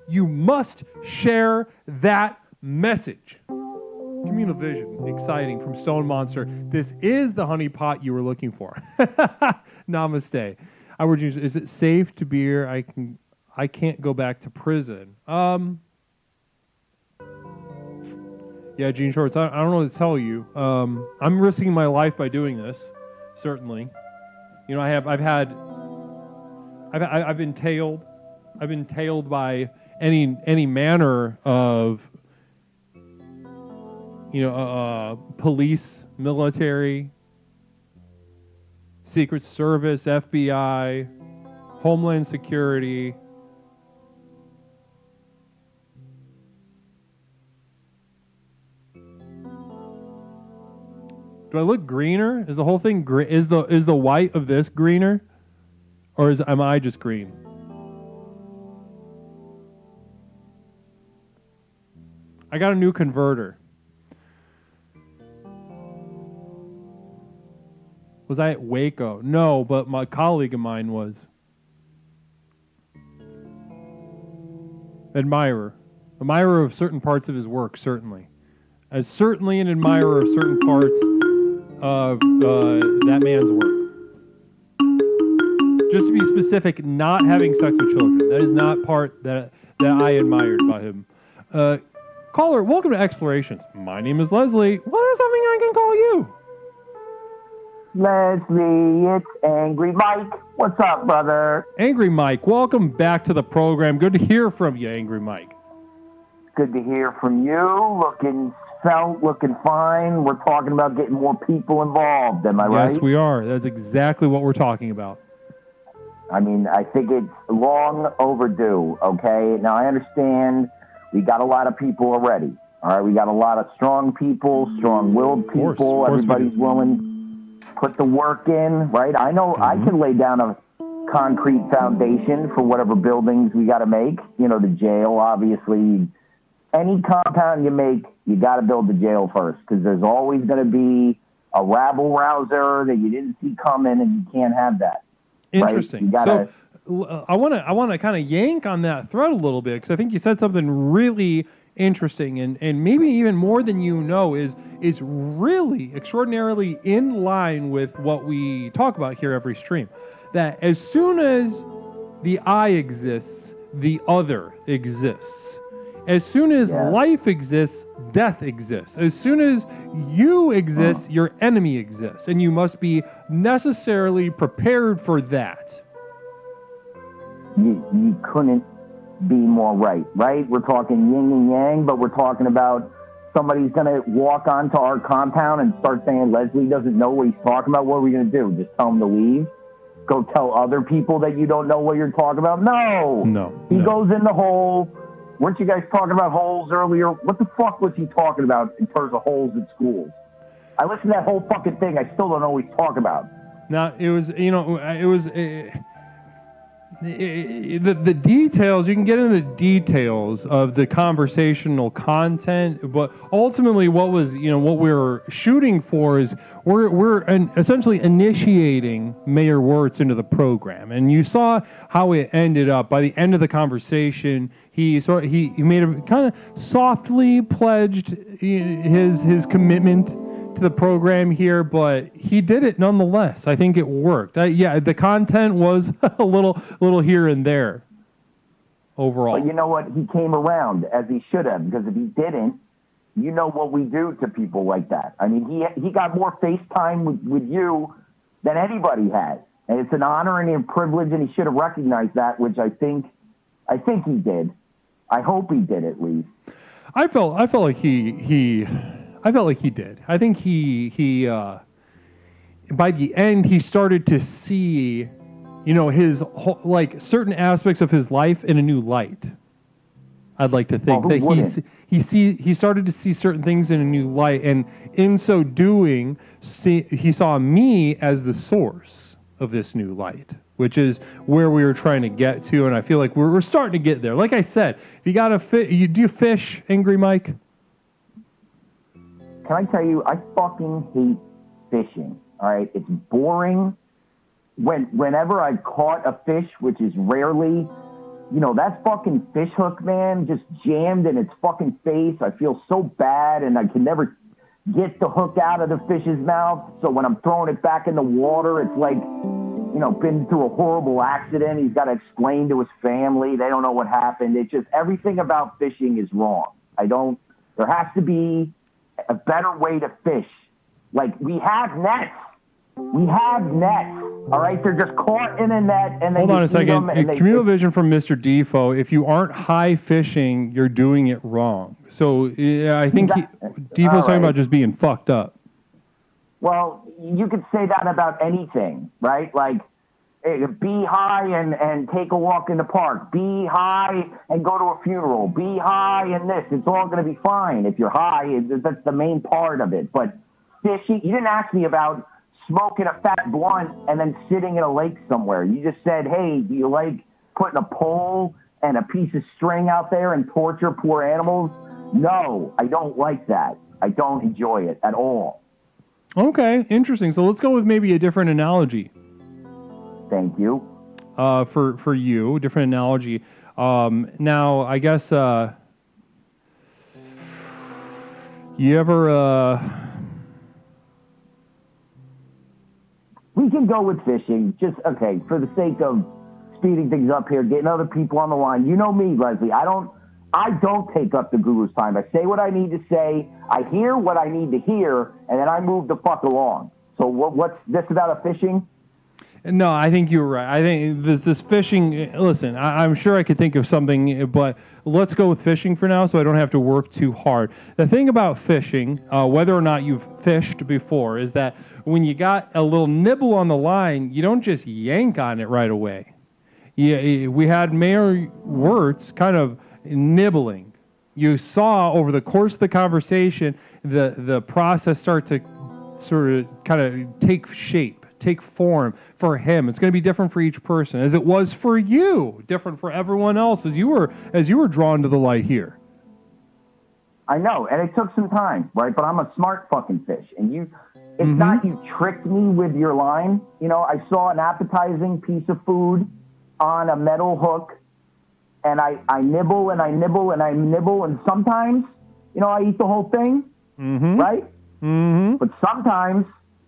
You must share that message. Communal Vision, exciting, from Stone Monster. This is the honeypot you were looking for. Namaste. Is it safe to be here? I can't go back to prison. Yeah, Gene Shorts, I don't know what to tell you. I'm risking my life by doing this, certainly. You know, I've been tailed. I've been tailed by any manner of, police, military, Secret Service, FBI, Homeland Security. Do I look greener? Is the whole thing is the white of this greener? Or am I just green? I got a new converter. Was I at Waco? No, but my colleague of mine was. Admirer of certain parts of his work, certainly. As certainly an admirer of certain parts of that man's work. Just to be specific, not having sex with children. That is not part that I admired about him. Caller, welcome to Explorations. My name is Leslie. What is something I can call you? Leslie, it's Angry Mike. What's up, brother? Angry Mike, welcome back to the program. Good to hear from you, Angry Mike. Good to hear from you. Looking fine. We're talking about getting more people involved. Am I right? Yes, we are. That's exactly what we're talking about. I mean, I think it's long overdue, okay? Now, I understand we got a lot of people already, all right? We got a lot of strong people, strong-willed people. Of course Everybody's willing to put the work in, right? I know I can lay down a concrete foundation for whatever buildings we got to make. You know, the jail, obviously. Any compound you make, you got to build the jail first, because there's always going to be a rabble-rouser that you didn't see coming, and you can't have that. Interesting. Right? So I want to kind of yank on that thread a little bit, because I think you said something really interesting, and maybe even more than you know is really extraordinarily in line with what we talk about here every stream. That as soon as the I exists, the other exists. As soon as life exists, death exists. As soon as you exist, your enemy exists, and you must be necessarily prepared for that. You couldn't be more right? We're talking yin and yang, but we're talking about somebody's going to walk onto our compound and start saying Leslie doesn't know what he's talking about. What are we going to do? Just tell him to leave? Go tell other people that you don't know what you're talking about? No. He goes in the hole. Weren't you guys talking about holes earlier? What the fuck was he talking about in terms of holes in schools? I listened to that whole fucking thing. I still don't know what he's talking about. Now, it was, the details, you can get into the details of the conversational content, but ultimately what was, what we're shooting for is we're essentially initiating Mayor Wirtz into the program. And you saw how it ended up. By the end of the conversation, he made a kind of softly pledged his commitment to the program here, but he did it nonetheless. I think it worked. The content was a little here and there overall. But you know what? He came around as he should have, because if he didn't, you know what we do to people like that. I mean, he got more FaceTime with you than anybody has. And it's an honor and a privilege, and he should have recognized that, which I think he did. I hope he did, at least. I felt like he did. I think he by the end he started to see, his certain aspects of his life in a new light. I'd like to think that he started to see certain things in a new light, and in so doing, he saw me as the source of this new light, which is where we were trying to get to, and I feel like we're starting to get there. Like I said, if you got you fish, Angry Mike? Can I tell you, I fucking hate fishing, all right? It's boring. Whenever I caught a fish, which is rarely, that fucking fish hook, man, just jammed in its fucking face. I feel so bad, and I can never get the hook out of the fish's mouth. So when I'm throwing it back in the water, it's like, been through a horrible accident. He's got to explain to his family. They don't know what happened. It's just everything about fishing is wrong. There has to be a better way to fish. Like, we have nets. All right, they're just caught in a net, and hold on a second. Communal vision from Mr. Defoe. If you aren't high fishing, you're doing it wrong. So I think Defoe's talking about just being fucked up. Well, you could say that about anything, right? Like, be high and take a walk in the park. Be high and go to a funeral. Be high and this. It's all going to be fine if you're high. That's the main part of it. But fishing, you didn't ask me about smoking a fat blunt and then sitting in a lake somewhere. You just said, hey, do you like putting a pole and a piece of string out there and torture poor animals? No, I don't like that. I don't enjoy it at all. Okay, interesting. So let's go with maybe a different analogy. Thank you. For you, different analogy. Now, I guess you ever... We can go with fishing. Just, okay, for the sake of speeding things up here, getting other people on the line. You know me, Leslie. I don't take up the guru's time. I say what I need to say. I hear what I need to hear, and then I move the fuck along. So what's this about a fishing? No, I think you're right. I think this fishing, listen, I'm sure I could think of something, but let's go with fishing for now so I don't have to work too hard. The thing about fishing, whether or not you've fished before, is that when you got a little nibble on the line, you don't just yank on it right away. We had Mayor Wirtz kind of nibbling. You saw over the course of the conversation, the process start to sort of kind of take shape, take form for him. It's going to be different for each person, as it was for you, different for everyone else as you were drawn to the light here. I know, and it took some time, right? But I'm a smart fucking fish, and it's not you tricked me with your line. I saw an appetizing piece of food on a metal hook, and I nibble and I nibble and I nibble, and sometimes, I eat the whole thing, right? Mm-hmm. But sometimes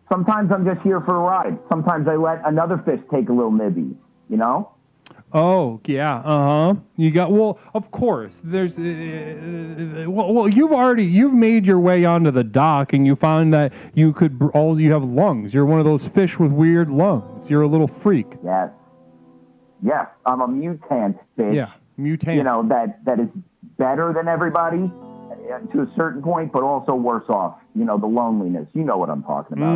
I'm just here for a ride. Sometimes I let another fish take a little nibby, Oh, yeah, You got, well, of course, there's, you've made your way onto the dock, and you found that you have lungs. You're one of those fish with weird lungs. You're a little freak. Yes, I'm a mutant fish. Yeah. Mutate. you know, that is better than everybody to a certain point, but also worse off. You know, the loneliness. You know what I'm talking about.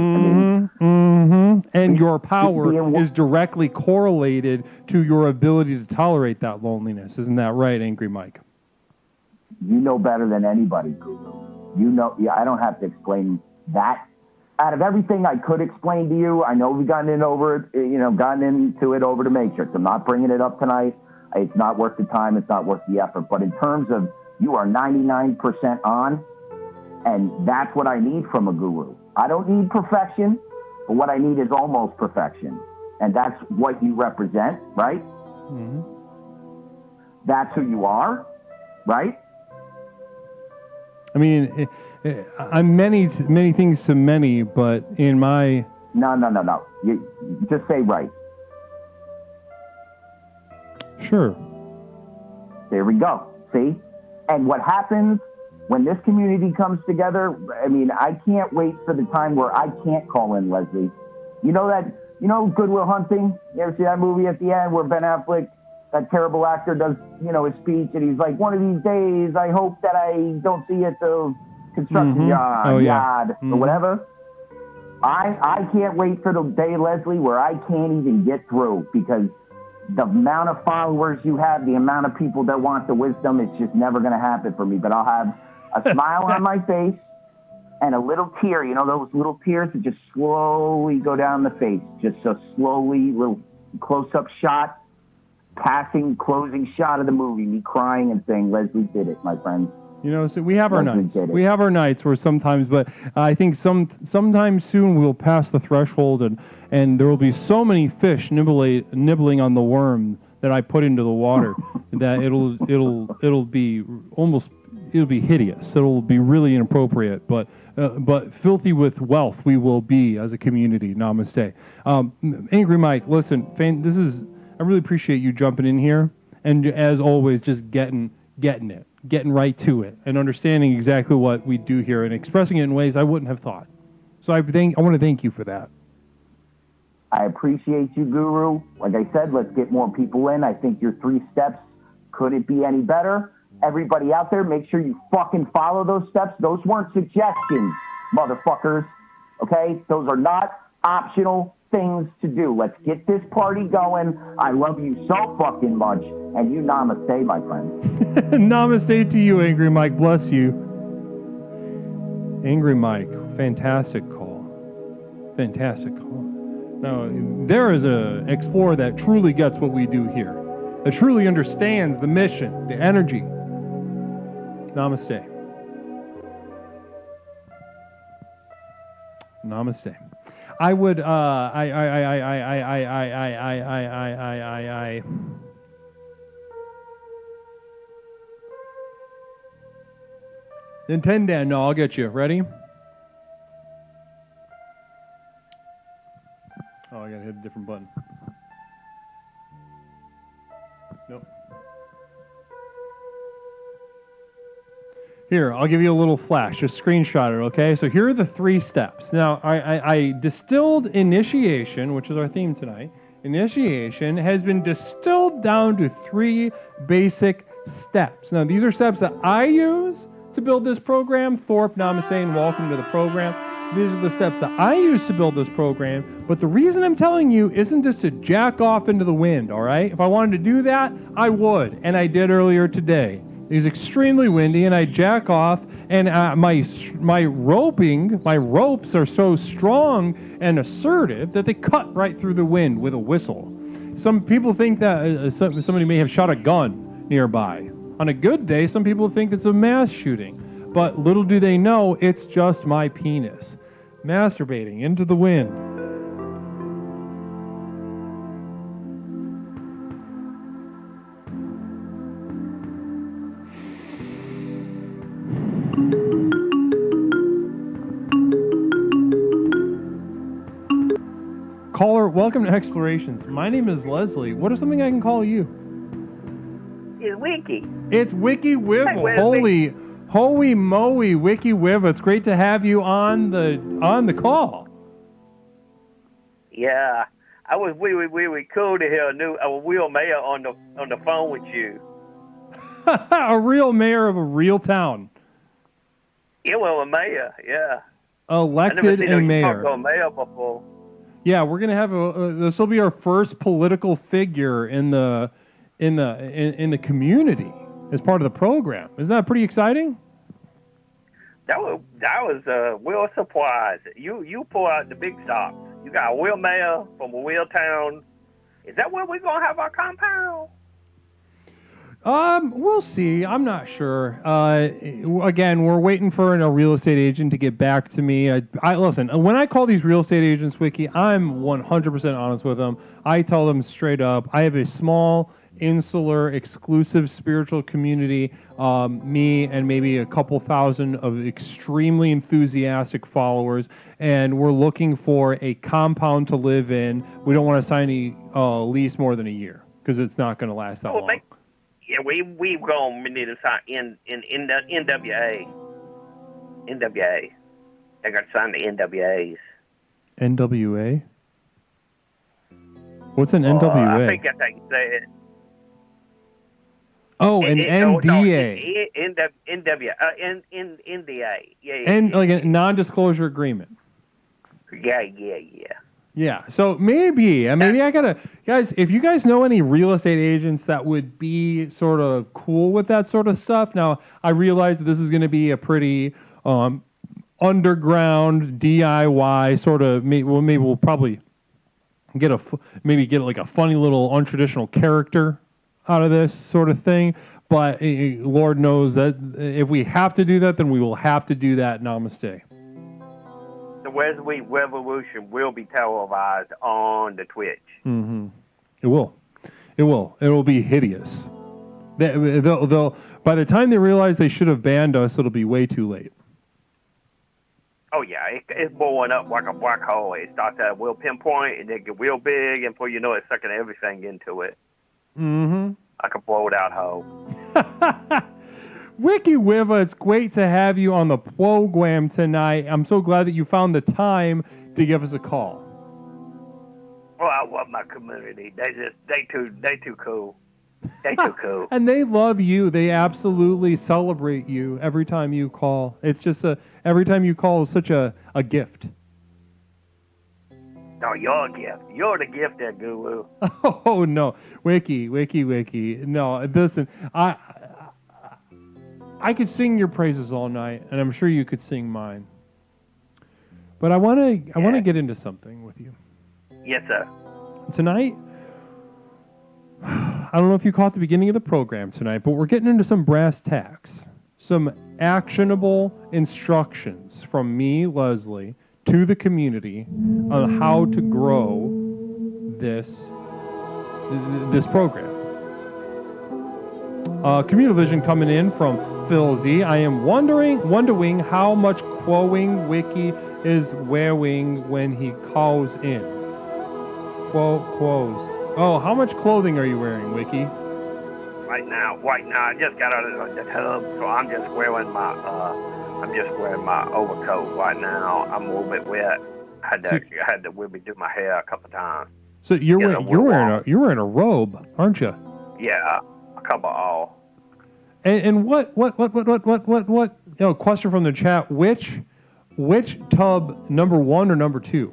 And your power being- is directly correlated to your ability to tolerate that loneliness. Isn't that right, Angry Mike? You know better than anybody, Guru. You know, yeah, I don't have to explain that. Out of everything I could explain to you, I know we've gotten into it over the Matrix. I'm not bringing it up tonight. It's not worth the time. It's not worth the effort. But in terms of you are 99% on, and that's what I need from a guru. I don't need perfection, but what I need is almost perfection. And that's what you represent, right? Mm-hmm. That's who you are, right? I mean, I'm many things to many, but in my... No. You just say right. Sure. There we go. See? And what happens when this community comes together, I mean, I can't wait for the time where I can't call in Leslie. You know Good Will Hunting? You ever see that movie at the end where Ben Affleck, that terrible actor, does, his speech, and he's like, one of these days, I hope that I don't see you at the construction yard or whatever. I can't wait for the day, Leslie, where I can't even get through because the amount of followers you have, the amount of people that want the wisdom, it's just never going to happen for me. But I'll have a smile on my face and a little tear, those little tears that just slowly go down the face, just so slowly, little close-up shot, closing shot of the movie, me crying and saying, Leslie did it, my friend. So we have our nights. We have our nights where sometimes, but I think sometime soon we'll pass the threshold and there will be so many fish nibbling on the worm that I put into the water that it'll be hideous. It'll be really inappropriate, but filthy with wealth we will be as a community. Namaste. Angry Mike, listen, I really appreciate you jumping in here and as always just getting right to it and understanding exactly what we do here and expressing it in ways I wouldn't have thought. So I want to thank you for that. I appreciate you, Guru. Like I said, let's get more people in. I think your 3 steps couldn't be any better. Everybody out there, make sure you fucking follow those steps. Those weren't suggestions, motherfuckers. Okay? Those are not optional things to do. Let's get this party going. I love you so fucking much. And you namaste, my friend. Namaste to you, Angry Mike. Bless you. Angry Mike, fantastic call. Fantastic call. Now, there is a explorer that truly gets what we do here, that truly understands the mission, the energy. Namaste. Namaste. I would, Nintendo, no, I'll get you. Ready? Oh, I gotta hit a different button. Nope. Here, I'll give you a little flash. Just screenshot it, okay? So here are the 3 steps. Now, I distilled initiation, which is our theme tonight. Initiation has been distilled down to 3 basic steps. Now, these are steps that I use to build this program. Thorpe, namaste, and welcome to the program. These are the steps that I use to build this program. But the reason I'm telling you isn't just to jack off into the wind, all right? If I wanted to do that, I would, and I did earlier today. It was extremely windy, and I jack off, and my ropes are so strong and assertive that they cut right through the wind with a whistle. Some people think that somebody may have shot a gun nearby. On a good day, some people think it's a mass shooting. But little do they know, it's just my penis masturbating into the wind. Caller, welcome to Explorations. My name is Leslie. What is something I can call you? It's Wiki. It's Wiki Wivel. Hi, Holy moly, Wiki Wivel. It's great to have you on the call. Yeah, I was really cool to hear Will Mayer on the phone with you. A real mayor of a real town. Yeah, well, a mayor, yeah. I never Elected seen a talk mayor. to a mayor before. Yeah, we're gonna have this will be our first political figure in the community as part of the program. Isn't that pretty exciting? That was a real surprise. You pull out the big stops. You got a real mayor from a real town. Is that where we're gonna have our compound? We'll see. I'm not sure. Again, we're waiting for a real estate agent to get back to me. I listen. When I call these real estate agents, Wiki, I'm 100% honest with them. I tell them straight up. I have a small, insular, exclusive spiritual community. Me and maybe a couple thousand of extremely enthusiastic followers, and we're looking for a compound to live in. We don't want to sign a lease more than a year because it's not going to last that long. Yeah, we gonna need to sign in the NWA. NWA. They got to sign the NWAs. NWA? What's an NWA? I think that's how you say it. Oh, an NDA. NDA. Yeah. And like a non-disclosure agreement. Yeah. Yeah, so maybe I gotta, guys, if you guys know any real estate agents that would be sort of cool with that sort of stuff. Now, I realize that this is going to be a pretty underground DIY sort of, maybe we'll probably get like a funny little untraditional character out of this sort of thing. But Lord knows that if we have to do that, then we will have to do that. Namaste. The Wesley Revolution will be televised on the Twitch. Mm-hmm. It will. It will be hideous. They'll by the time they realize they should have banned us, it'll be way too late. Oh yeah, it's blowing up like a black hole. It starts at a real pinpoint and then get real big, and before you know it, sucking everything into it. Mm-hmm. Like a blowed out hole. Wiki Wiva, it's great to have you on the program tonight. I'm so glad that you found the time to give us a call. Well, I love my community. They too cool. They too cool. And they love you. They absolutely celebrate you every time you call. It's just every time you call is such a gift. No, you're a gift. You're the gift, there, Guru. Oh no, Wiki. No, listen, I could sing your praises all night, and I'm sure you could sing mine. But I want to get into something with you. Yes, sir. Tonight, I don't know if you caught the beginning of the program tonight, but we're getting into some brass tacks, some actionable instructions from me, Leslie, to the community on how to grow this program. Community Vision coming in from Phil Z. I am wondering how much quoing Wiki is wearing when he calls in. Quoes. Oh, how much clothing are you wearing, Wiki? Right now, I just got out of the tub, so I'm just wearing my overcoat right now. I'm a little bit wet. I had to do my hair a couple times. So you're wearing a robe, aren't you? Yeah, a couple all. And what? Question from the chat. Which tub, number 1 or number 2?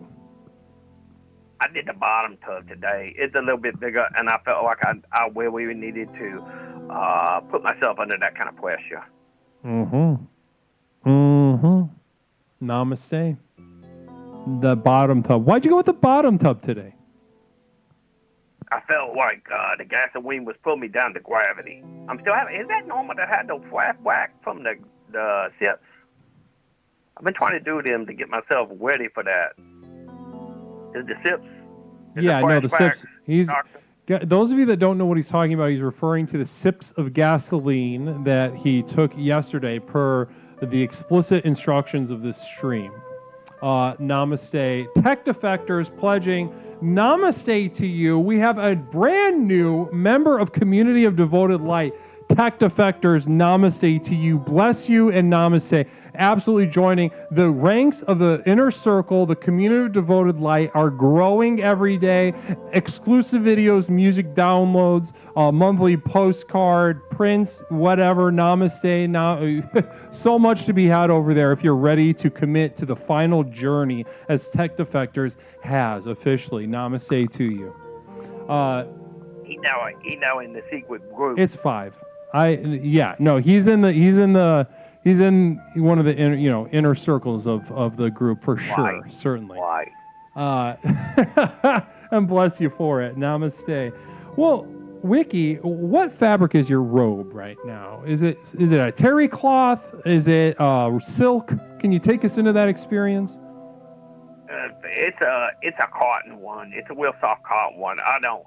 I did the bottom tub today. It's a little bit bigger, and I felt like I really needed to put myself under that kind of pressure. Namaste. The bottom tub. Why'd you go with the bottom tub today? I felt like the gasoline was pulling me down to gravity. I'm still having. Is that normal to have no flashback from the sips? I've been trying to do them to get myself ready for that. Is the sips? The sips. Those of you that don't know what he's talking about, he's referring to the sips of gasoline that he took yesterday per the explicit instructions of this stream. Namaste. Tech Defectors pledging namaste to you. We have a brand new member of Community of Devoted Light. Tech Defectors, namaste to you. Bless you and namaste. absolutely joining. The ranks of the inner circle, the community of devoted light, are growing every day. Exclusive videos, music downloads, monthly postcard, prints, whatever, namaste. Now, so much to be had over there if you're ready to commit to the final journey as Tech Defectors has officially. Namaste to you. He now in the secret group. It's 5. He's in one of the inner circles of the group for sure, certainly. Why? And bless you for it. Namaste. Well, Wiki, what fabric is your robe right now? Is it a terry cloth? Is it silk? Can you take us into that experience? It's a cotton one. It's a real soft cotton one. I don't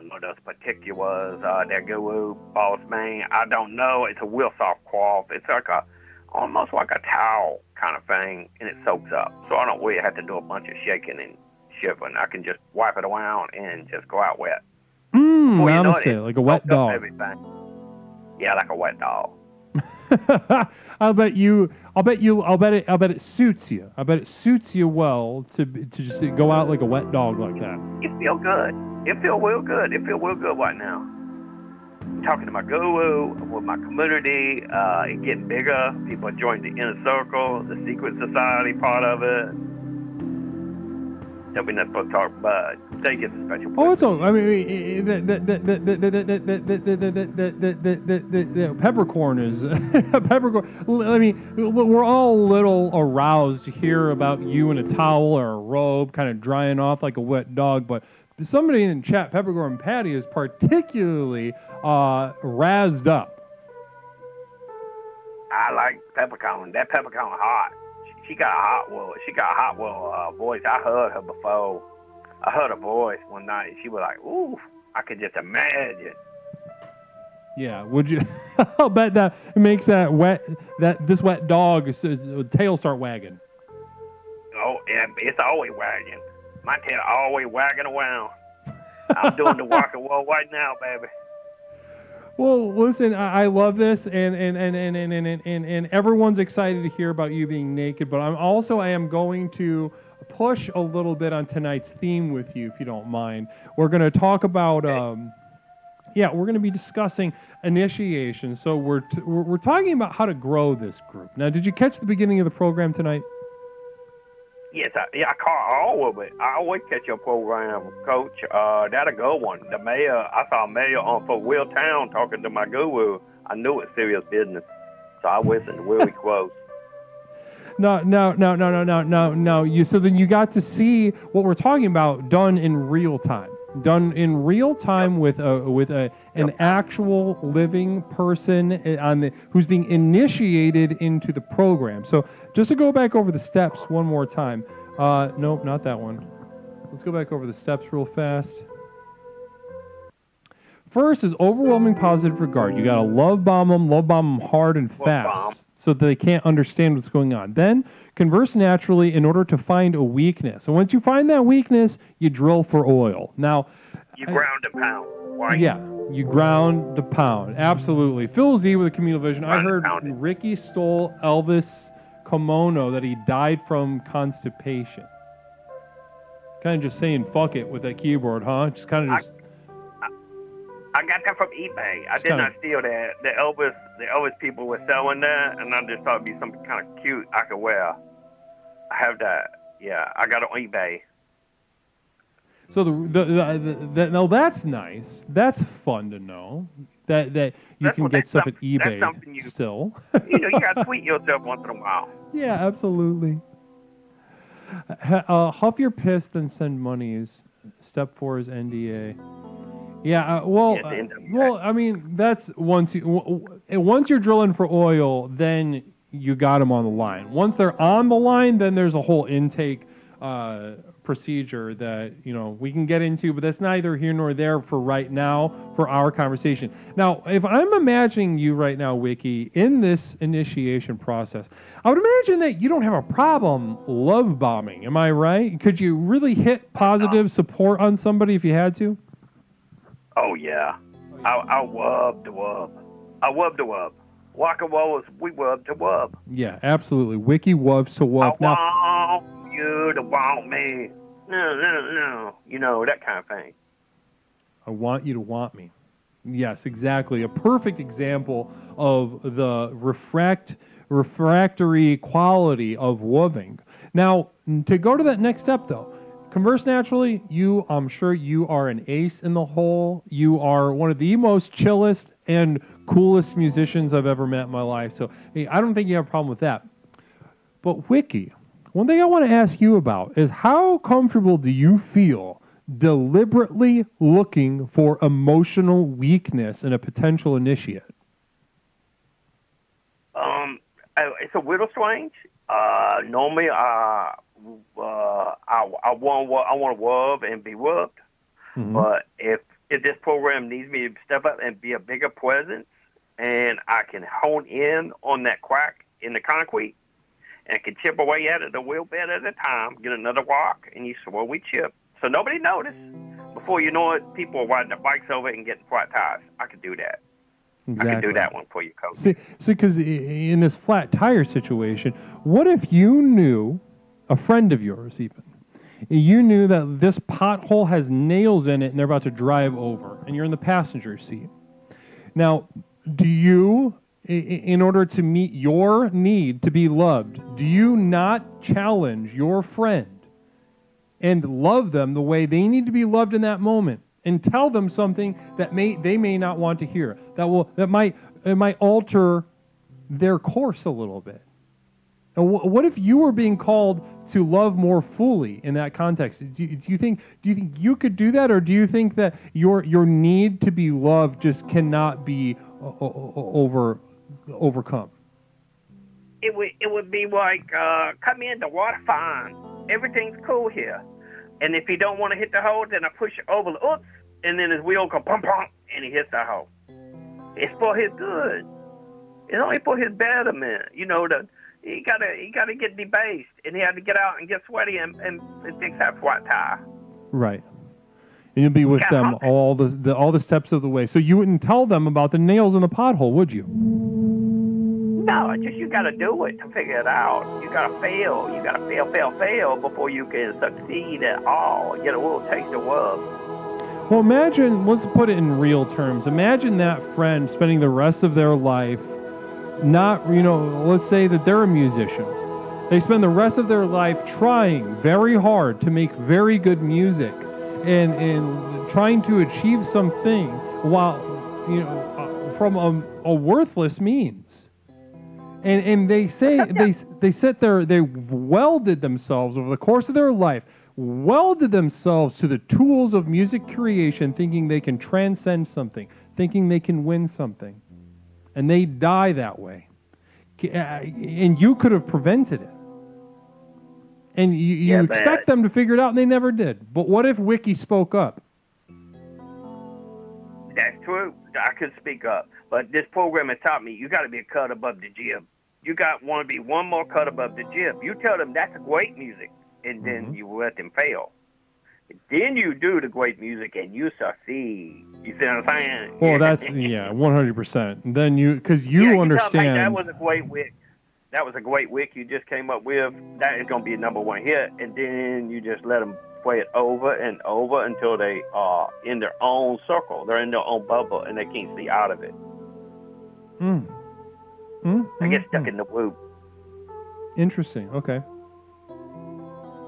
know those particulars. That guru boss man. I don't know. It's a real soft cloth. It's like almost like a towel kind of thing, and it soaks up. So I don't really have to do a bunch of shaking and shivering. I can just wipe it around and just go out wet. Namaste, like a wet dog. Everything. Yeah, like a wet dog. I'll bet it suits you. I bet it suits you well to just go out like a wet dog like that. It feel good. It feel real good. It feel real good right now. I'm talking to my guru, with my community, it's getting bigger. People are joining the inner circle, the secret society part of it. That we're not supposed to talk about. They get the special. Oh, it's all. I mean, the peppercorn is peppercorn. I mean, we're all a little aroused to hear about you in a towel or a robe, kind of drying off like a wet dog. But somebody in chat, Peppercorn Patty, is particularly razzed up. I like peppercorn. That peppercorn hot. She got a hot voice. I heard her before. I heard her voice one night. She was like, "Ooh, I could just imagine." Yeah, would you? I'll bet that it makes this wet dog's tail start wagging. Oh, yeah, it's always wagging. My tail always wagging around. I'm doing the walking wall right now, baby. Well, listen, I love this, and everyone's excited to hear about you being naked. But I am going to push a little bit on tonight's theme with you, if you don't mind. We're going to talk about, we're going to be discussing initiation. So we're talking about how to grow this group. Now, did you catch the beginning of the program tonight? Yes, I caught all of it. I always catch your program, Coach. That's a good one. The mayor, I saw a mayor on for Will Town talking to my guru. I knew it's serious business, so I listened really close. No. So then you got to see what we're talking about done in real time. Done in real time with an actual living person who's being initiated into the program. So just to go back over the steps one more time. Nope, not that one. Let's go back over the steps real fast. First is overwhelming positive regard. You got to love bomb them hard and fast so that they can't understand what's going on. Then converse naturally in order to find a weakness. And once you find that weakness, you drill for oil. Now, you ground and pound, right? Yeah, you ground to pound. Absolutely. Phil Z with a communal vision. I heard Ricky stole Elvis' kimono that he died from constipation. Kind of just saying fuck it with that keyboard, huh? Just kind of just... I got that from eBay. I did not steal that. The Elvis people were selling that, and I just thought it'd be something kind of cute I could wear. I have that. Yeah, I got it on eBay. So now that's nice. That's fun to know that you can get stuff at eBay still. You got to tweet yourself once in a while. Yeah, absolutely. Huff your piss, then send monies. Step 4 is NDA. Yeah, I mean, that's once you're drilling for oil, then you got them on the line. Once they're on the line, then there's a whole intake procedure that we can get into, but that's neither here nor there for right now for our conversation. Now, if I'm imagining you right now, Wiki, in this initiation process, I would imagine that you don't have a problem love bombing. Am I right? Could you really hit positive support on somebody if you had to? Oh, yeah. I love the wub. I love the wub. Waka was we wub to wub. Yeah, absolutely. Wiki wubs to I wub. Now, want you to want me. No. You know, that kind of thing. I want you to want me. Yes, exactly. A perfect example of the refractory quality of wubbing. Now, to go to that next step, though, Converse Naturally, I'm sure you are an ace in the hole. You are one of the most chillest and coolest musicians I've ever met in my life. So, hey, I don't think you have a problem with that. But Wiki, one thing I want to ask you about is how comfortable do you feel deliberately looking for emotional weakness in a potential initiate? It's a little strange. Normally, I want to wub and be wubbed. Mm-hmm. But if this program needs me to step up and be a bigger presence, and I can hone in on that crack in the concrete, and can chip away at it a little bit at a time, get another rock, and you slowly chip. So nobody noticed. Before you know it, people are riding their bikes over it and getting flat tires. I could do that. Exactly. I can do that one for you, Coach. See, because in this flat tire situation, what if you knew, a friend of yours even, you knew that this pothole has nails in it and they're about to drive over, and you're in the passenger seat. Now, do you, in order to meet your need to be loved, do you not challenge your friend and love them the way they need to be loved in that moment? And tell them something that they may not want to hear. It might alter their course a little bit. And what if you were being called to love more fully in that context? Do you think you could do that, or do you think that your need to be loved just cannot be overcome? It would be like come in, the water fine. Everything's cool here. And if he don't want to hit the hole, then I push it over. Oops. And then his wheel go pump, and he hits the hole. It's for his good. It's only for his betterment. You know, he gotta get debased, and he had to get out and get sweaty and fix that flat tire. Right. And you'll be with them all the steps of the way. So you wouldn't tell them about the nails in the pothole, would you? No, it's just you gotta do it to figure it out. You gotta fail. You gotta fail before you can succeed at all. Get a little taste of love. Well, imagine, let's put it in real terms. Imagine that friend spending the rest of their life let's say that they're a musician. They spend the rest of their life trying very hard to make very good music and trying to achieve something while, from a worthless means. And they say, they sit there, they welded themselves over the course of their life, welded themselves to the tools of music creation, thinking they can transcend something, thinking they can win something. And they die that way. And you could have prevented it. And you expect them to figure it out, and they never did. But what if Wiki spoke up? That's true. I could speak up. But this program has taught me you got to be a cut above the jib. You want to be one more cut above the jib. You tell them that's great music, and then you let them fail. Then you do the great music, and you succeed. You see what I'm saying? Well, that's 100%. Then because you understand. That was a great wick. That was a great wick you just came up with. That is going to be a number one hit, and then you just let them play it over and over until they are in their own circle. They're in their own bubble, and they can't see out of it. They get stuck in the loop. Interesting. Okay.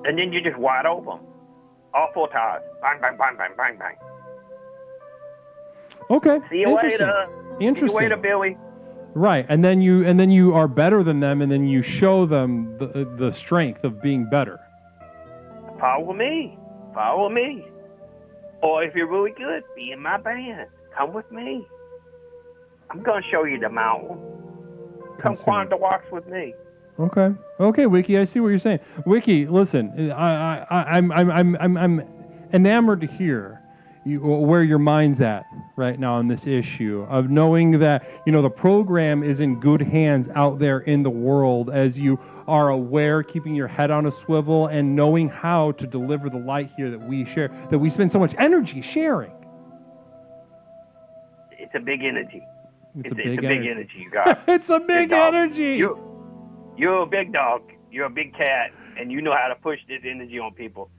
And then you just wide open. All 4 tires. Bang, bang, bang, bang, bang, bang. Okay. See you later. Interesting. See you later, Billy. Right, and then you are better than them, and then you show them the strength of being better. Follow me. Or if you're really good, be in my band. Come with me. I'm gonna show you the mountain. Come climb the rocks with me. Okay, Wiki. I see what you're saying. Wiki, listen. I'm enamored to hear where your mind's at right now on this issue of knowing that the program is in good hands out there in the world, as you are aware, keeping your head on a swivel and knowing how to deliver the light here that we share, that we spend so much energy sharing. It's a big energy. It's a big energy. energy you got. It's a big dog. energy. You're a big dog. You're a big cat, and you know how to push this energy on people.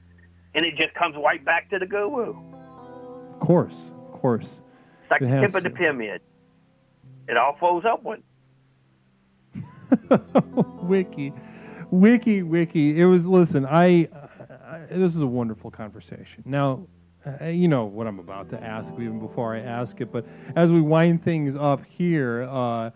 And it just comes right back to the guru. Of course. It's like It the has tip of the to. pyramid. It all flows upward. Wiki. It was. Listen, this is a wonderful conversation. Now, you know what I'm about to ask even before I ask it, but as we wind things up here, I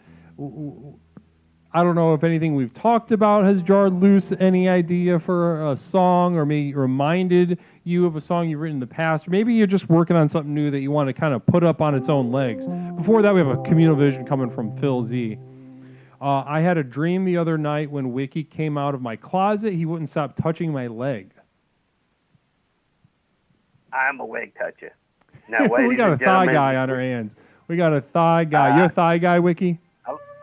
don't know if anything we've talked about has jarred loose any idea for a song, or maybe reminded you of a song you've written in the past, or maybe you're just working on something new that you want to kind of put up on its own legs. Before that, we have a communal vision coming from Phil Z. I had a dream the other night when Wiki came out of my closet. He wouldn't stop touching my leg. I'm a leg toucher. Now, We got a thigh guy on our hands. We got a thigh guy. You're a thigh guy, Wiki?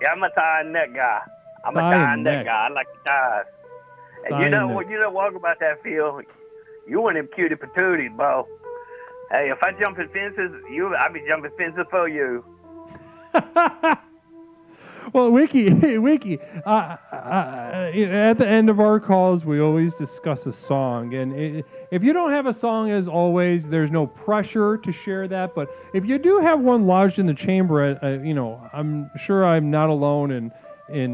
Yeah, I'm a thigh and neck guy. I'm a Thigh thigh and and neck neck. guy. I like the thighs. And Thigh you know and what? neck. You know what about that, Phil? You one of them cutie patooties, bro. Hey, if I jump in fences, I be jumping fences for you. Well, Wiki, at the end of our calls, we always discuss a song. And if you don't have a song, as always, there's no pressure to share that. But if you do have one lodged in the chamber, I'm sure I'm not alone in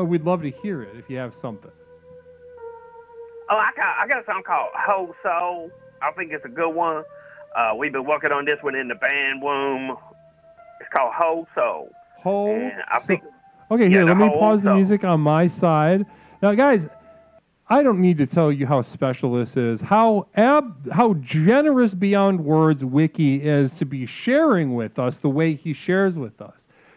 we'd love to hear it if you have something. Oh, I got a song called Ho Soul. I think it's a good one. We've been working on this one in the band room. It's called Ho Soul. And I think. Okay, here, the let me whole pause the soul. music on my side. Now, guys, I don't need to tell you how special this is, how generous beyond words Wiki is to be sharing with us the way he shares with us.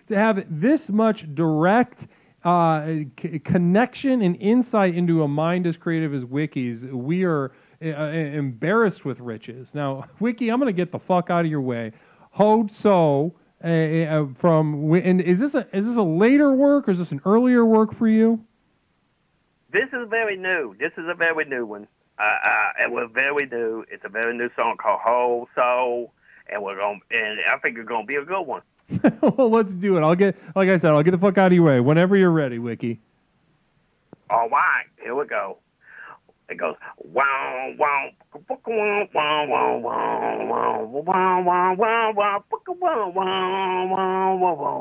To have this much direct connection and insight into a mind as creative as Wiki's, we are embarrassed with riches. Now, Wiki, I'm going to get the fuck out of your way. Ho So. And is this a later work or is this an earlier work for you? This is very new. This is a very new one. It was very new. It's a very new song called Ho Soul, and I think it's gonna be a good one. Well, let's do it. I'll get the fuck out of your way whenever you're ready, Wiki. All right, here we go. It goes wow wow wow wow wow wow wow wow wow wow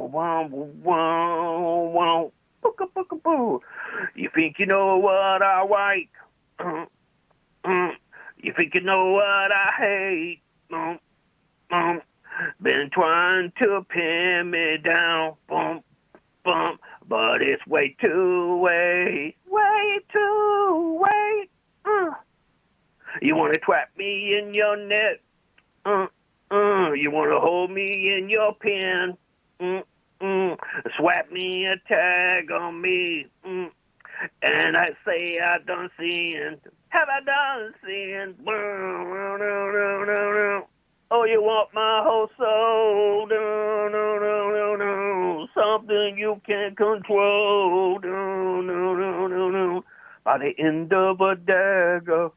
wow wow wow. You think you know what I like? You think you know what I hate? Been trying to pin me down, but it's way too late. You want to trap me in your net? You want to hold me in your pen? Swap me a tag on me. And I say I done sin. Have I done sin? Oh, you want my whole soul? Something you can't control. By the end of a dagger,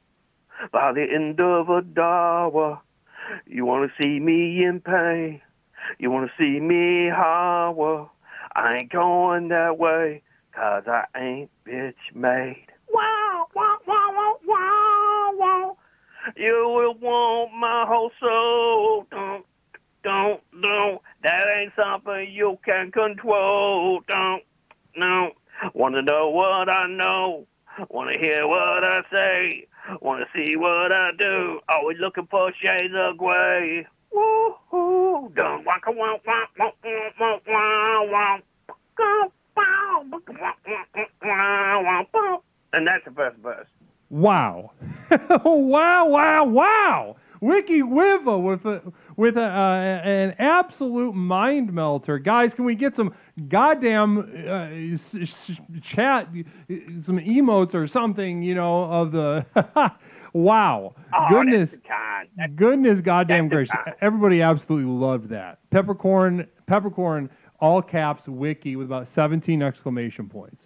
by the end of a dollar, you want to see me in pain. You want to see me holler. I ain't going that way, 'cause I ain't bitch made. Wow, wow, wow, wow, wow, wow. You will want my whole soul. Don't. That ain't something you can control. No. Want to know what I know. Want to hear what I say. Want to see what I do. Always looking for shades of gray. Woo-hoo. Don't walk around. And that's the first verse. Wow. wow. Wiki Wiva with an absolute mind melter. Guys, can we get some goddamn chat, some emotes or something, of the wow. Oh, Goodness. that's the kind. Goodness goddamn that's the gracious. kind. Everybody absolutely loved that. Peppercorn, all caps, Wiki with about 17 exclamation points.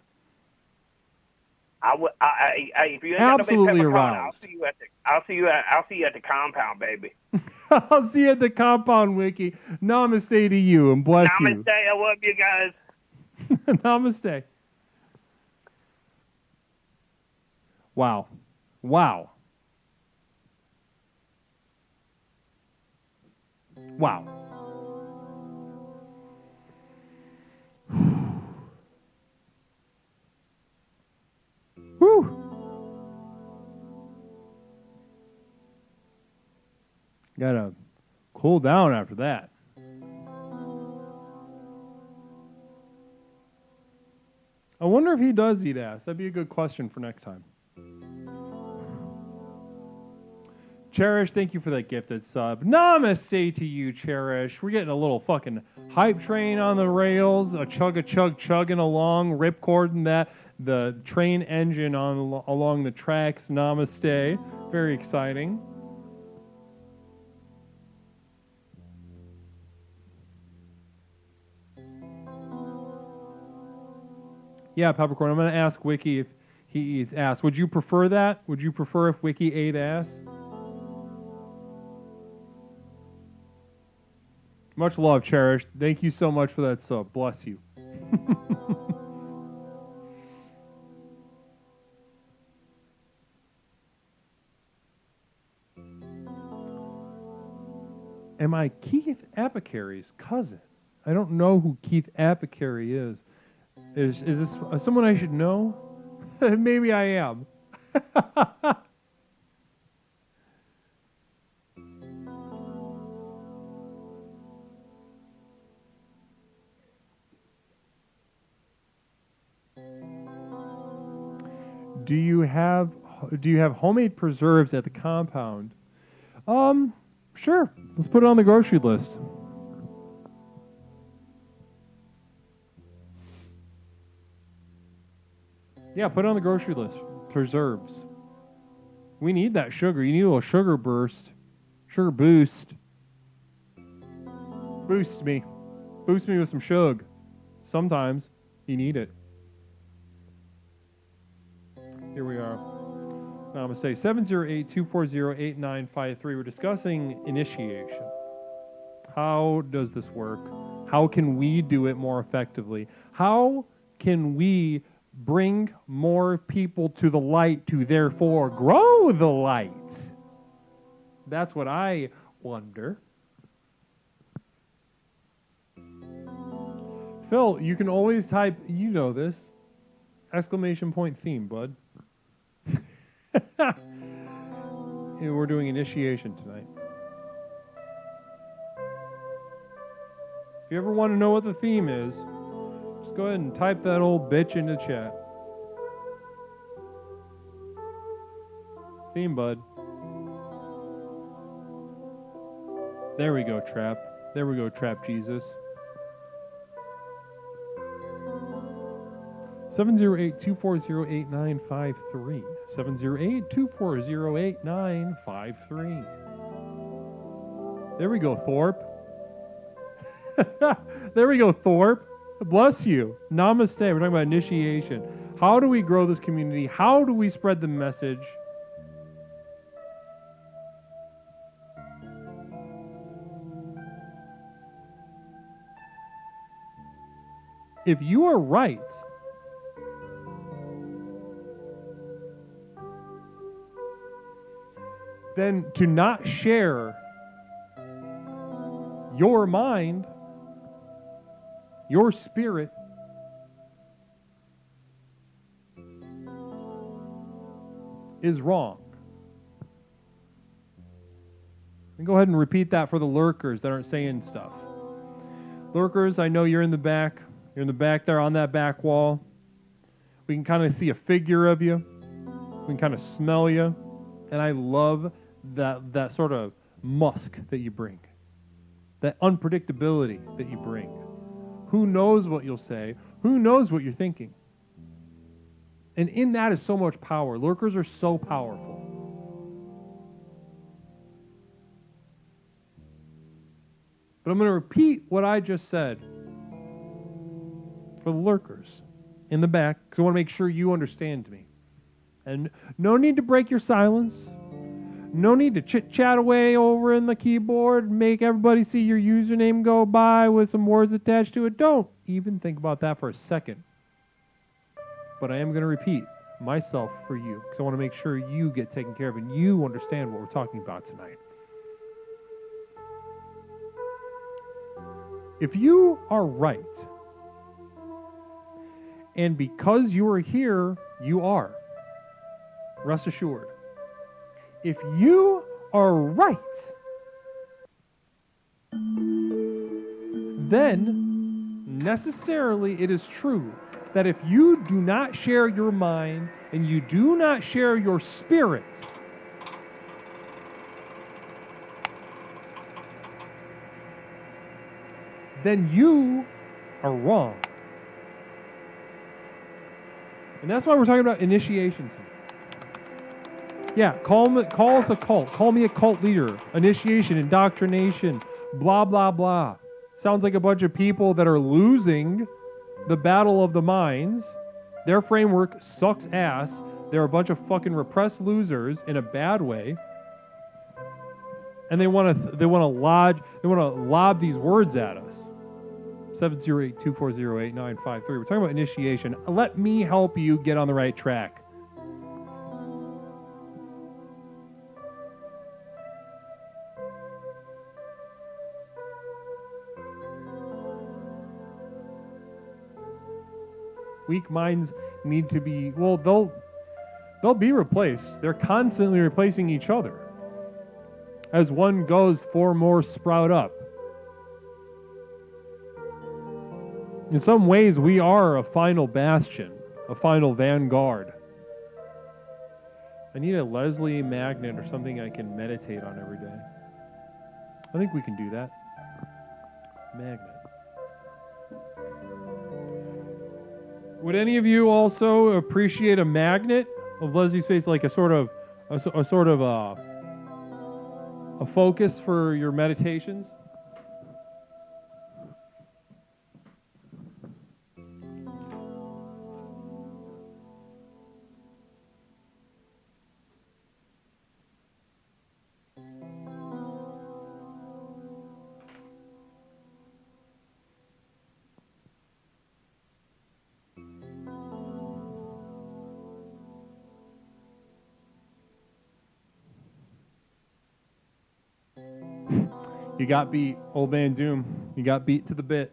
If you ain't Absolutely got no big peppercorn, aroused. I'll see you at the compound, baby. I'll see you at the compound, Wiki. Namaste to you and bless Namaste. I love you guys. you. Namaste. Wow. Wow. Wow. Whew. Gotta cool down after that. I wonder if he does eat ass. That'd be a good question for next time. Cherish, thank you for that gifted sub. Namaste to you, Cherish. We're getting a little fucking hype train on the rails, a chugging along, ripcording the train engine along the tracks. Namaste. Very exciting. Yeah, Peppercorn, I'm going to ask Wiki if he eats ass. Would you prefer that? Would you prefer if Wiki ate ass? Much love, Cherish. Thank you so much for that sub. Bless you. Am I Keith Apocary's cousin? I don't know who Keith Apicary is. Is this someone I should know? Maybe I am. Do you have homemade preserves at the compound? Sure. Let's put it on the grocery list. Yeah, put it on the grocery list. Preserves. We need that sugar. You need a little sugar burst. Sugar boost. Boost me. Boost me with some sugar. Sometimes you need it. Here we are. Namaste. 708-240-8953. We're discussing initiation. How does this work? How can we do it more effectively? How can we bring more people to the light to therefore grow the light? That's what I wonder. Phil, you can always type, you know this, exclamation point theme, bud. We're doing initiation tonight. If you ever want to know what the theme is, just go ahead and type that old bitch into chat. Theme, bud. There we go, Trap. There we go, Trap Jesus. 708-240-8953. 708-240-8953. There we go, Thorpe. There we go, Thorpe. Bless you. Namaste. We're talking about initiation. How do we grow this community? How do we spread the message? If you are right, then to not share your mind, your spirit, is wrong. And go ahead and repeat that for the lurkers that aren't saying stuff. Lurkers, I know you're in the back. You're in the back there on that back wall. We can kind of see a figure of you. We can kind of smell you. And I love that sort of musk that you bring. That unpredictability that you bring. Who knows what you'll say? Who knows what you're thinking? And in that is so much power. Lurkers are so powerful. But I'm going to repeat what I just said for the lurkers in the back, because I want to make sure you understand me. And no need to break your silence. No need to chit-chat away over in the keyboard, make everybody see your username go by with some words attached to it. Don't even think about that for a second. But I am going to repeat myself for you, because I want to make sure you get taken care of and you understand what we're talking about tonight. If you are right, and because you are here, you are. Rest assured. If you are right, then necessarily it is true that if you do not share your mind and you do not share your spirit, then you are wrong. And that's why we're talking about initiations. Yeah, call us a cult. Call me a cult leader. Initiation, indoctrination, blah, blah, blah. Sounds like a bunch of people that are losing the battle of the minds. Their framework sucks ass. They're a bunch of fucking repressed losers in a bad way. And they want to lob these words at us. 708-240-8953. We're talking about initiation. Let me help you get on the right track. Weak minds need to be, well, they'll be replaced. They're constantly replacing each other. As one goes, four more sprout up. In some ways, we are a final bastion, a final vanguard. I need a Leslie magnet or something I can meditate on every day. I think we can do that. Magnet. Would any of you also appreciate a magnet of Leslie's face, like a focus for your meditations? You got beat, old man Doom. You got beat to the bit.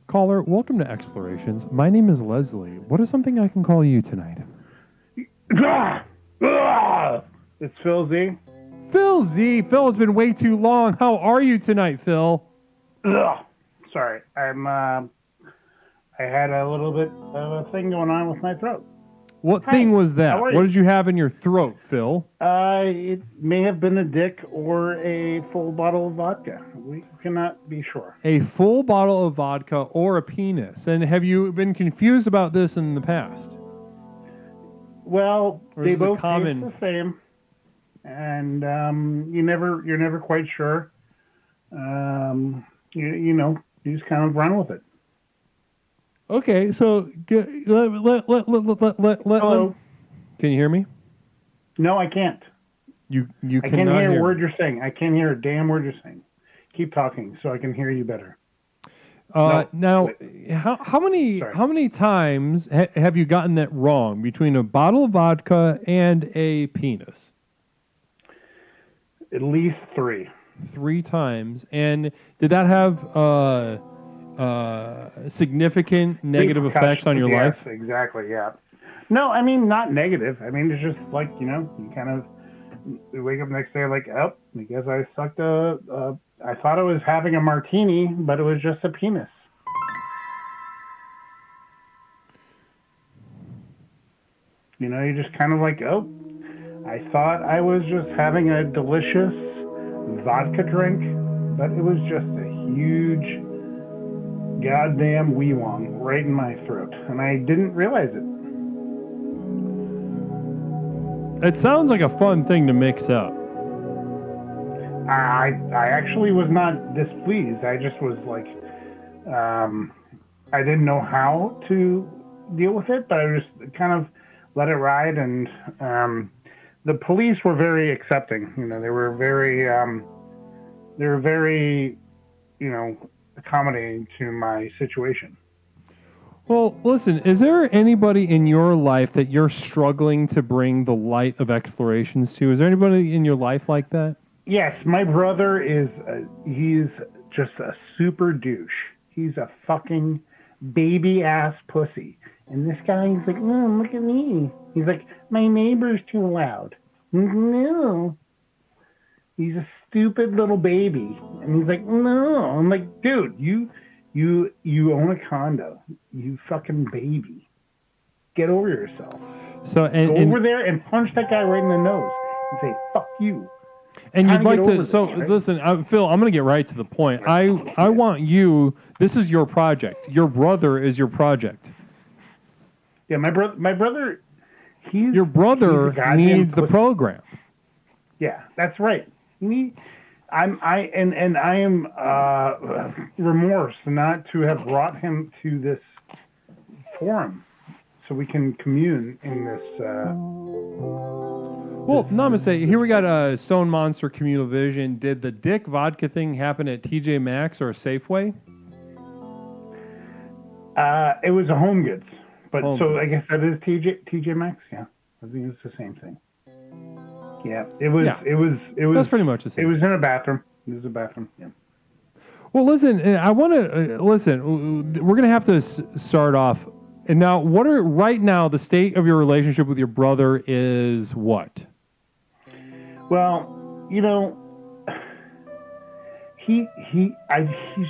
Caller, welcome to Explorations. My name is Leslie. What is something I can call you tonight? It's Phil Z. Phil Z. Phil, it's been way too long. How are you tonight, Phil? Sorry, I had a little bit of a thing going on with my throat. What thing was that? How are you? What did you have in your throat, Phil? It may have been a dick or a full bottle of vodka. We cannot be sure. A full bottle of vodka or a penis. And have you been confused about this in the past? Well, Or they is it both common? taste the same, and you're never quite sure. You just kind of run with it. Okay, so Hello. Can you hear me? No, I can't. You I cannot can't hear hear a word you're saying. I can't hear a damn word you're saying. Keep talking so I can hear you better. Now, wait. how many Sorry. times have you gotten that wrong between a bottle of vodka and a penis? At least 3. 3 times. And did that have significant negative effects on your life? Yes, exactly, yeah. No, I mean, not negative. I mean, it's just like, you kind of wake up the next day like, oh, I guess I sucked I thought I was having a martini, but it was just a penis. You're just kind of like, oh, I thought I was just having a delicious vodka drink, but it was just a huge goddamn wee wong right in my throat, and I didn't realize it. It sounds like a fun thing to mix up. I actually was not displeased. I just was like, I didn't know how to deal with it, but I just kind of let it ride. And the police were very accepting. You know, they were very, you know, accommodating to my situation. Well, listen, is there anybody in your life that you're struggling to bring the light of explorations to? Is there anybody in your life like that? Yes, my brother is, he's just a super douche. He's a fucking baby ass pussy. And this guy, he's like, no, look at me. He's like, my neighbor's too loud. No. He's a stupid little baby. And he's like, no. I'm like, dude, you own a condo. You fucking baby. Get over yourself. So Go over there and punch that guy right in the nose and say, fuck you. and you'd like to. This, So right? listen, Phil, I'm going to get right to the point. I want you. This is your project. Your brother is your project. Yeah, my brother. Your brother he's a goddamn needs the pussy. program. Yeah, that's right. I am remorse not to have brought him to this forum so we can commune in this. Well, namaste. Here we got Stone Monster Communal Vision. Did the Dick vodka thing happen at TJ Maxx or Safeway? It was a Home Goods, but Home so Goods. I guess that is TJ Maxx. Yeah, I think it's the same thing. Yeah, it was. Yeah. It was. That's pretty much the same. It was in a bathroom. It was a bathroom. Yeah. Well, listen, I want to listen. We're going to have to start off. And now, what are right now the state of your relationship with your brother is what? Well, you know, he's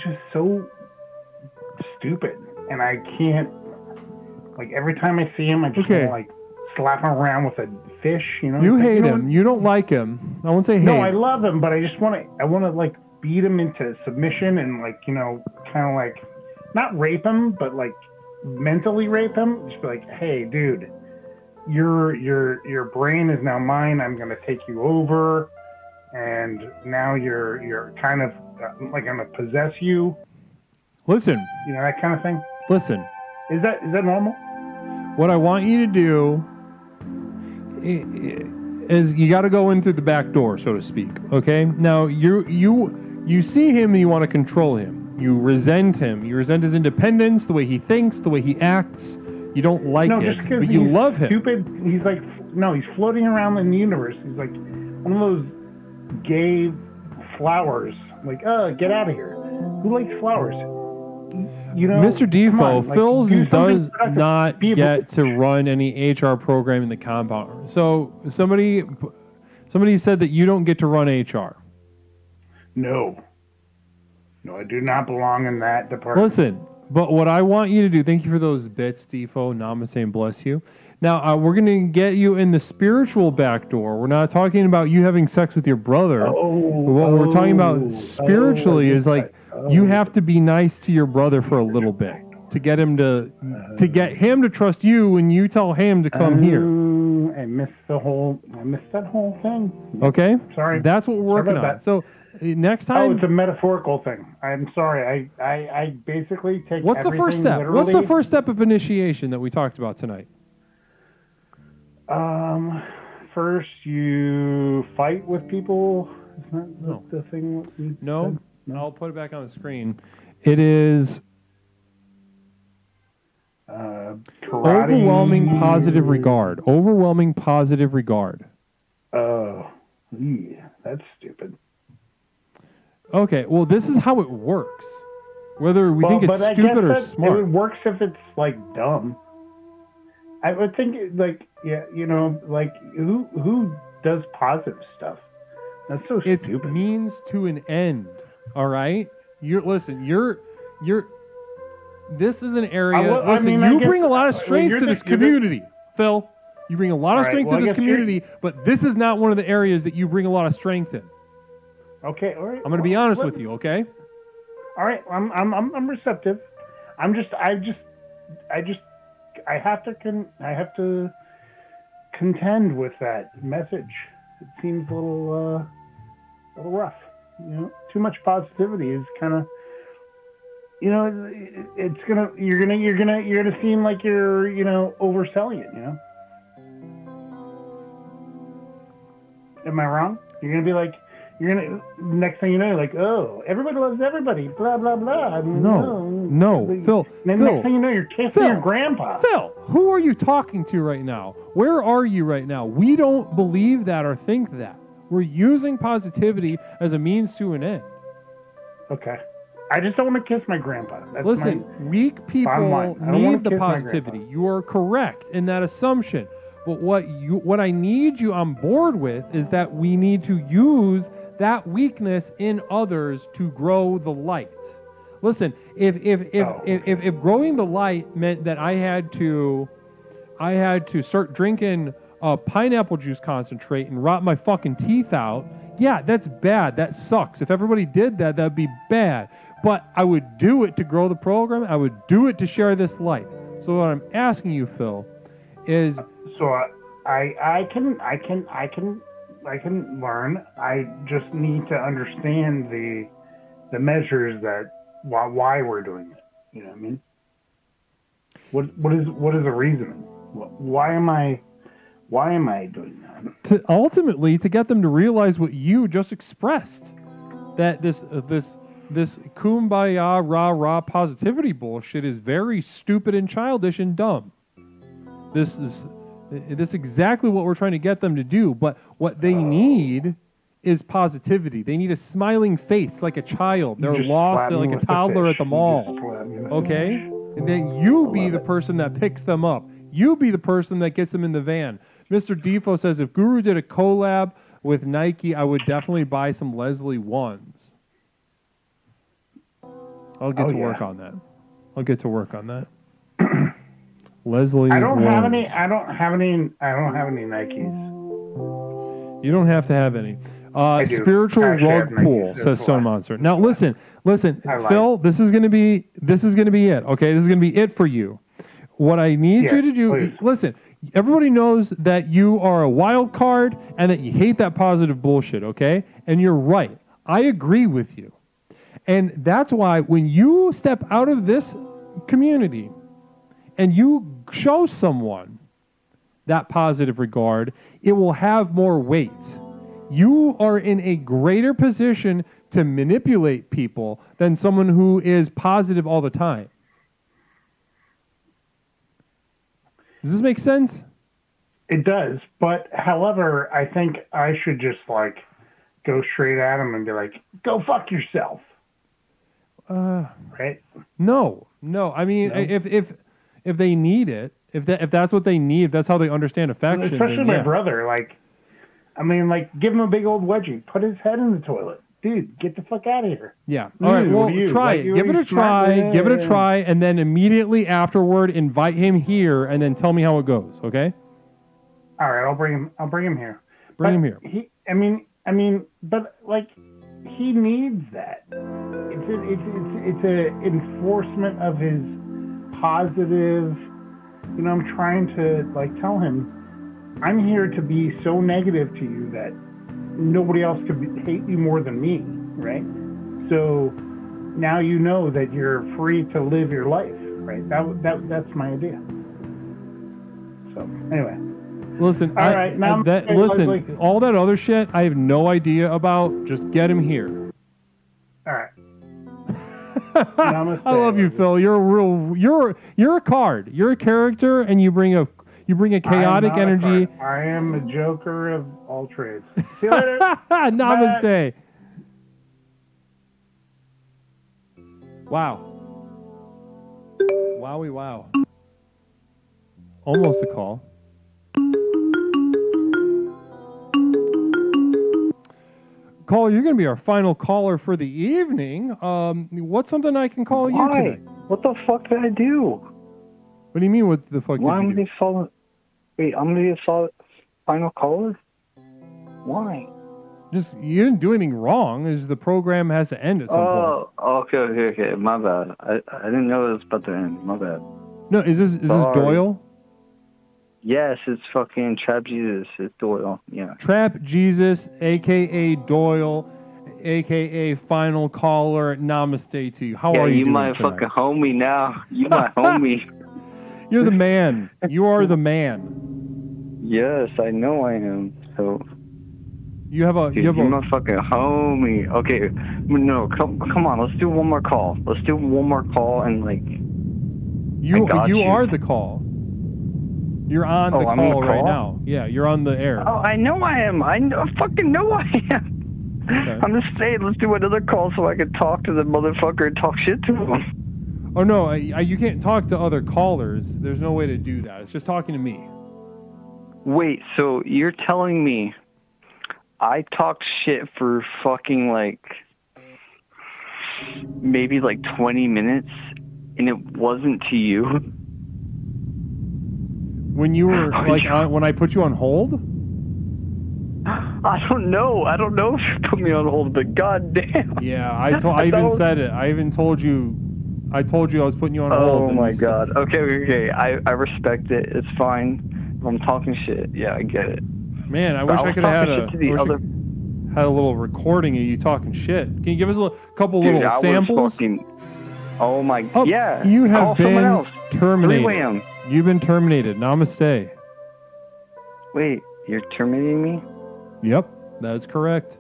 just so stupid, and I can't. Like every time I see him, I just Okay. want to like slap him around with a fish. You know. You It's like, hate you know him. what? You don't like him. I won't say hate. No, I love him, but I just want to. I want to like beat him into submission and like kind of like not rape him, but like mentally rape him. Just be like, hey, dude, your brain is now mine. I'm gonna take you over, and now you're kind of like I'm gonna possess you. Listen, You know, that kind of thing. listen. Is that normal? What I want you to do is you got to go in through the back door, so to speak. Okay. Now you see him and you want to control him. You resent him. You resent his independence, the way he thinks, the way he acts. You don't like No, it, just because but you he's love him. stupid. He's like, no, he's floating around in the universe. He's like one of those gay flowers. Like, get out of here. Who likes flowers? You know, Mr. come Defoe, on, like, Phil's do something does productive. not Be a- get to run any HR program in the compound. So somebody said that you don't get to run HR. No, I do not belong in that department. Listen, but what I want you to do, thank you for those bits, Defoe, namaste, and bless you. Now, we're going to get you in the spiritual back door. We're not talking about you having sex with your brother. What we're talking about spiritually is like, you have to be nice to your brother for a little bit to get him to get him to trust you when you tell him to come here. I missed that whole thing. Okay? Sorry. That's what we're Sorry working on. about that. So next Oh, time, it's a metaphorical thing. I'm sorry. I basically take what's the everything first step? literally. What's the first step of initiation that we talked about tonight? First you fight with people. Isn't that No. the thing? What we No, said? No. I'll put it back on the screen. It is Karate. overwhelming positive regard. Overwhelming positive regard. Oh, yeah, that's stupid. Okay, well, this is how it works. Whether we think but I it's stupid guess or that smart. it works if it's like dumb. I would think like like who does positive stuff? That's so It's stupid. means to an end. All right. You're This is an area. I Listen, mean, I you guess- bring a lot of well, strength you're to the- this you're the- community, Phil. You bring a lot of All right, strength well, I to this guess you're- community, but this is not one of the areas that you bring a lot of strength in. Okay, all right. I'm going to be honest with you. Okay. All right, I'm receptive. I have to contend with that message. It seems a little rough. You know, too much positivity is kind of, you know, you're gonna seem like you're, you know, overselling it. You know, am I wrong? You're gonna be like, next thing you know, you're like, oh, everybody loves everybody, blah blah blah. I mean, no, Phil. Then Phil, next thing you know, you're kissing your grandpa. Phil, who are you talking to right now? Where are you right now? We don't believe that or think that. We're using positivity as a means to an end. Okay. I just don't want to kiss my grandpa. That's Listen, weak people need the kiss my positivity. grandpa. You are correct in that assumption. But what I need you on board with is that we need to use that weakness in others to grow the light. Listen, if growing the light meant that I had to start drinking pineapple juice concentrate and rot my fucking teeth out, yeah, that's bad. That sucks. If everybody did that, that'd be bad. But I would do it to grow the program. I would do it to share this light. So what I'm asking you, Phil, is so I can learn. I just need to understand the measures that why we're doing it. You know what I mean? What is the reasoning? Why am I doing that? Ultimately to get them to realize what you just expressed, that this kumbaya rah positivity bullshit is very stupid and childish and dumb. This is exactly what we're trying to get them to do. But what they need is positivity. They need a smiling face like a child. They're lost like a toddler at the mall. Okay? And then you be the person that picks them up. You be the person that gets them in the van. Mr. Defo says, if Guru did a collab with Nike, I would definitely buy some Leslie ones. I'll get to work on that. Leslie I don't ones. have any Nikes. You don't have to have any. do. Spiritual Actually, I have rug pool, Nikes. says Stone Monster. Now listen, I like Phil, this is gonna be it, okay? This is gonna be it for you. What I need you to do, please. listen, everybody knows that you are a wild card and that you hate that positive bullshit, okay? And you're right. I agree with you. And that's why when you step out of this community and you show someone that positive regard, it will have more weight. You are in a greater position to manipulate people than someone who is positive all the time. Does this make sense? It does, but however, I think I should just like go straight at him and be like, "Go fuck yourself." Right? No. I mean, if they need it, if that's what they need, if that's how they understand affection. Especially then my yeah. brother. Like, I mean, like, give him a big old wedgie. Put his head in the toilet. Dude, get the fuck out of here. Yeah. All right. Well, try it. Give it a try. Give it a try, and then immediately afterward, invite him here, and then tell me how it goes. Okay. All right, I'll bring him here. Bring him here. I mean, but like, he needs that. It's a enforcement of his positive. You know, I'm trying to like tell him, I'm here to be so negative to you that nobody else could hate you more than me, right? So now you know that you're free to live your life, right? That's my idea. So anyway. Listen, all right, now listen, all that other shit I have no idea about. Just get him here. All right. I love you, Phil. You're a card. You're a character, and you bring a chaotic energy. I am a joker of all trades. See you later. Namaste. Wow. Wowie wow. Almost a call. Caller, you're going to be our final caller for the evening. What's something I can call you today? What the fuck did I do? What do you mean, what the fuck Why did am you do? I'm going to be a final caller? Why? Just, you didn't do anything wrong. Is the program has to end at some point. Oh, okay. My bad. I didn't know it was about to end. My bad. No, is this Doyle? Yes, it's fucking Trap Jesus. It's Doyle. Yeah. Trap Jesus, a.k.a. Doyle, a.k.a. Final Caller. Namaste to you. How are you doing my tonight? fucking homie now. You my homie. You're the man. You are the man. Yes, I know I am. So You have a. dude, You have you're a. my fucking homie. Okay, no, come on. Let's do one more call. Let's do one more call and like. You I got you. are the call. You're on the I'm on the call right call? now. Yeah, you're on the air. Oh, I know I am. I fucking know I am. Okay. I'm just saying, let's do another call so I can talk to the motherfucker and talk shit to him. Oh no, you can't talk to other callers. There's no way to do that. It's just talking to me. Wait, so you're telling me I talked shit for fucking like maybe like 20 minutes and it wasn't to you? When you were when I put you on hold? I don't know. I don't know if you put me on hold, but goddamn. Yeah, I even said it. I even told you. I told you I was putting you on hold. Oh my god. Okay. I respect it. It's fine. I'm talking shit. Yeah, I get it. Man, I But wish I could have had had a little recording of you talking shit. Can you give us a couple Dude, little I samples? was fucking. Oh my. Oh, yeah. You have Call someone been else. terminated. 3-wham. You've been terminated. Namaste. Wait, you're terminating me? Yep, that's correct.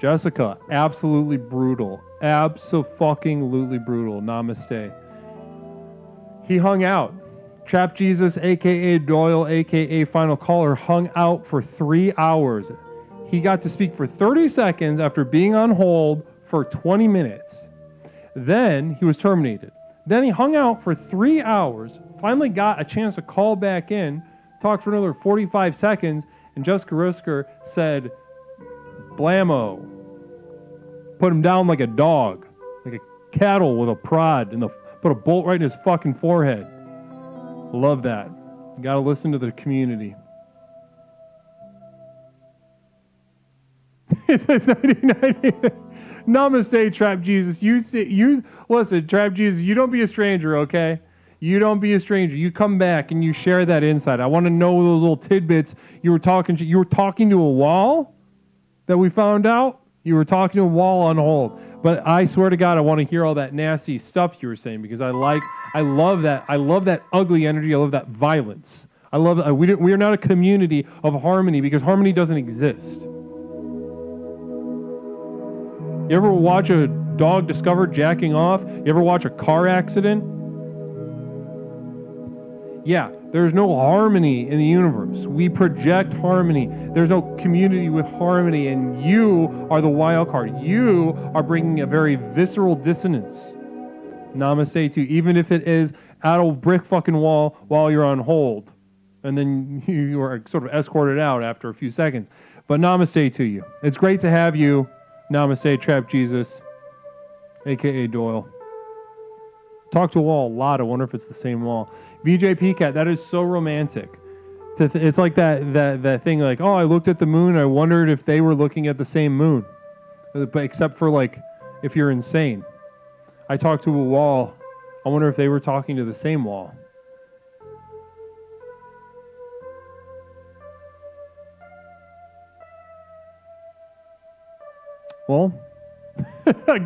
Jessica, absolutely brutal. Abso-fucking-lutely brutal. Namaste. He hung out. Trap Jesus, a.k.a. Doyle, a.k.a. Final Caller, hung out for 3 hours. He got to speak for 30 seconds after being on hold for 20 minutes. Then he was terminated. Then he hung out for 3 hours, finally got a chance to call back in, talked for another 45 seconds, and Jessica Risker said, blammo. Put him down like a dog, like a cattle with a prod, and put a bolt right in his fucking forehead. Love that. You gotta listen to the community. It's 1990. Namaste, Trap Jesus. Listen, Trap Jesus. You don't be a stranger, okay? You don't be a stranger. You come back and you share that insight. I want to know those little tidbits. You were talking to a wall that we found out. You were talking to a wall on hold. But I swear to God, I want to hear all that nasty stuff you were saying because I love that. I love that ugly energy. I love that violence. I love that. We are not a community of harmony because harmony doesn't exist. You ever watch a dog discovered jacking off? You ever watch a car accident? Yeah, there's no harmony in the universe. We project harmony. There's no community with harmony, and you are the wild card. You are bringing a very visceral dissonance. Namaste to you, even if it is at a brick fucking wall while you're on hold. And then you are sort of escorted out after a few seconds. But namaste to you. It's great to have you. Namaste, Trap Jesus, a.k.a. Doyle. Talk to a wall a lot. I wonder if it's the same wall. VJ Pcat, that is so romantic. It's like that thing like, oh, I looked at the moon. I wondered if they were looking at the same moon. But except for like, if you're insane. I talked to a wall. I wonder if they were talking to the same wall. Well,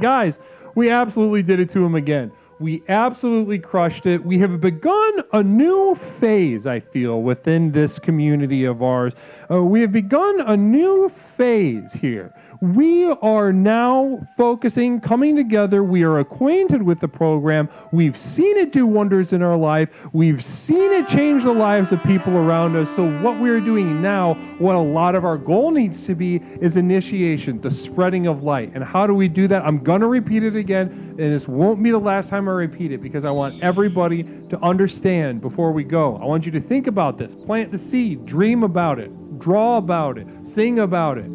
guys, we absolutely did it to him again. We absolutely crushed it. We have begun a new phase, I feel, within this community of ours. We have begun a new phase here. We are now focusing, coming together. We are acquainted with the program. We've seen it do wonders in our life. We've seen it change the lives of people around us. So what we're doing now, what a lot of our goal needs to be, is initiation, the spreading of light. And how do we do that? I'm going to repeat it again, and this won't be the last time I repeat it because I want everybody to understand before we go. I want you to think about this, plant the seed, dream about it, draw about it, sing about it.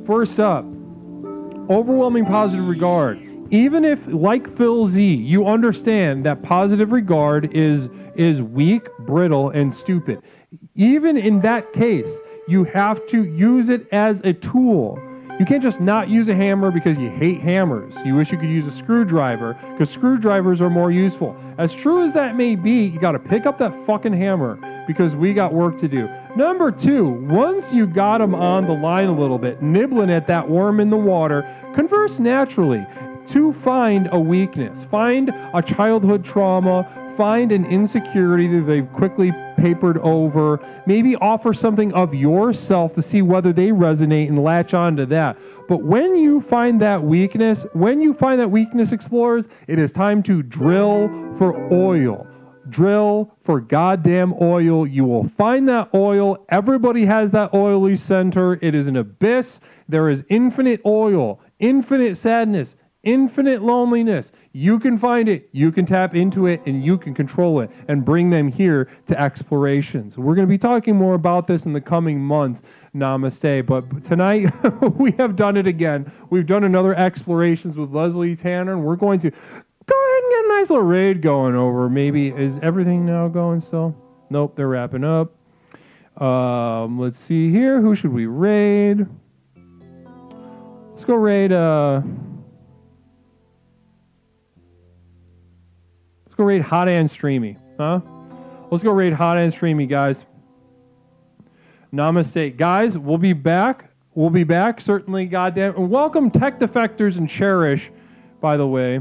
First up, overwhelming positive regard. Even if, like Phil Z, you understand that positive regard is weak, brittle, and stupid. Even in that case, you have to use it as a tool. You can't just not use a hammer because you hate hammers. You wish you could use a screwdriver because screwdrivers are more useful. As true as that may be, you got to pick up that fucking hammer, because we got work to do. Number 2, once you got them on the line a little bit, nibbling at that worm in the water, converse naturally to find a weakness. Find a childhood trauma, find an insecurity that they've quickly papered over, maybe offer something of yourself to see whether they resonate and latch on to that. But when you find that weakness, explorers, it is time to drill for oil. Drill for goddamn oil. You will find that oil. Everybody has that oily center. It is an abyss. There is infinite oil, infinite sadness, infinite loneliness. You can find it, you can tap into it, and you can control it and bring them here to explorations. We're going to be talking more about this in the coming months. Namaste. But tonight, we have done it again. We've done another Explorations with Leslie Tanner, and we're going to go ahead and get a nice little raid going over. Maybe, is everything now going still? Nope, they're wrapping up. Let's see here. Who should we raid? Let's go raid, let's go raid Hot and Streamy, huh? Let's go raid Hot and Streamy, guys. Namaste. Guys, we'll be back. We'll be back, certainly, goddamn. And welcome, Tech Defectors and Cherish, by the way.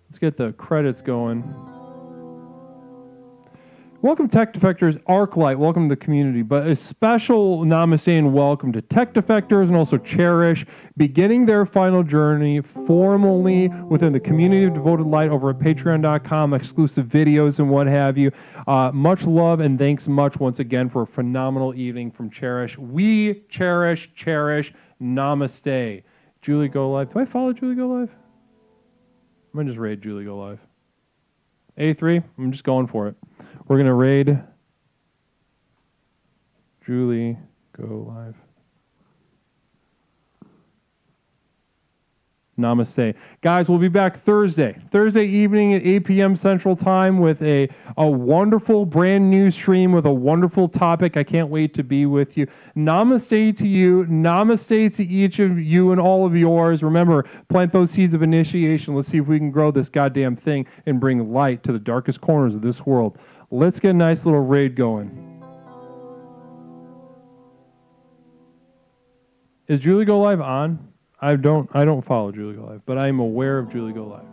Let's get the credits going. Welcome, Tech Defectors, Arclight. Welcome to the community. But a special namaste and welcome to Tech Defectors and also Cherish, beginning their final journey formally within the community of Devoted Light over at patreon.com, exclusive videos and what have you. Much love and thanks much once again for a phenomenal evening from Cherish. We cherish, namaste. Julie Go Live. Do I follow Julie Go Live? I'm going to just raid Julie Go Live. A3, I'm just going for it. We're going to raid Julie Go Live. Namaste. Guys, we'll be back Thursday evening at 8 p.m. Central Time with a wonderful brand new stream with a wonderful topic. I can't wait to be with you. Namaste to you. Namaste to each of you and all of yours. Remember, plant those seeds of initiation. Let's see if we can grow this goddamn thing and bring light to the darkest corners of this world. Let's get a nice little raid going. Is Julie Go Live on? I don't follow Julie Go Live, but I'm aware of Julie Go Live.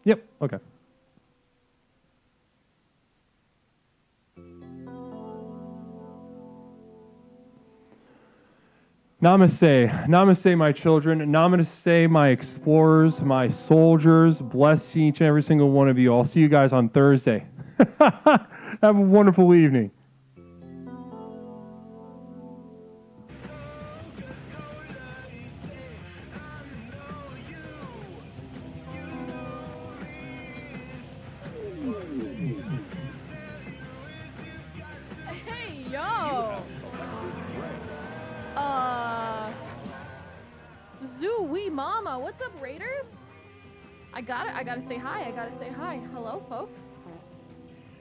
Yep, okay. Namaste. Namaste, my children. Namaste, my explorers, my soldiers. Bless each and every single one of you. I'll see you guys on Thursday. Have a wonderful evening. Hey, yo! Zoo-wee mama, what's up, Raiders? I gotta say hi, Hello, folks.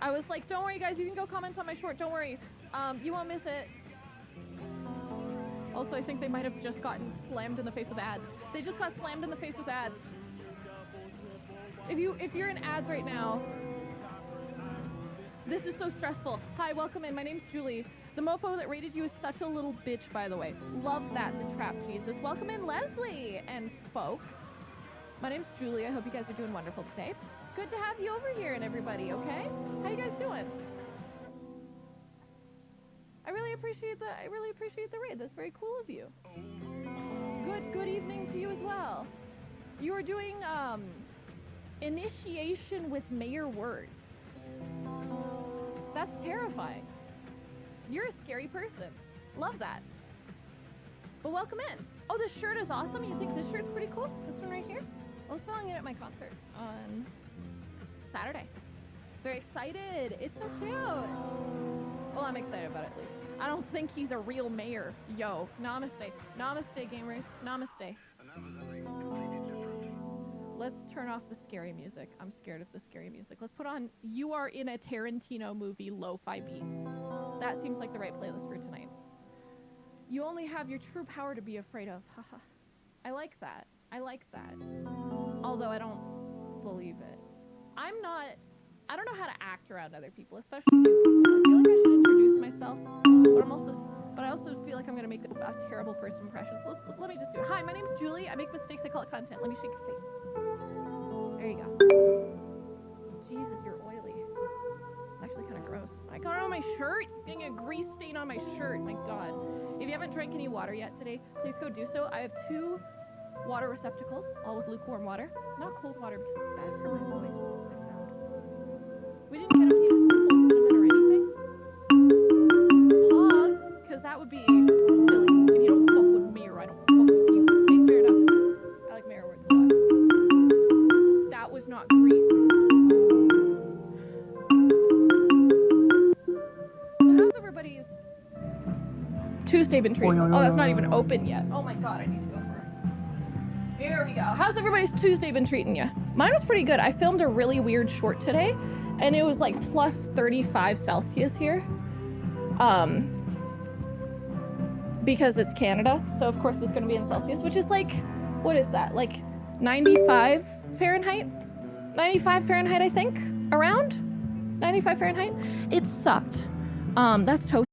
I was like, don't worry, guys, you can go comment on my short, don't worry. You won't miss it. Also, I think they might have just gotten slammed in the face with ads. They just got slammed in the face with ads. If you're in ads right now, this is so stressful. Hi, welcome in, my name's Julie. The mofo that raided you is such a little bitch, by the way. Love that, the trap Jesus. Welcome in, Leslie and folks. My name's Julie. I hope you guys are doing wonderful today. Good to have you over here and everybody, okay? How you guys doing? I really appreciate the raid. That's very cool of you. Good evening to you as well. You are doing initiation with mayor words. That's terrifying. You're a scary person. Love that. But welcome in. Oh, this shirt is awesome. You think this shirt's pretty cool? This one right here? I'm selling it at my concert on Saturday. Very excited. It's so cute. Well, I'm excited about it at least. I don't think he's a real mayor. Yo, namaste. Namaste, gamers. Namaste. Let's turn off the scary music. I'm scared of the scary music. Let's put on You Are in a Tarantino Movie lo-fi beats. That seems like the right playlist for tonight. You only have your true power to be afraid of. Haha. I like that. I like that. Although I don't believe it. I don't know how to act around other people, especially new people. I feel like I should introduce myself, but I also feel like I'm gonna make a terrible first impression. So let me just do it. Hi, my name's Julie. I make mistakes. I call it content. Let me shake your face. There you go. Jesus, you're oily. It's actually kind of gross. I got it on my shirt. Getting a grease stain on my shirt. My God. If you haven't drank any water yet today, please go do so. I have 2 water receptacles, all with lukewarm water. Not cold water because it's bad for my voice. I found. We didn't get a penis or anything. Pog, because that would be silly. If you don't fuck with Mayor, I don't fuck with you. Okay, fair enough. I like Mayor words a lot. That was not great. So how's everybody's Tuesday been treating you? Oh, that's not even open yet. Oh my God, I need to go for it. Here we go. How's everybody's Tuesday been treating you? Mine was pretty good. I filmed a really weird short today, and it was like plus 35 Celsius here. Because it's Canada, so of course it's going to be in Celsius, which is like, what is that? Like 95 Fahrenheit? 95 Fahrenheit, I think? Around? 95 Fahrenheit? It sucked. That's toasty.